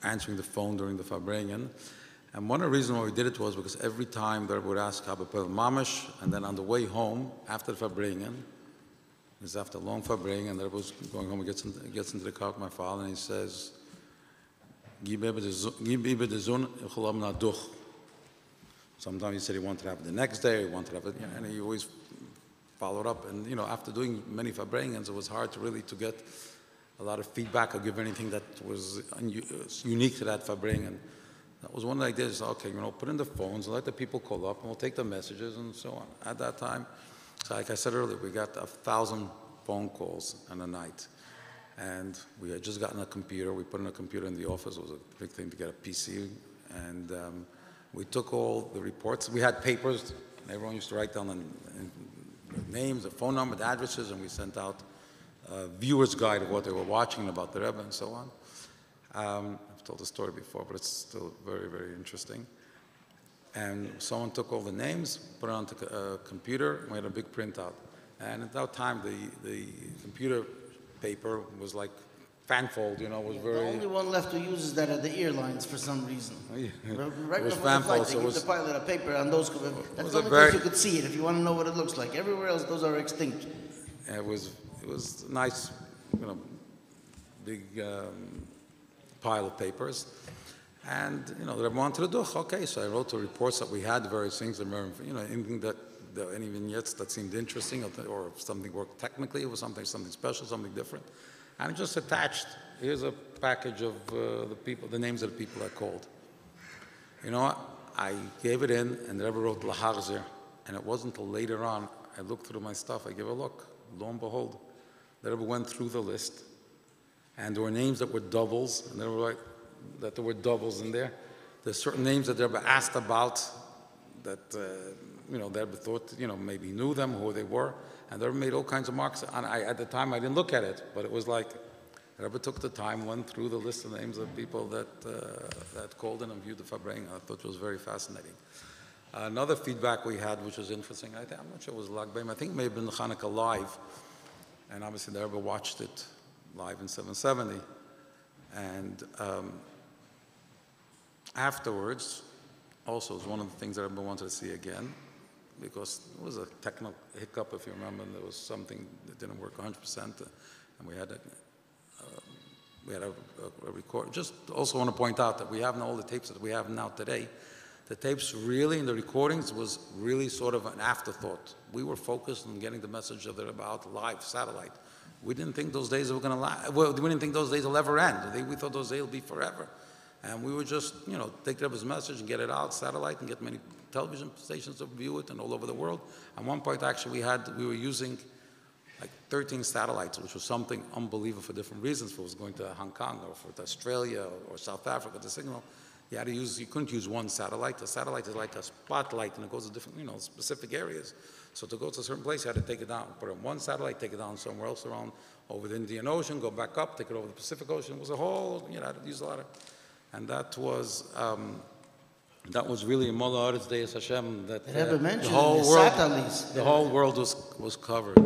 answering the phone during the Fabrengen. And one of the reasons why we did it was because every time that we would ask Habapel Mamash, and then on the way home, after the Fabrengen, it's after a long Fabrengen, that was going home, he gets into the car with my father, and he says, sometimes he said he wanted to have it the next day, he wanted to have it, and he always followed up. And after doing many Fabrengens, it was hard to get a lot of feedback or give anything that was unique to that Fabrengen. That was one of the ideas. Okay, put in the phones and let the people call up, and we'll take the messages and so on. At that time, so like I said earlier, we got 1,000 phone calls in a night. And we had just gotten a computer. We put in a computer in the office. It was a big thing to get a PC. And we took all the reports. We had papers. And everyone used to write down the names, the phone number, the addresses, and we sent out a viewer's guide of what they were watching about the Rebbe and so on. I've told the story before, but it's still very, very interesting. And someone took all the names, put it onto a computer, and we had a big printout. And at that time, the computer paper was like fanfold, was very... The only one left who uses that are the airlines for some reason. Right it was before the flight, fanfold, they give the pilot a paper on those. That's the only place you could see it if you want to know what it looks like. Everywhere else, those are extinct. It was nice, big pile of papers. And, they wanted to do, okay, so I wrote the reports that we had, various things, anything that any vignettes that seemed interesting, or if something worked technically, it was something special, something different. And I just attached, here's a package of the names of the people I called. You know what? I gave it in, and the Rebbe wrote Laharzer, and it wasn't until later on, I looked through my stuff, I gave a look, lo and behold, the Rebbe went through the list, and there were names that were doubles, and there were that there were doubles in there. There's certain names that the Rebbe asked about that, the Rebbe thought, maybe knew them, who they were, and the Rebbe made all kinds of marks. And at the time, I didn't look at it, but it was like, the Rebbe took the time, went through the list of names of people that called in and viewed the Farbrengen. I thought it was very fascinating. Another feedback we had, which was interesting, I'm not sure it was Lag B'Omer, I think it may have been Hanukkah Live, and obviously the Rebbe watched it live in 770, and afterwards, also, it was one of the things that Rebbe wanted to see again, because it was a technical hiccup, if you remember, and there was something that didn't work 100%, and we had a record. Just also want to point out that we have now all the tapes that we have now today. The tapes really, in the recordings, was really sort of an afterthought. We were focused on getting the message of it about live satellite. We didn't think those days were going to last. Well, we didn't think those days will ever end. We thought those days will be forever. And we would just, take Rebbe's message and get it out, satellite, and get many television stations to view it and all over the world. At one point, actually, we were using like 13 satellites, which was something unbelievable for different reasons. If it was going to Hong Kong or for Australia or South Africa, the signal, you couldn't use one satellite. A satellite is like a spotlight, and it goes to different, specific areas. So to go to a certain place, you had to take it down, put it on one satellite, take it down somewhere else around over the Indian Ocean, go back up, take it over the Pacific Ocean. It was a whole, had to use a lot of, and that was really a Mola Aretz Deis Hashem, that the whole world was covered.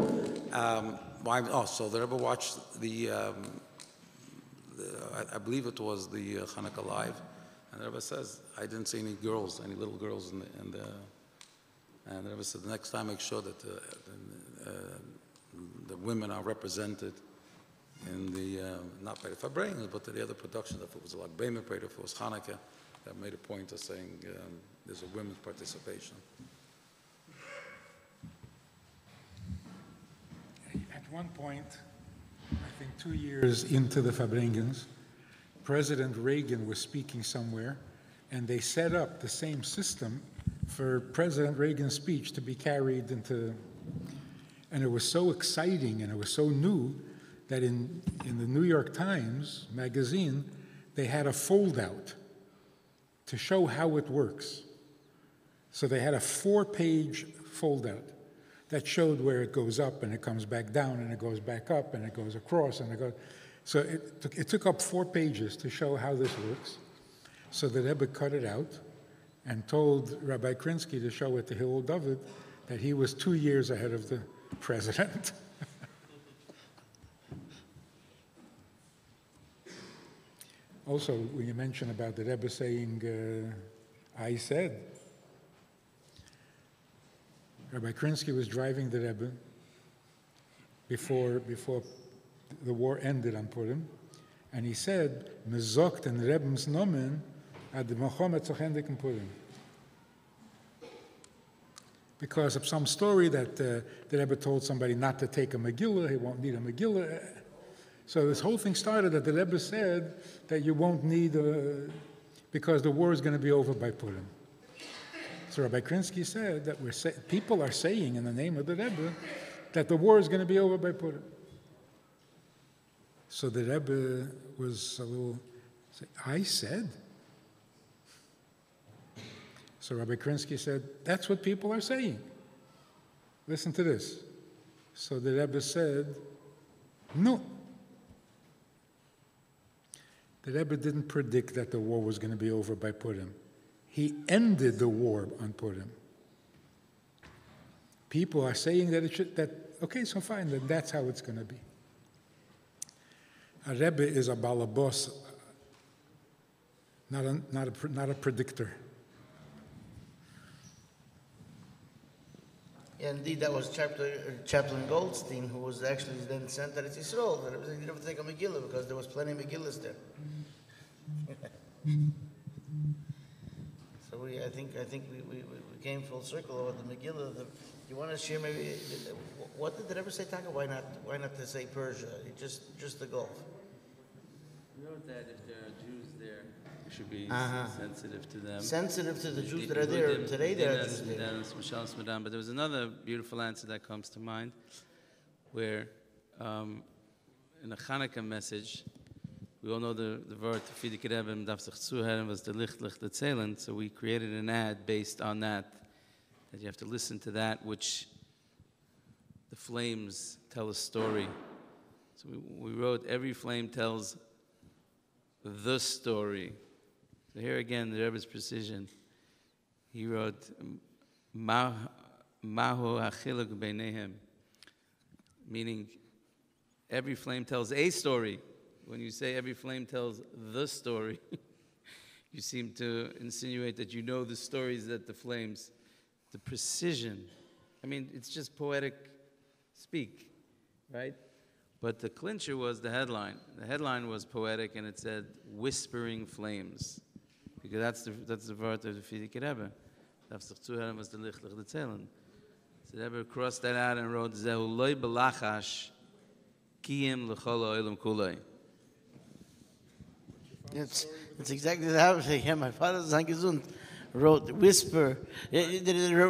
So the Rebbe watched I believe it was the Hanukkah Live, and the Rebbe says, I didn't see any little girls in the and the Rebbe said, the next time make sure that the women are represented in the, not by the Farbrengen, but the other productions. If it was like Lag B'Omer, if it was Hanukkah, that made a point of saying there's a women's participation. At one point, I think 2 years into the Farbrengens, President Reagan was speaking somewhere, and they set up the same system for President Reagan's speech to be carried into, and it was so exciting and it was so new that in the New York Times magazine, they had a fold-out to show how it works. So they had a 4-page fold-out that showed where it goes up and it comes back down and it goes back up and it goes across and it goes. So it took up 4 pages to show how this works. So the Rebbe cut it out and told Rabbi Krinsky to show it to Hillel Dovid that he was 2 years ahead of the president. Also, when you mentioned about the Rebbe saying, I said, Rabbi Krinsky was driving the Rebbe before the war ended on Purim, and he said, "Mezokt and Rebbe's nomen ad Menachem tzochendik in Purim," because of some story that the Rebbe told somebody not to take a Megillah, he won't need a Megillah. So this whole thing started that the Rebbe said that you won't need because the war is going to be over by Purim. So Rabbi Krinsky said that people are saying in the name of the Rebbe that the war is going to be over by Purim. So the Rebbe was a little, I said. So Rabbi Krinsky said, that's what people are saying. Listen to this. So the Rebbe said, no. The Rebbe didn't predict that the war was going to be over by Purim. He ended the war on Purim. People are saying that okay, so fine, then that's how it's going to be. A Rebbe is a balabos, not a predictor. Yeah, indeed, that was Chaplain Goldstein, who was actually then sent to Eretz Yisrael. He didn't have to take a Megillah because there was plenty of Megillahs there. So I think I think we came full circle over the Megillah. You want to share maybe what did the Rebbe say, Taka? Why not to say Persia? Just the Gulf. We wrote that if there are Jews there, we should be sensitive to them. Sensitive to the Jews that are there. Today there are Jews there. But there was another beautiful answer that comes to mind, where in a Hanukkah message, we all know the word "Fidik Rebbe darf sich zuhören" was the Licht erzählen. So we created an ad based on that you have to listen to that which the flames tell a story. So we wrote, every flame tells the story. So here again, the Rebbe's precision. He wrote, Mahu achiluk beinehem, meaning every flame tells a story. When you say every flame tells the story, you seem to insinuate that you know the stories that the flames, the precision. I mean, it's just poetic speak, right? But the clincher was the headline. The headline was poetic, and it said "whispering flames," because that's the word of the Fidik Rebbe. Was the Licht erzählen. So the Rebbe crossed that out and wrote Zehu loy belachash kiyim l'chol ha'olam kulei. It's exactly that. Yeah, my father Zangesund wrote whisper. They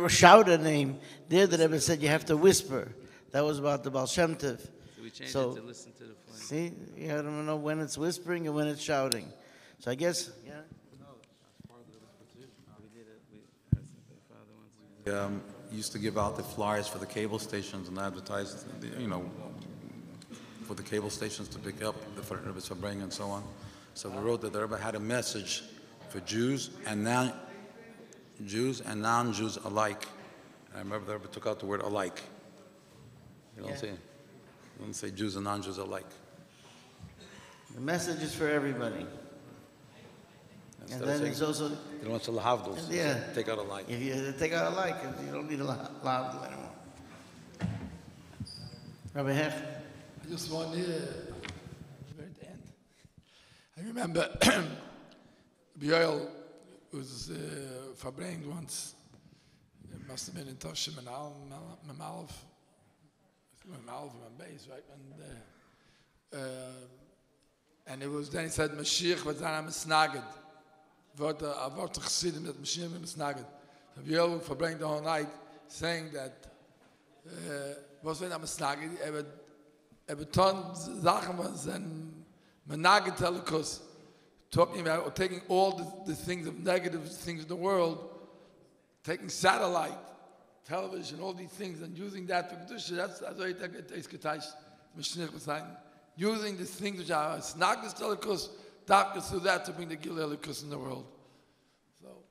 shout a name. There the Rebbe said you have to whisper. That was about the Baal Shem Tov. So we changed it to listen to the flame. See, you don't know when it's whispering and when it's shouting. So I guess, yeah. Used to give out the flyers for the cable stations and advertise, for the cable stations to pick up the REBBE'S and so on. So we wrote that the Rebbe had a message for Jews and non-Jews alike. I remember the Rebbe took out the word alike. You don't say Jews and non-Jews alike. The message is for everybody. And then it's also... You don't want to lahavdil, yeah. Take out alike. If you take out alike, you don't need a lahavdil anymore. Rabbi Hecht? I just want to hear at the end. I remember Bioel was verbrained once. It must have been in Toshim and Mamalv, and base, right? And it was then he said Mashiach was on Misnaged. What the Chassidim that Mashiach was Misnaged. So Bioel verbrained the whole night saying that was when Misnaged beton Sachen was and Menachem Telekus, talking about or taking all the things of negative things in the world, taking satellite, television, all these things, and using that for Kedusha. That's why it's Ketaish, Mashiach was saying. Using the things which are Snagdus Telekus, darkness through that to bring the Gil Elikus in the world. So,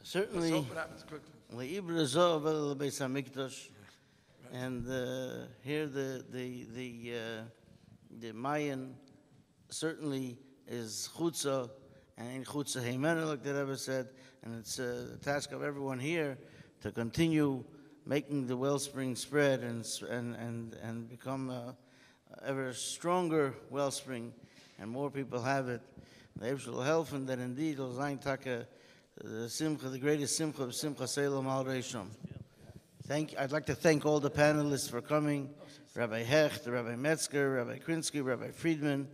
certainly, let's hope it happens quickly. And here the Mayan certainly is chutza, and in chutza heimena, like the Rebbe said, and it's the task of everyone here to continue making the wellspring spread and become a ever stronger wellspring, and more people have it. The Eibshter will help, and that indeed will sein taka the simcha, the greatest simcha of Simcha Selam Al Reishon. I'd like to thank all the panelists for coming, Rabbi Hecht, Rabbi Metzger, Rabbi Krinsky, Rabbi Friedman,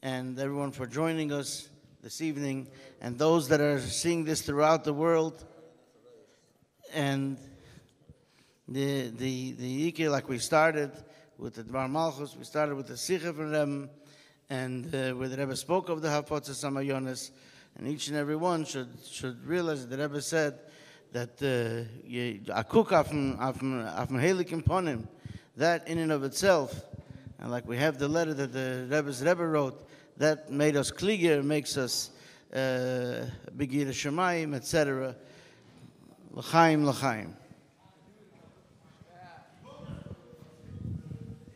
and everyone for joining us this evening, and those that are seeing this throughout the world. And the Ikeh, like we started with the Dvar Malchus, we started with the Sicha from them, and where the Rebbe spoke of the Hapotzes Hamayonis, and each and every one should realize that the Rebbe said that a cook afm helikim ponim, that in and of itself, and like we have the letter that the Rebbe wrote, that made us kliger, makes us begir shemayim, etc. L'chaim, l'chaim.